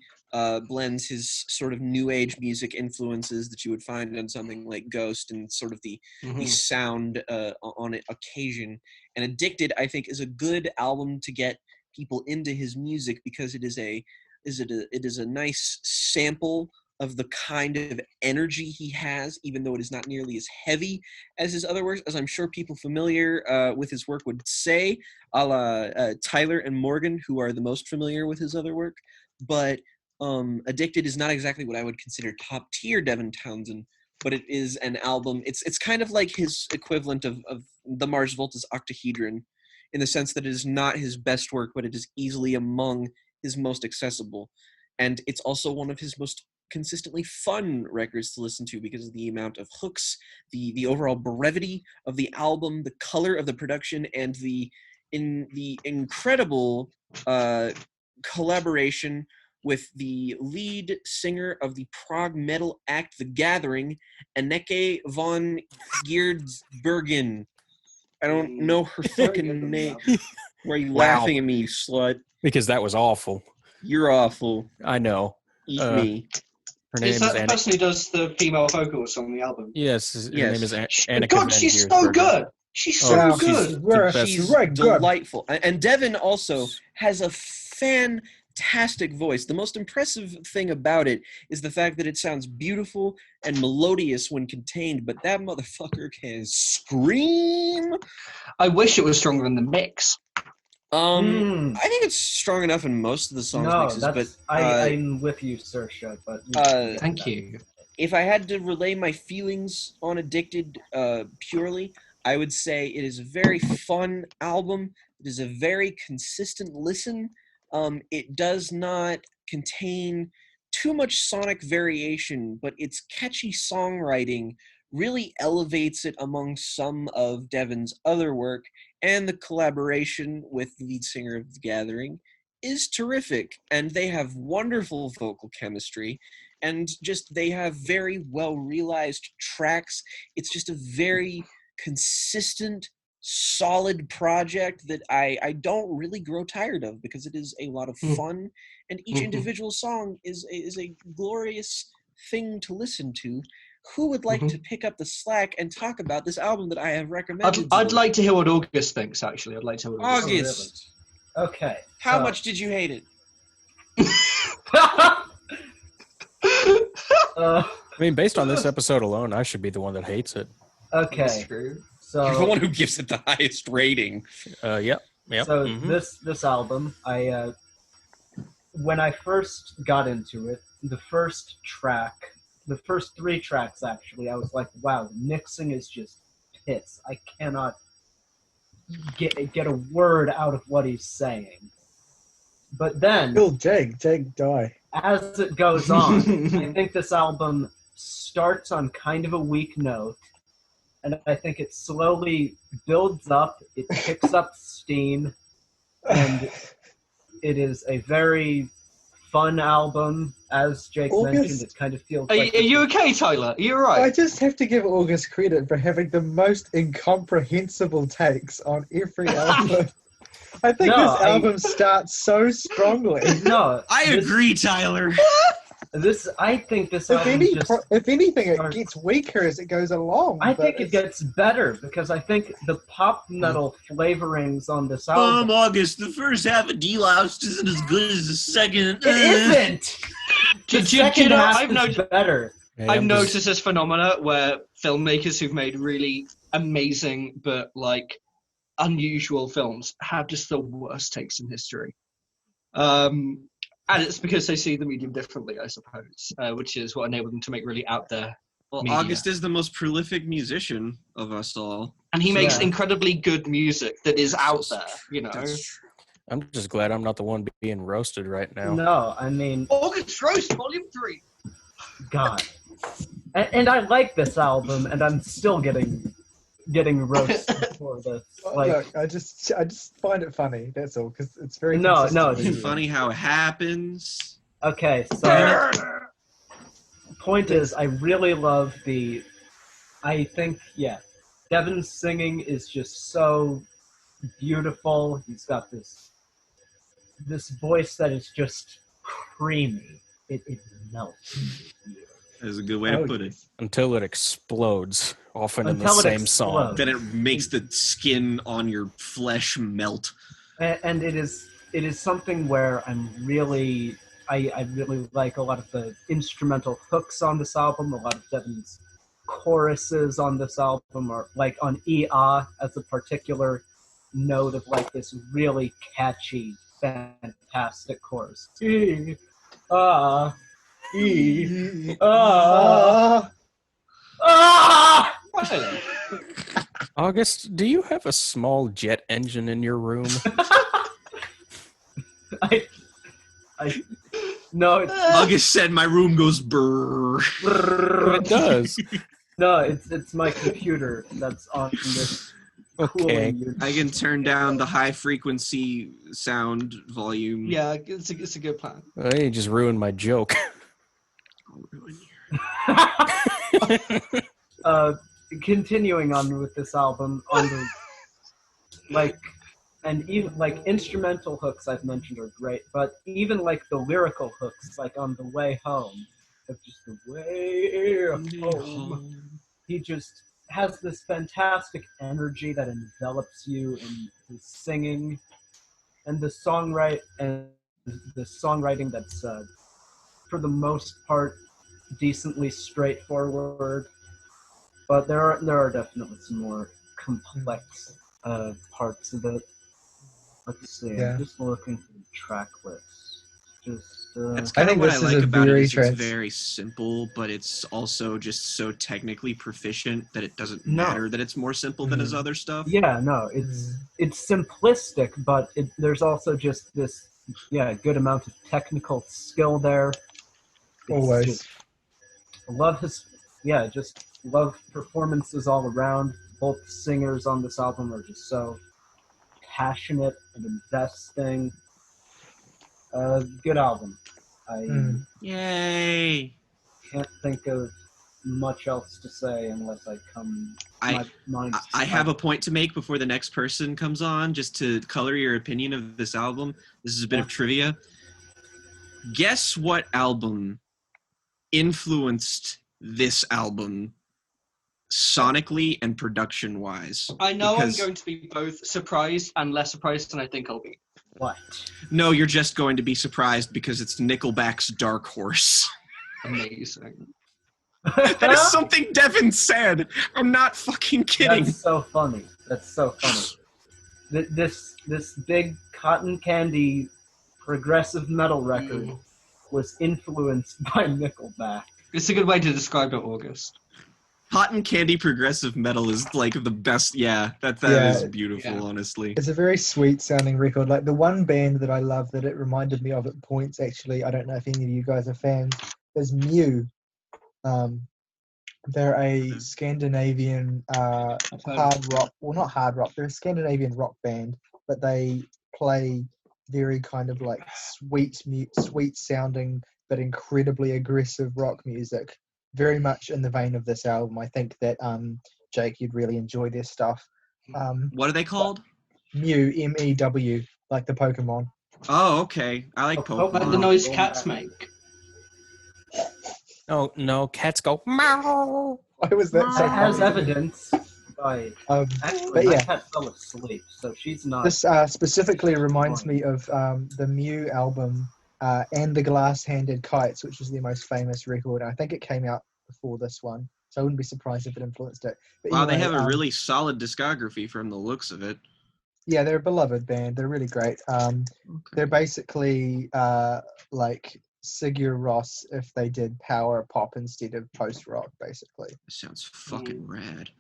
blends his sort of new age music influences that you would find on something like Ghost and sort of the sound on occasion. And Addicted, I think, is a good album to get people into his music because it is a nice sample of the kind of energy he has, even though it is not nearly as heavy as his other works, as I'm sure people familiar with his work would say, a la Tyler and Morgan, who are the most familiar with his other work. But Addicted is not exactly what I would consider top-tier Devin Townsend, but it is an album. It's kind of like his equivalent of the Mars Volta's Octahedron, in the sense that it is not his best work, but it is easily among his most accessible. And it's also one of his most consistently fun records to listen to because of the amount of hooks, the overall brevity of the album, the color of the production, and the incredible collaboration with the lead singer of the prog metal act The Gathering, Anneke von Giersbergen. I don't know her fucking name. Why are you laughing at me, slut? Because that was awful. You're awful. I know. Eat me. Her name Is that the Anna. person who does the female vocals on the album? Yes, her name is Annika. God, she's so good. She's so Yeah, good. She's very good. delightful. And Devin also has a fantastic voice. The most impressive thing about it is the fact that it sounds beautiful and melodious when contained, but that motherfucker can scream. I wish it was stronger in the mix. I think it's strong enough in most of the songs mixes, but I'm with you, Saoirse, but Thank you. if I had to relay my feelings on Addicted purely, I would say it is a very fun album. It is a very consistent listen. It does not contain too much sonic variation, but its catchy songwriting really elevates it among some of Devin's other work, and the collaboration with the lead singer of The Gathering is terrific, and they have wonderful vocal chemistry, and just they have very well realized tracks. It's just a very consistent, solid project that I don't really grow tired of because it is a lot of fun, and each individual song is a glorious thing to listen to. Who would like to pick up the slack and talk about this album that I have recommended? I'd like to hear what August thinks, actually. I'd like to hear what August thinks. August, Okay. how much did you hate it? I mean, based on this episode alone, I should be the one that hates it. Okay. You're the So one who gives it the highest rating. Yep. so this album, when I first got into it, the first three tracks actually, I was like, wow, the mixing is just piss. I cannot get a word out of what he's saying. But then, Kill Jake die. as it goes on, I think this album starts on kind of a weak note, and I think it slowly builds up, it picks up steam, and it is a very fun album. As Jake mentioned, it kind of feels Are like... you okay, Tyler? Are you all I right? just have to give August credit for having the most incomprehensible takes on every album. I think No, this album starts so strongly. No, I agree, Tyler. I think this If, album if anything, it starts- gets weaker as it goes along. I but think it gets better because I think the pop metal flavorings on this Um, album. August, the first half of D-Loust isn't as good as the second. It isn't. Do The you second know, half I've is noticed better. Hey, I've I'm just- noticed this phenomena where filmmakers who've made really amazing but like unusual films have just the worst takes in history. And it's because they see the medium differently, I suppose, which is what enabled them to make really out there. Well, media. August is the most prolific musician of us all. And he makes Yeah. incredibly good music that is out there, you know. That's true. I'm just glad I'm not the one being roasted right now. No, I mean, August Roast Volume 3. God. And I like this album, and I'm still getting roasted for this. Like, look, I just find it funny. That's all, because it's very No, consistent. Isn't funny how it happens? okay, so point is, I really love I think, Devin's singing is just so beautiful. He's got this voice that is just creamy. It melts in your ear. That's a good way to put it. Until it explodes, often in the Until it same song. explodes. Then it makes the skin on your flesh melt. And it is something where I really like a lot of the instrumental hooks on this album. A lot of Devin's choruses on this album are like on E-Ah as a particular note of like this really catchy, fantastic chorus. E-Ah, E-Ah, ah! August, do you have a small jet engine in your room? I No, it's August said my room goes brrr. It does. no, it's my computer that's on this Okay. cooling unit. I can turn down the high frequency sound volume. Yeah, it's a good plan. Oh, you just ruined my joke. Continuing on with this album, on the and even instrumental hooks I've mentioned are great, but even the lyrical hooks, on the way home, of just the way home, he just has this fantastic energy that envelops you in his singing, and the songwriting that's for the most part decently straightforward, but there are definitely some more complex parts of it. Let's see. Yeah. I'm just looking for the track list. That's I kind of think what I this is like a about it. very Is it's very simple, but it's also just so technically proficient that it doesn't matter that it's more simple than his other stuff. Yeah, no, it's simplistic, but there's also just this good amount of technical skill there. Always. Love performances all around. Both singers on this album are just so passionate and investing. Good album. I Yay! can't think of much else to say unless my mind. I have a point to make before the next person comes on, just to color your opinion of this album. This is a bit of trivia. Guess what album influenced this album sonically and production-wise? I know I'm going to be both surprised and less surprised than I think I'll be. What? No, you're just going to be surprised because it's Nickelback's Dark Horse. Amazing. That is something Devin said. I'm not fucking kidding. That's so funny. This big cotton candy progressive metal record was influenced by Nickelback. It's a good way to describe it, August. Cotton candy progressive metal is the best. Yeah, that is beautiful, honestly. It's a very sweet sounding record. The one band that I love that it reminded me of at points, actually, I don't know if any of you guys are fans, is Mew. They're a Scandinavian hard rock, well, not hard rock, they're a Scandinavian rock band, but they play very kind of sweet sounding but incredibly aggressive rock music, very much in the vein of this album. I think that Jake, you'd really enjoy their stuff. What are they called? Mew, M-E-W, like the Pokemon. Oh, okay. I like Pokemon. Like the noise cats make. Oh no, cats go meow. Why was that so As funny? evidence by actually but my yeah. cat fell asleep, so she's not. This specifically reminds me of the Mew album and the Glass-Handed Kites, which is their most famous record. I think it came out before this one, so I wouldn't be surprised if it influenced it. But Wow, anyway, they have a really solid discography from the looks of it. Yeah, they're a beloved band. They're really great. They're basically like Sigur Rós if they did power pop instead of post-rock, basically. That sounds fucking rad.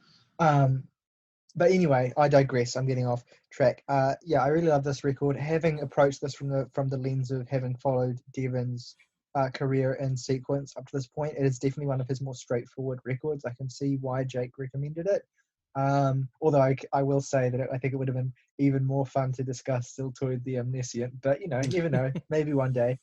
But anyway, I digress. I'm getting off track. Yeah, I really love this record. Having approached this from the lens of having followed Devin's career in sequence up to this point, it is definitely one of his more straightforward records. I can see why Jake recommended it. Although I will say that I think it would have been even more fun to discuss Siltoid the Omniscient, but you never know, maybe one day.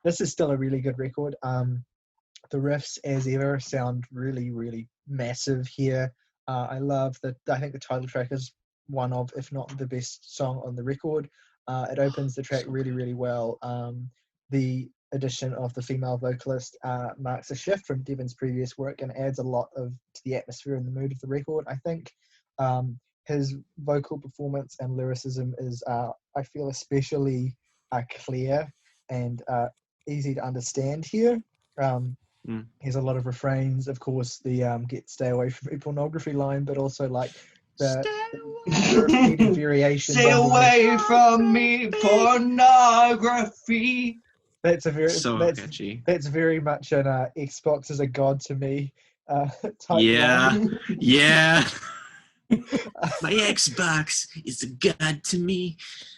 This is still a really good record. The riffs, as ever, sound really, really massive here. I love that. I think the title track is one of, if not the best song on the record. It opens the track really, really well. The addition of the female vocalist marks a shift from Devin's previous work and adds a lot to the atmosphere and the mood of the record. I think his vocal performance and lyricism is, I feel, especially clear and easy to understand here. There's a lot of refrains, of course, the stay away from me pornography line, but also like the repeated variations. Stay away from me pornography. That's a very catchy. That's very much an Xbox is a god to me type Yeah, line. yeah. My Xbox is a god to me.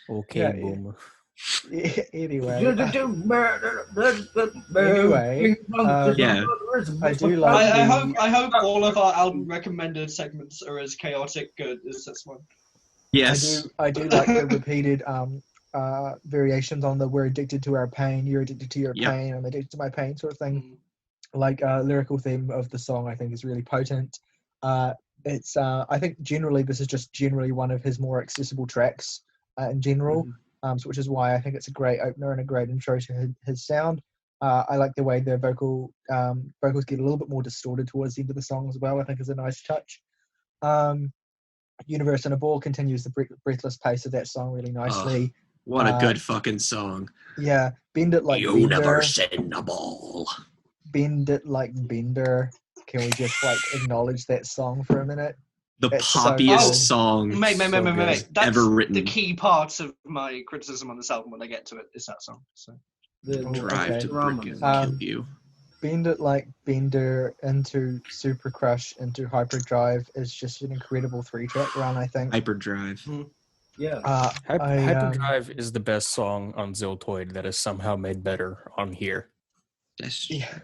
Okay, Yeah, boomer. Anyway, Yeah. I do like I hope all of our album recommended segments are as chaotic good as this one. Yes. I do like the repeated variations on the "we're addicted to our pain," "you're addicted to your Yep. pain," "I'm addicted to my pain" sort of thing. Like lyrical theme of the song, I think is really potent. It's I think generally this is just generally one of his more accessible tracks in general, so which is why I think it's a great opener and a great intro to his sound. I like the way the vocals get a little bit more distorted towards the end of the song as well. I think is a nice touch. Universe in a Ball continues the breathless pace of that song really nicely. What a good fucking song. Yeah, Bend It Like Universe in a Ball. Bend It Like Bender. Can we just like acknowledge that song for a minute? The It's poppiest so good. song Mate. That's ever written. the key part of my criticism on this album when I get to it is that song. So Drive okay. to brick and kill you. Bend It Like Bender into Super Crush into Hyperdrive is just an incredible 3-track run, I think. Hyperdrive. Yeah. Hyperdrive is the best song on Ziltoid that is somehow made better on here. Yeah,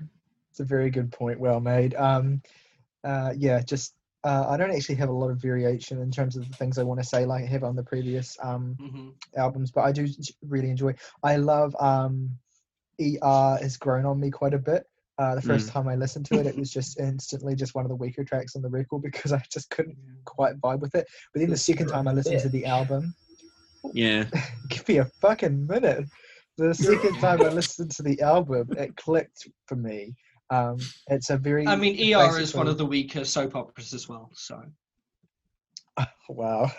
it's a very good point. Well made. Yeah, just I don't actually have a lot of variation in terms of the things I want to say like I have on the previous albums, but I do really enjoy. I love ER has grown on me quite a bit. The first time I listened to it, it was just instantly just one of the weaker tracks on the record because I just couldn't quite vibe with it. But then the second time I listened to the album, Yeah. give me a fucking minute. The second time I listened to the album, it clicked for me. It's a very. I mean, ER is one of the weaker soap operas as well. So. Wow.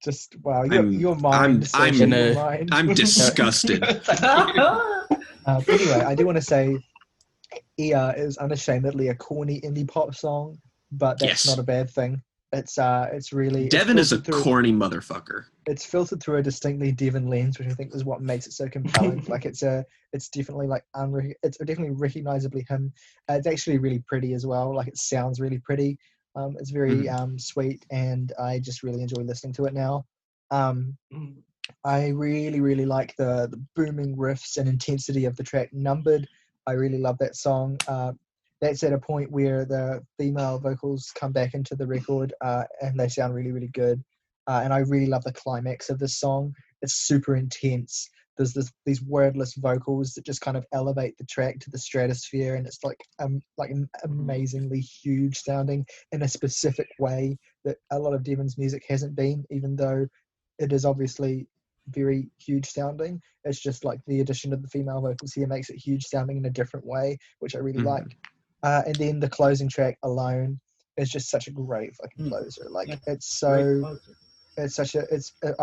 Just wow. Your mind. I'm disgusted. But anyway, I do want to say, ER is unashamedly a corny indie pop song, but that's not a bad thing. It's really. Devin is a corny motherfucker. It's filtered through a distinctly Devin lens, which I think is what makes it so compelling. Like it's definitely like it's definitely recognizably him. It's actually really pretty as well. Like it sounds really pretty. It's very sweet, and I just really enjoy listening to it now. I really, really like the booming riffs and intensity of the track Numbered. I really love that song. That's at a point where the female vocals come back into the record and they sound really, really good. And I really love the climax of this song. It's super intense. There's these wordless vocals that just kind of elevate the track to the stratosphere, and it's like amazingly huge sounding in a specific way that a lot of Devin's music hasn't been, even though it is obviously very huge sounding. It's just like the addition of the female vocals here makes it huge sounding in a different way, which I really like. And then the closing track Alone is just such a great fucking closer. Like I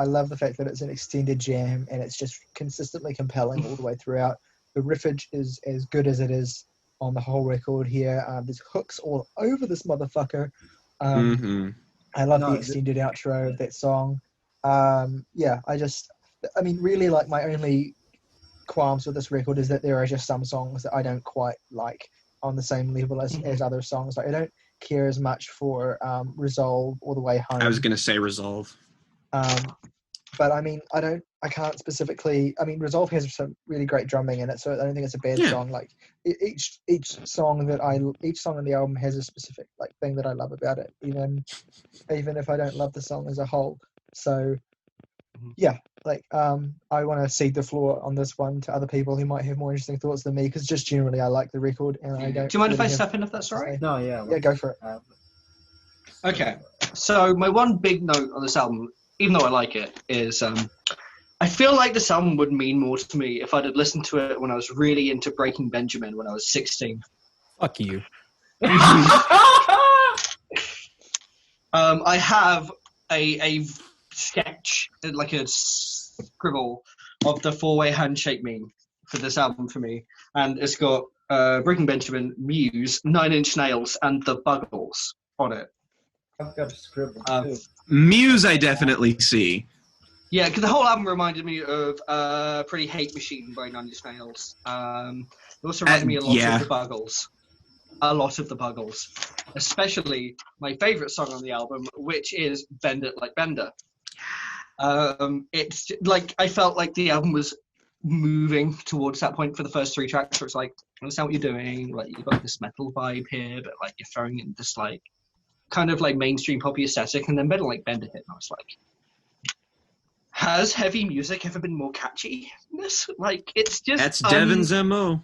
love the fact that it's an extended jam and it's just consistently compelling all the way throughout. The riffage is as good as it is on the whole record here. There's hooks all over this motherfucker. I love the extended outro of that song. Really, like, my only qualms with this record is that there are just some songs that I don't quite like on the same level as other songs. Like, I don't care as much for Resolve or The Way Home. I was going to say Resolve. But I mean, I can't specifically. I mean, Resolve has some really great drumming in it, so I don't think it's a bad song. Like each song on the album has a specific like thing that I love about it, even if I don't love the song as a whole. So yeah, like I want to cede the floor on this one to other people who might have more interesting thoughts than me, because just generally I like the record and I don't. Do you mind if I step in if that's all right? No, yeah. Yeah, go for it. Okay, so my one big note on this album, even though I like it, is I feel like this album would mean more to me if I'd have listened to it when I was really into Breaking Benjamin when I was 16. Fuck you. I have a sketch, like a scribble, of the four-way handshake meme for this album for me, and it's got Breaking Benjamin, Muse, 9 Inch Nails, and the Buggles on it. I've got a scribble too. Muse, I definitely see. Yeah, because the whole album reminded me of Pretty Hate Machine by 9 Inch Nails. It also reminded me a lot of the Buggles. A lot of the Buggles. Especially my favourite song on the album, which is Bend It Like Bender. It's like, I felt like the album was moving towards that point for the first 3 tracks where it's like, I understand what you're doing, like you've got this metal vibe here, but like you're throwing in this like kind of like mainstream poppy aesthetic, and then better like Bender hit, and I was like, has heavy music ever been more catchy than this? Like it's just That's Devin's MO.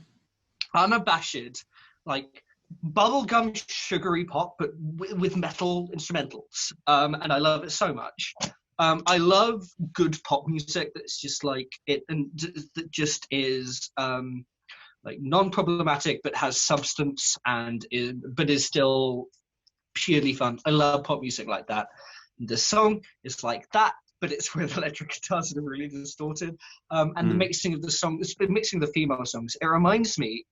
unabashed, like bubblegum sugary pop, but with metal instrumentals. And I love it so much. I love good pop music that's just like it, and that just is like non-problematic but has substance and but is still purely fun. I love pop music like that. The song is like that, but it's with electric guitars that are really distorted. And the mixing of the songs, mixing the female songs, it reminds me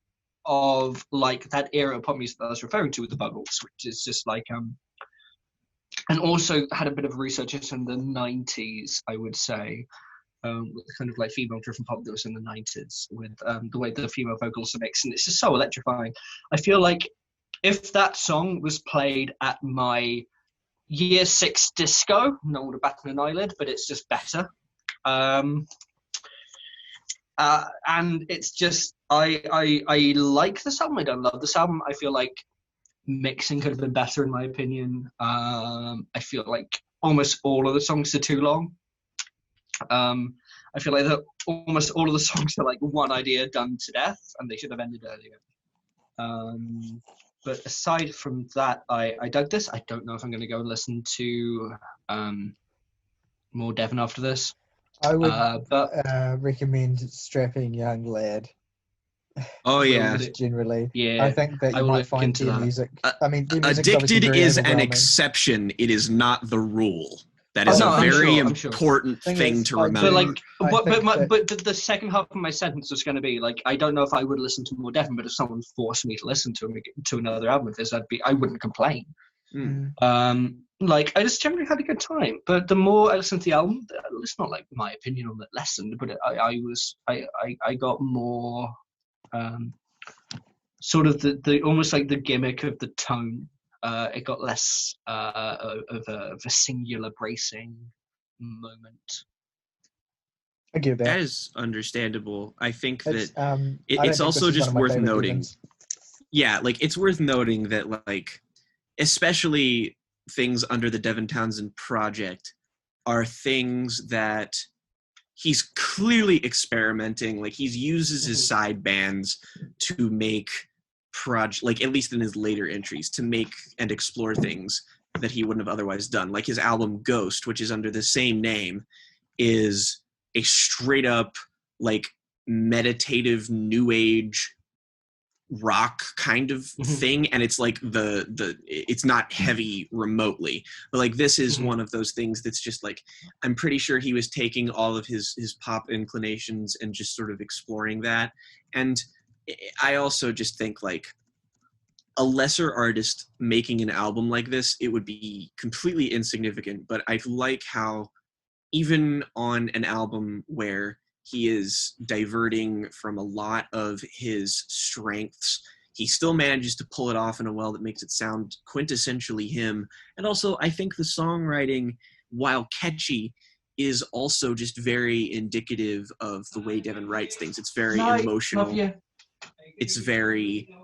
of like that era of pop music that I was referring to with the Buggles, which is just like and also had a bit of research in the 90s, I would say, with kind of like female driven pop that was in the 90s with the way the female vocals are mixed, and it's just so electrifying. I feel like if that song was played at my year 6 disco, no one would have batted an eyelid, but it's just better. And it's just I like this album. I don't love this album. I feel like mixing could have been better in my opinion. I feel like almost all of the songs are too long. I feel like that almost all of the songs are like one idea done to death, and they should have ended earlier. But aside from that, I dug this. I don't know if I'm going to go and listen to more Devin after this. I would but recommend Strapping Young Lad. Oh yeah, generally. Yeah, I think that I you will might look find into their that. music. I mean, their music's obviously Addicted very is an overwhelming. exception. It is not the rule. That Oh, is no, a I'm very sure, I'm sure. important Thing thing is, to I remember. But like, I think but the second half of my sentence was going to be like, I don't know if I would listen to more Devin, but if someone forced me to listen to another album of his, I wouldn't complain. Like I just generally had a good time. But the more I listened to the album, it's not like my opinion on it lessened, but I got more sort of the almost like the gimmick of the tone. It got less of a singular bracing moment. I get That that. is understandable. I think It's, that I don't it's think also this is just one of my worth favorite noting. Devins. Yeah, like it's worth noting that like, especially things under the Devin Townsend Project are things that he's clearly experimenting. Like he uses his side bands to make like at least in his later entries, to make and explore things that he wouldn't have otherwise done. Like his album Ghost, which is under the same name, is a straight up like meditative new age rock kind of thing, and it's like it's not heavy remotely, but like this is one of those things that's just like, I'm pretty sure he was taking all of his pop inclinations and just sort of exploring that. And I also just think like a lesser artist making an album like this, it would be completely insignificant, but I like how even on an album where he is diverting from a lot of his strengths, he still manages to pull it off in a way that makes it sound quintessentially him. And also, I think the songwriting, while catchy, is also just very indicative of the way Devin writes things. It's very emotional. Love you. It's very...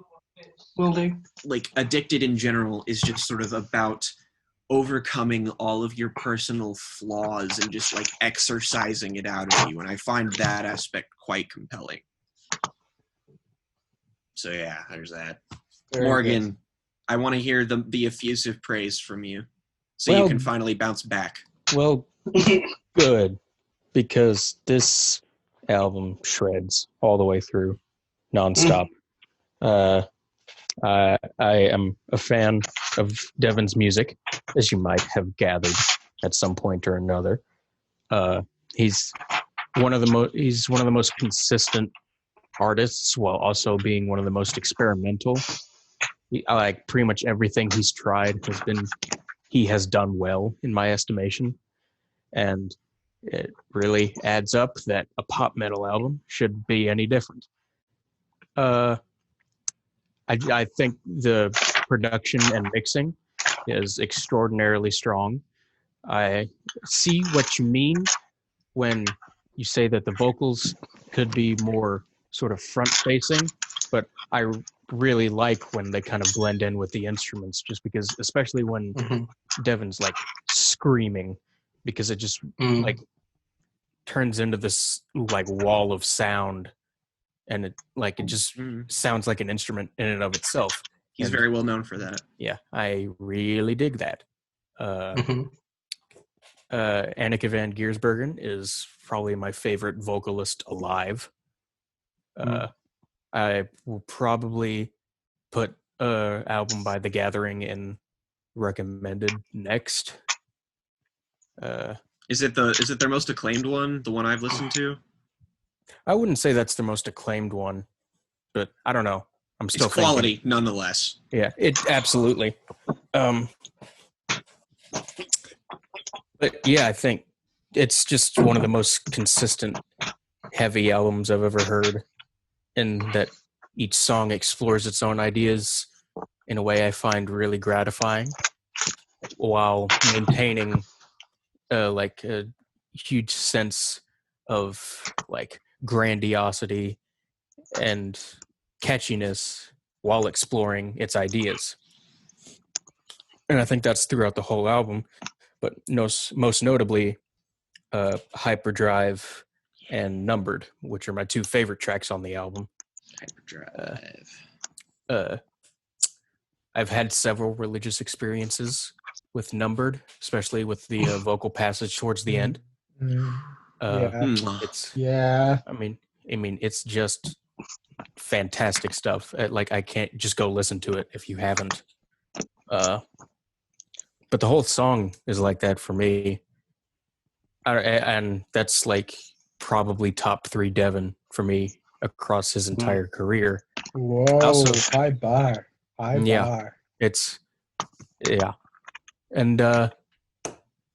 Will do. Like, Addicted in general is just sort of about overcoming all of your personal flaws and just like exercising it out of you, and I find that aspect quite compelling. So yeah, there's that. Very Morgan, good. I want to hear the effusive praise from you, so Well- you can finally bounce back. Well, good, because this album shreds all the way through, nonstop. I am a fan of Devin's music, as you might have gathered at some point or another. He's one of the most consistent artists, while also being one of the most experimental. I like pretty much everything he's tried he has done well, in my estimation, and it really adds up that a pop metal album should be any different. I think the production and mixing is extraordinarily strong. I see what you mean when you say that the vocals could be more sort of front facing, but I really like when they kind of blend in with the instruments, just because, especially when Devin's like screaming, because it just like turns into this like wall of sound, and it just sounds like an instrument in and of itself. He's And, very well known for that. Yeah, I really dig that. Anneke van Giersbergen is probably my favorite vocalist alive. I will probably put an album by The Gathering in recommended next. Is it their most acclaimed one? The one I've listened to? I wouldn't say that's the most acclaimed one, but I don't know. I'm still it's quality thinking. nonetheless. Yeah, it absolutely. But yeah, I think it's just one of the most consistent heavy albums I've ever heard, in that each song explores its own ideas in a way I find really gratifying, while maintaining like a huge sense of like grandiosity and catchiness while exploring its ideas. And I think that's throughout the whole album, but most notably Hyperdrive and Numbered, which are my two favorite tracks on the album. Hyperdrive. I've had several religious experiences with Numbered, especially with the vocal passage towards the end. It's I mean, it's just fantastic stuff. Like, I can't just go listen to it if you haven't. But the whole song is like that for me, and that's like probably top 3 Devin for me across his entire career. Whoa! Also, high bar. It's and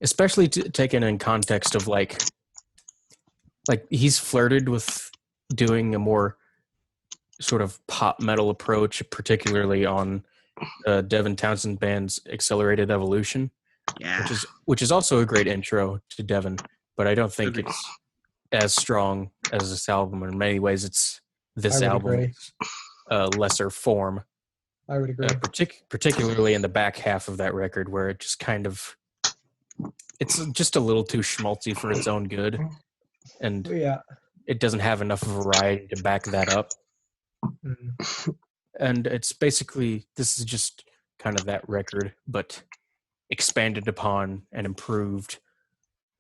especially taken in context of like he's flirted with doing a more sort of pop metal approach, particularly on Devin Townsend Band's Accelerated Evolution, which is also a great intro to Devin, but I don't think it's as strong as this album. In many ways, it's this album's lesser form. I would agree. Particularly in the back half of that record, where it just kind of, it's just a little too schmaltzy for its own good, and it doesn't have enough variety to back that up. And it's basically, this is just kind of that record, but expanded upon and improved,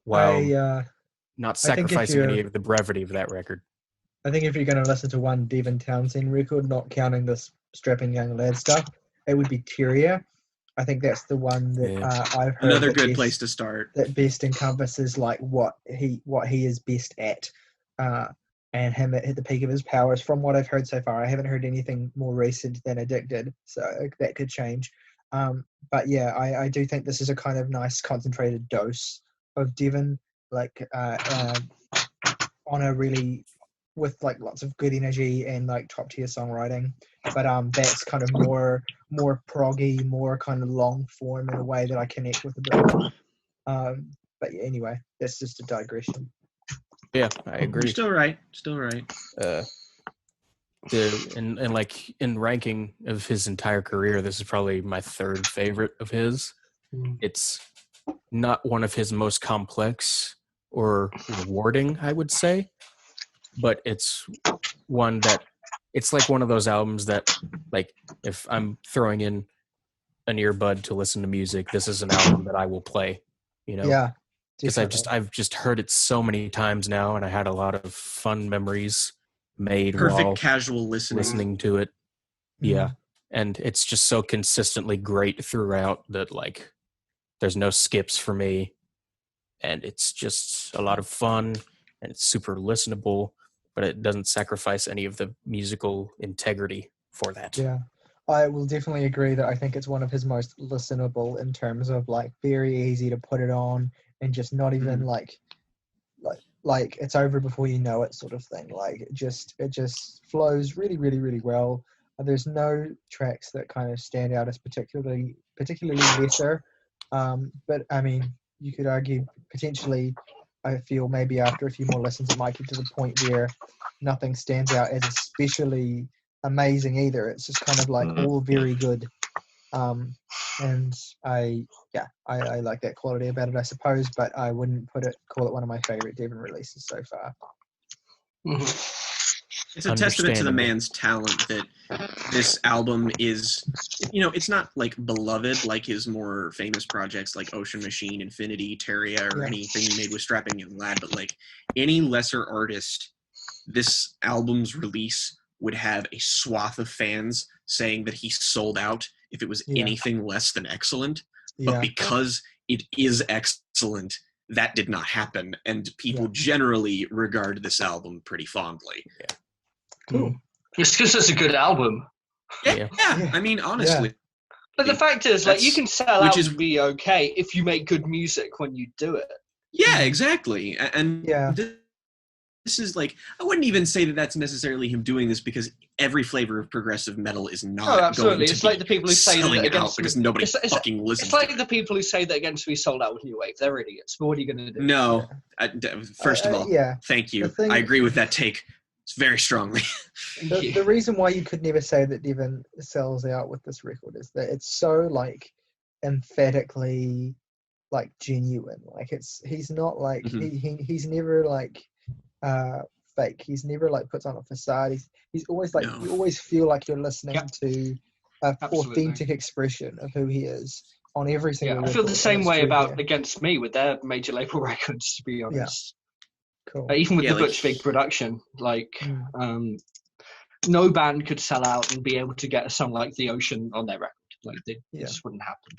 while not sacrificing any of the brevity of that record. I think if you're going to listen to one Devin Townsend record, not counting this Strapping Young Lad stuff, it would be Terrier. I think that's the one that I've heard. Another good place to start. That best encompasses like what he is best at, and him at the peak of his powers. From what I've heard so far, I haven't heard anything more recent than Addicted, so that could change. But yeah, I do think this is a kind of nice concentrated dose of Devin, like on a really, with like lots of good energy and like top tier songwriting, but that's kind of more proggy, more kind of long form in a way that I connect with a bit more. But yeah, anyway, that's just a digression. Yeah, I agree. You're still right. And like in ranking of his entire career, this is probably my 3rd favorite of his. It's not one of his most complex or rewarding, I would say, but it's one that, it's like one of those albums that, like, if I'm throwing in an earbud to listen to music, this is an album that I will play, you know? Yeah. Because I've just heard it so many times now, and I had a lot of fun memories made while casual listening to it. Yeah. And it's just so consistently great throughout that, like, there's no skips for me, and it's just a lot of fun, and it's super listenable, but it doesn't sacrifice any of the musical integrity for that. Yeah, I will definitely agree that I think it's one of his most listenable, in terms of like very easy to put it on and just not even like it's over before you know it sort of thing. Like it just flows really, really, really well. There's no tracks that kind of stand out as particularly lesser. But I mean, you could argue potentially I feel maybe after a few more listens, it might get to the point where nothing stands out as especially amazing either. It's just kind of like all very good. And I like that quality about it, I suppose, but I wouldn't call it one of my favorite Devin releases so far. It's a testament to the man's talent that this album is, it's not like beloved like his more famous projects like Ocean Machine, Infinity, Terria, or anything he made with Strapping Young Lad, but like any lesser artist, this album's release would have a swath of fans saying that he sold out if it was anything less than excellent. But because it is excellent, that did not happen, and people generally regard this album pretty fondly. Yeah. Cool. It's because it's a good album. Yeah. I mean, honestly. But the fact is, like, you can sell out and be okay if you make good music when you do it. Yeah, exactly. And this is like, I wouldn't even say that that's necessarily him doing this, because every flavor of progressive metal is not absolutely. going to It's be like the people who say that against because nobody fucking listens. It's like the people who say that Against We sold out with New Wave. They're idiots. But what are you going to do? No. First of all, thank you. I agree with that take. It's very strongly. The reason why you could never say that Devin sells out with this record is that it's so like emphatically like genuine. Like he's not like he's never like fake. He's never like puts on a facade. He's always like you always feel like you're listening to an authentic expression of who he is on every single record. I feel the same way about Against Me with their major label records, to be honest. Cool. Even with the Butch Vig production, like no band could sell out and be able to get a song like The Ocean on their record. Like it just wouldn't happen.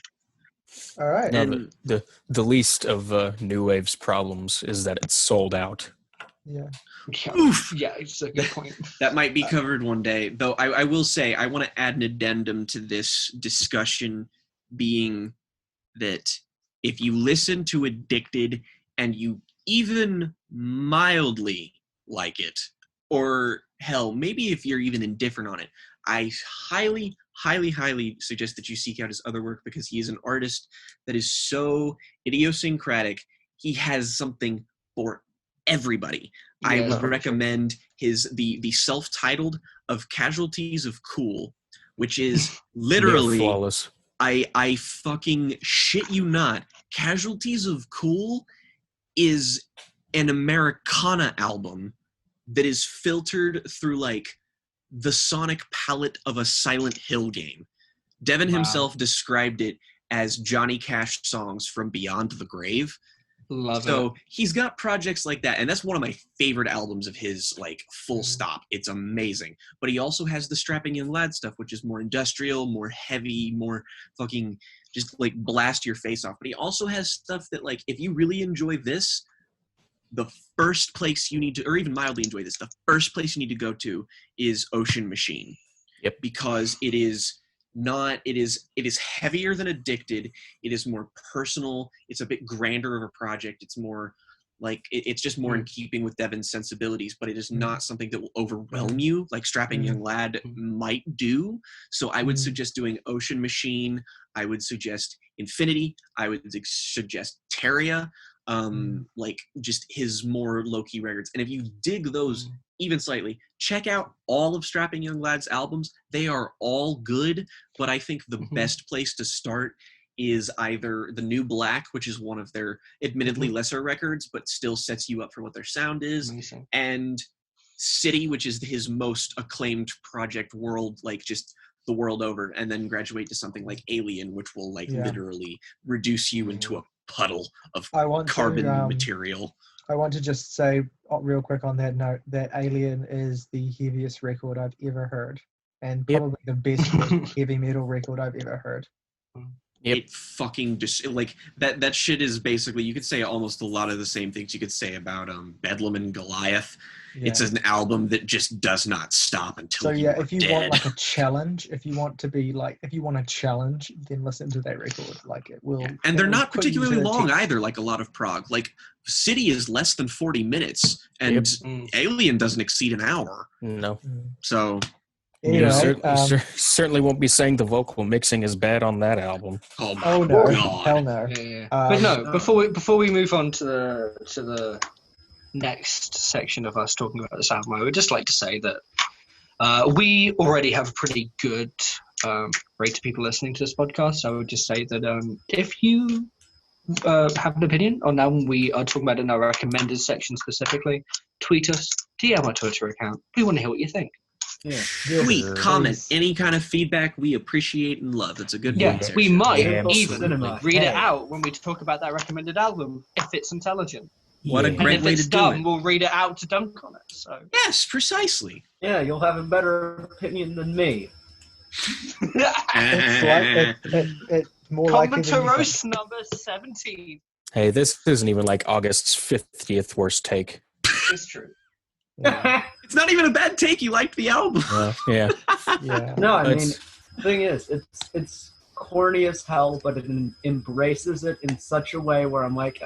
All right. No, the least of New Wave's problems is that it's sold out. Yeah. Oof. Yeah, it's a good point. That might be covered one day. Though I will say, I want to add an addendum to this discussion, being that if you listen to Addicted and you even mildly like it, or hell, maybe if you're even indifferent on it, I highly, highly, highly suggest that you seek out his other work, because he is an artist that is so idiosyncratic. He has something for everybody. I would recommend the self-titled of Casualties of Cool, which is literally flawless. I fucking shit you not. Casualties of Cool is an Americana album that is filtered through like the sonic palette of a Silent Hill game. Devin himself described it as Johnny Cash songs from Beyond the Grave. Love it. So he's got projects like that, and that's one of my favorite albums of his, like, full stop. It's amazing. But he also has the Strapping Young Lad stuff, which is more industrial, more heavy, more fucking just, like, blast your face off. But he also has stuff that, like, if you really enjoy this, the first place you need to, or even mildly enjoy this, the first place you need to go to is Ocean Machine. Yep. Because it is heavier than Addicted. It is more personal. It's a bit grander of a project. It's more like it's just more in keeping with Devin's sensibilities, but it is not something that will overwhelm you like Strapping Young Lad might do. So I would suggest doing Ocean Machine. I would suggest Infinity. I would suggest Terria. Like just his more low-key records. And if you dig those even slightly, check out all of Strapping Young Lad's albums. They are all good, but I think the best place to start is either The New Black, which is one of their admittedly lesser records, but still sets you up for what their sound is, and City, which is his most acclaimed project just the world over, and then graduate to something like Alien, which will literally reduce you into a puddle of carbon material. I want to just say real quick on that note that Alien is the heaviest record I've ever heard, and probably the best heavy metal record I've ever heard. It fucking just like that shit is basically, you could say almost a lot of the same things you could say about Bedlam and Goliath. It's an album that just does not stop until if you dead. want like a challenge, if you want a challenge, then listen to that record. Like it will. And they're not particularly long either, like a lot of prog. Like City is less than 40 minutes and Alien doesn't exceed an hour. No. So Anyway, certainly won't be saying the vocal mixing is bad on that album. Oh my oh no, god. hell no. Yeah. But no, before we move on to the next section of us talking about this album, I would just like to say that we already have a pretty good rate of people listening to this podcast. So I would just say that if you have an opinion on album we are talking about in our recommended section specifically, tweet us, DM our Twitter account. We want to hear what you think. Yeah. Tweet, comment, any kind of feedback we appreciate and love. It's a good Yeah, one. we might Yeah, even cinema. read Hey. it out when we talk about that recommended album if it's intelligent. What a Yeah. great And if way it's to do dumb, it. we'll read it out to dunk on it. So Yes, precisely. Yeah, you'll have a better opinion than me. It's more likely comment to than you think. roast number 17. Hey, this isn't even like August's 50th worst take. It's true. Yeah. It's not even a bad take. You liked the album. Yeah. Yeah. No, I mean, It's- the thing is, it's corny as hell, but it embraces it in such a way where I'm like,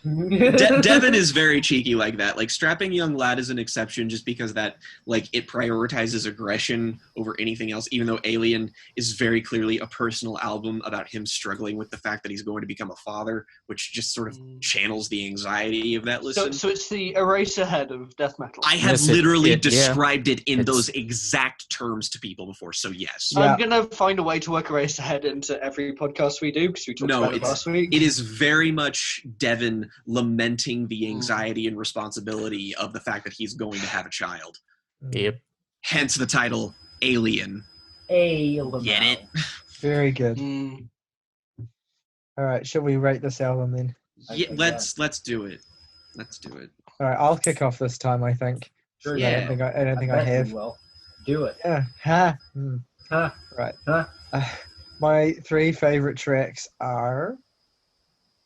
Devin is very cheeky like that. Like, Strapping Young Lad is an exception just because that, like, it prioritizes aggression over anything else, even though Alien is very clearly a personal album about him struggling with the fact that he's going to become a father, which just sort of channels the anxiety of that listen. So it's the Eraserhead of death metal. I have Yes, literally yeah. described it in It's- those exact terms to people before, so yes. Yeah. I'm gonna find a way to work Eraserhead into every podcast we do because we talked No, about it last week. It is very much Devin lamenting the anxiety and responsibility of the fact that he's going to have a child. Yep. Hence the title, Alien. Get it? Very good. Mm. All right, shall we rate this album then? Yeah, let's do it. Let's do it. All right, I'll kick off this time. I think. Sure, Yeah. I don't think I bet you have. will. Do it. Yeah. Ha. Huh. Right. Huh. My three favorite tracks are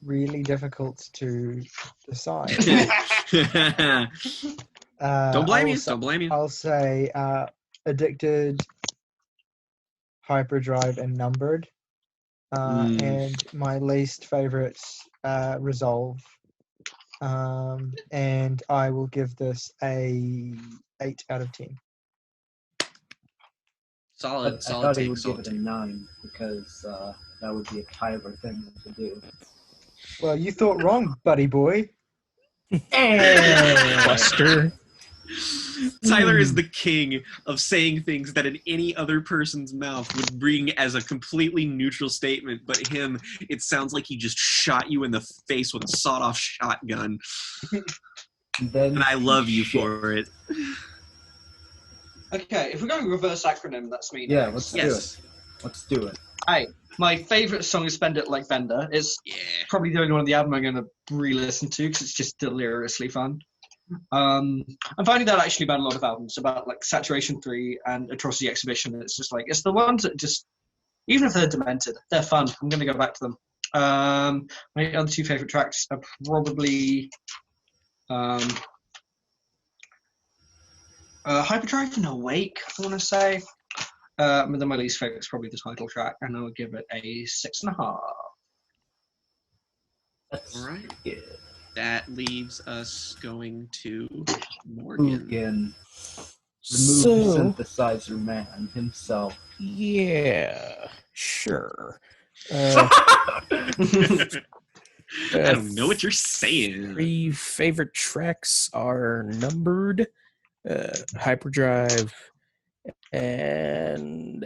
really difficult to decide. Don't blame you. I'll say- Don't blame you. I'll say Addicted, Hyperdrive, and Numbered. And my least favorites, Resolve. And I will give this a 8 out of 10. Solid, I solid thought he take, would solid give it a take. 9 because that would be a Tyler thing to do. Well, you thought wrong, buddy boy. Buster. Tyler is the king of saying things that in any other person's mouth would bring as a completely neutral statement, but him, it sounds like he just shot you in the face with a sawed-off shotgun, Then and I love you shit. for it. Okay, if we're going reverse acronym, that's me. Yeah, next. let's do Yes. it. Let's do it. Hey, my favorite song is "Spend It Like Bender." It's Yeah. probably the only one of the album I'm going to re-listen to because it's just deliriously fun. I'm finding that actually about a lot of albums, about like Saturation 3 and Atrocity Exhibition. It's just like, it's the ones that just, even if they're demented, they're fun. I'm going to go back to them. My other two favorite tracks are probably Hyperdrive and Awake, I want to say. But then my least favorite is probably the title track, and I'll give it a 6.5. That's All right. good. That leaves us going to Morgan. Again, remove the So, synthesizer man himself. yeah, sure. I don't know what you're saying. Three favorite tracks are Numbered, Hyperdrive, and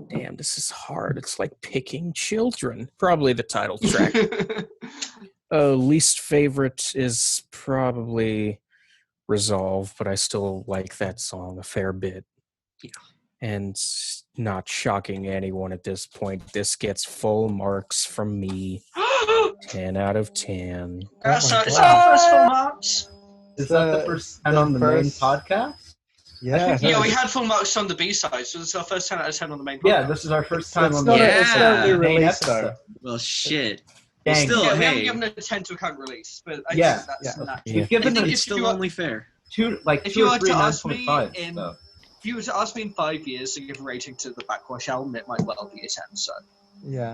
damn, this is hard. It's like picking children. Probably the title track. Least favorite is probably Resolve, but I still like that song a fair bit. Yeah. And not shocking anyone at this point, this gets full marks from me. 10 out of 10. That's my our, it's God. our first full marks. Is that the first time on the main first- podcast? Yeah. Yeah, we had full marks on the B-side, so this is our first 10 out of 10 on the main podcast. Yeah, this is our first time It's on not the a- it's not a new main release, episode. though. Well, shit. Dang. Still, Yeah, we haven't hey, given it a 10 to account release, but I Yeah, think that's yeah. not. Yeah. We've I given think it if it's you still are- only fair. two If or you were three to ask me 9.5. in- So. If you were to ask me in 5 years to give a rating to the Backwash album, it might well be a 10, so. Yeah.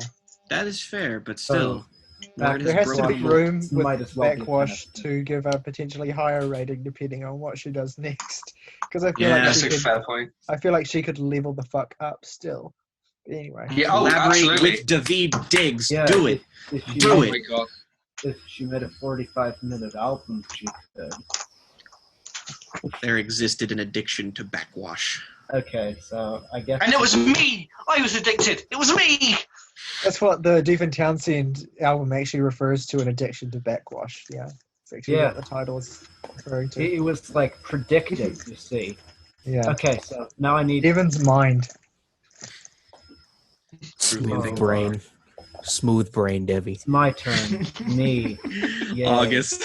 That is fair, but still. Word There has has to broken be the mold. room with Might as well be Backwash connected. to give a potentially higher rating depending on what she does next. Because I feel Yeah. like That's she a could. fair point. I feel like she could level the fuck up still. But anyway. Yeah, oh, Collaborate absolutely. with David Diggs. Yeah, Do it. If she Do Oh made, it. my god. If she made a 45-minute album, she could. There existed an addiction to backwash. Okay, so I guess. And it was me! I was addicted! It was me! That's what the Devin Townsend album actually refers to, an addiction to backwash. Yeah. It's actually Yeah. what the title is referring to. It was like predicted, you see. Yeah. Okay, so now I need. Devin's mind. Smooth brain. Smooth brain, Debbie. It's my turn. Me. Yay. August.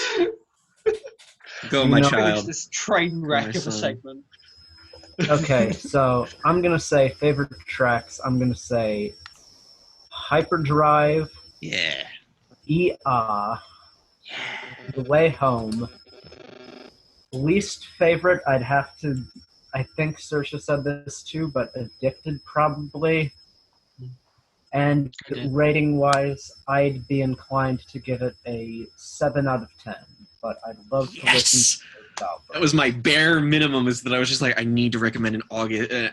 Go, You my know- Finish child. this train wreck My of a son. segment. Okay, so I'm gonna say favorite tracks. I'm gonna say Hyperdrive, Yeah. The Way Home. Least favorite, I'd have to. I think Saoirse said this too, but Addicted probably. And Okay. rating-wise, I'd be inclined to give it a 7 out of 10. But I'd love to Yes! listen to this album. That was my bare minimum, is that I was just like, I need to recommend an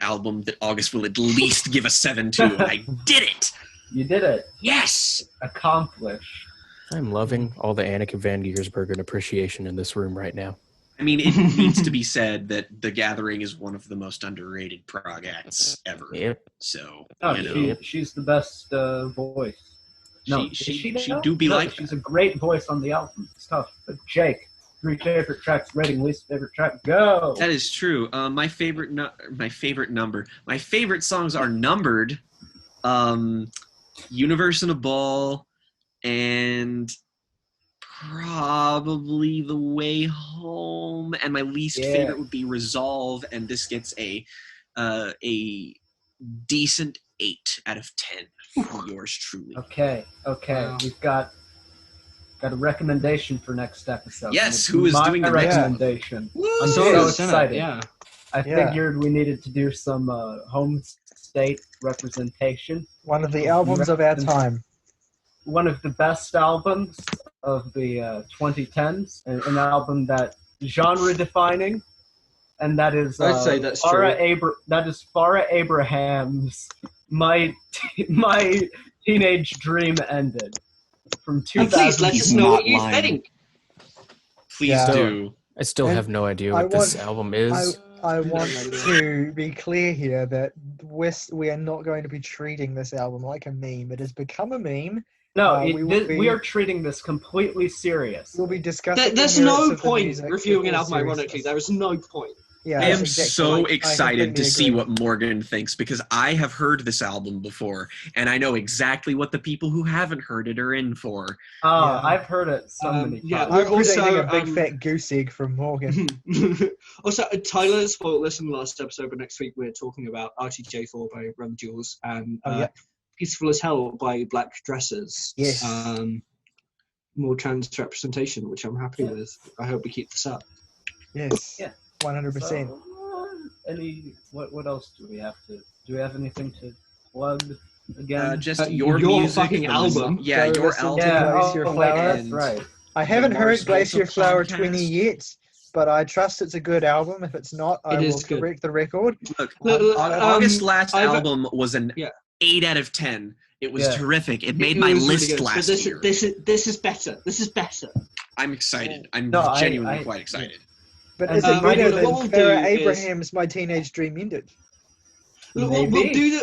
album that August will at least give a 7 to, and I did it! You did it. Yes! Accomplish. I'm loving all the Anakin Van Giersbergen appreciation in this room right now. I mean, it needs to be said that The Gathering is one of the most underrated prog acts ever. Yep. So, Oh, you know, she's the best voice. No, she now? do be No, like she's a great voice on the album. It's tough. But Jake, 3 favorite tracks, rating least favorite track, go! that is true. My favorite songs are numbered. Universe in a Ball, and probably The Way Home, and my least Yeah. favorite would be Resolve, and this gets a decent 8 out of 10 from yours truly. Okay. Wow. We've got a recommendation for next episode. Yes, And it's who is my doing the next one? recommendation? Woo! I'm So so is, isn't it? excited. Yeah. I Yeah. figured we needed to do some home state representation. One of the albums of our time. One of the best albums of the 2010s, an album that genre-defining, and that is I'd say that's that is Farrah Abraham's "My Teenage Dream Ended" from And 2000. please let us He's know not what you lying. think. Please Yeah. do. I still And have no idea I what this want- album is. I want to be clear here that we are not going to be treating this album like a meme. It has become a meme. No, we are treating this completely serious. We'll be discussing. There's the merits no of the point music reviewing with an all album ironically. seriousness. There is no point. Yeah, I am that's exactly so right. I excited to completely see agree. what Morgan thinks, because I have heard this album before, and I know exactly what the people who haven't heard it are in for. Oh, Yeah. I've heard it so many yeah, times. we're I'm predicting also, a big fat goose egg from Morgan. Also, Tyler spoiled this in the last episode, but next week we're talking about RTJ4 by Run Jules and Oh, yeah. Peaceful as Hell by Black Dresses. Yes. More trans representation, which I'm happy with. I hope we keep this up. Yes. Yeah. 100%. So, what else do we have to? Do we have anything to plug again? Just your your music, fucking the album. Yeah, Go your listen to album. yeah, Glacier oh, Flower. wait, that's right. I haven't the heard Mars Glacier Volta Flower podcast. 20 yet, but I trust it's a good album. If it's not, I It will is good. correct the record. Look, Look, August's last I've- album was an Yeah. 8 out of 10. It was Yeah. terrific. It made It my was really list good. last But year. this is better. This is better. I'm excited. I'm No, genuinely I- quite excited. But And, is it I better do- than what we'll Farrah do is- Abraham's My Teenage Dream Ended? Look, Maybe.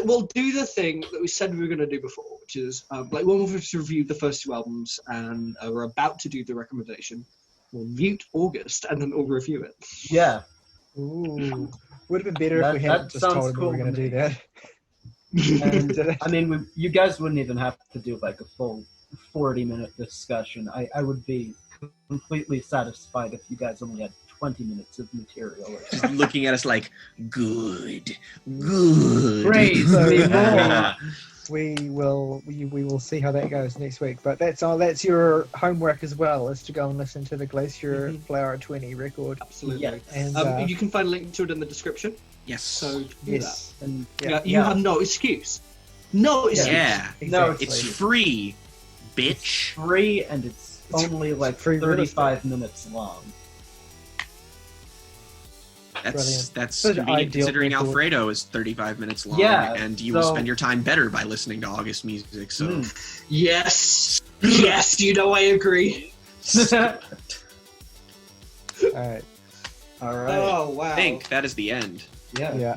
we'll do the thing that we said we were going to do before, which is like when we've reviewed the first 2 albums and we're about to do the recommendation, we'll mute August and then we'll review it. Yeah. Ooh. Would have been better if That- we that hadn't just sounds told him we were cool going to to do me. that. And I mean, you guys wouldn't even have to do like a full 40-minute discussion. I would be completely satisfied if you guys only had 20 minutes of material. Or Just something. looking at us like, good. Praise me more. We will see how that goes next week. But that's your homework as well, is to go and listen to the Glacier Mhm. Flower 20 record. Absolutely. Yeah. And You can find a link to it in the description. Yes. So do yes, And that. yeah. You have no excuse. No excuse. Yeah. No, exactly. It's free. bitch. Free, and it's only like free real 35 minutes long. That's Such convenient ideal considering people. Alfredo is 35 minutes long, Yeah, and you will so- spend your time better by listening to August music. So Yes, yes, you know I agree. All right. All right. Oh wow. I think that is the end. Yeah. Yeah.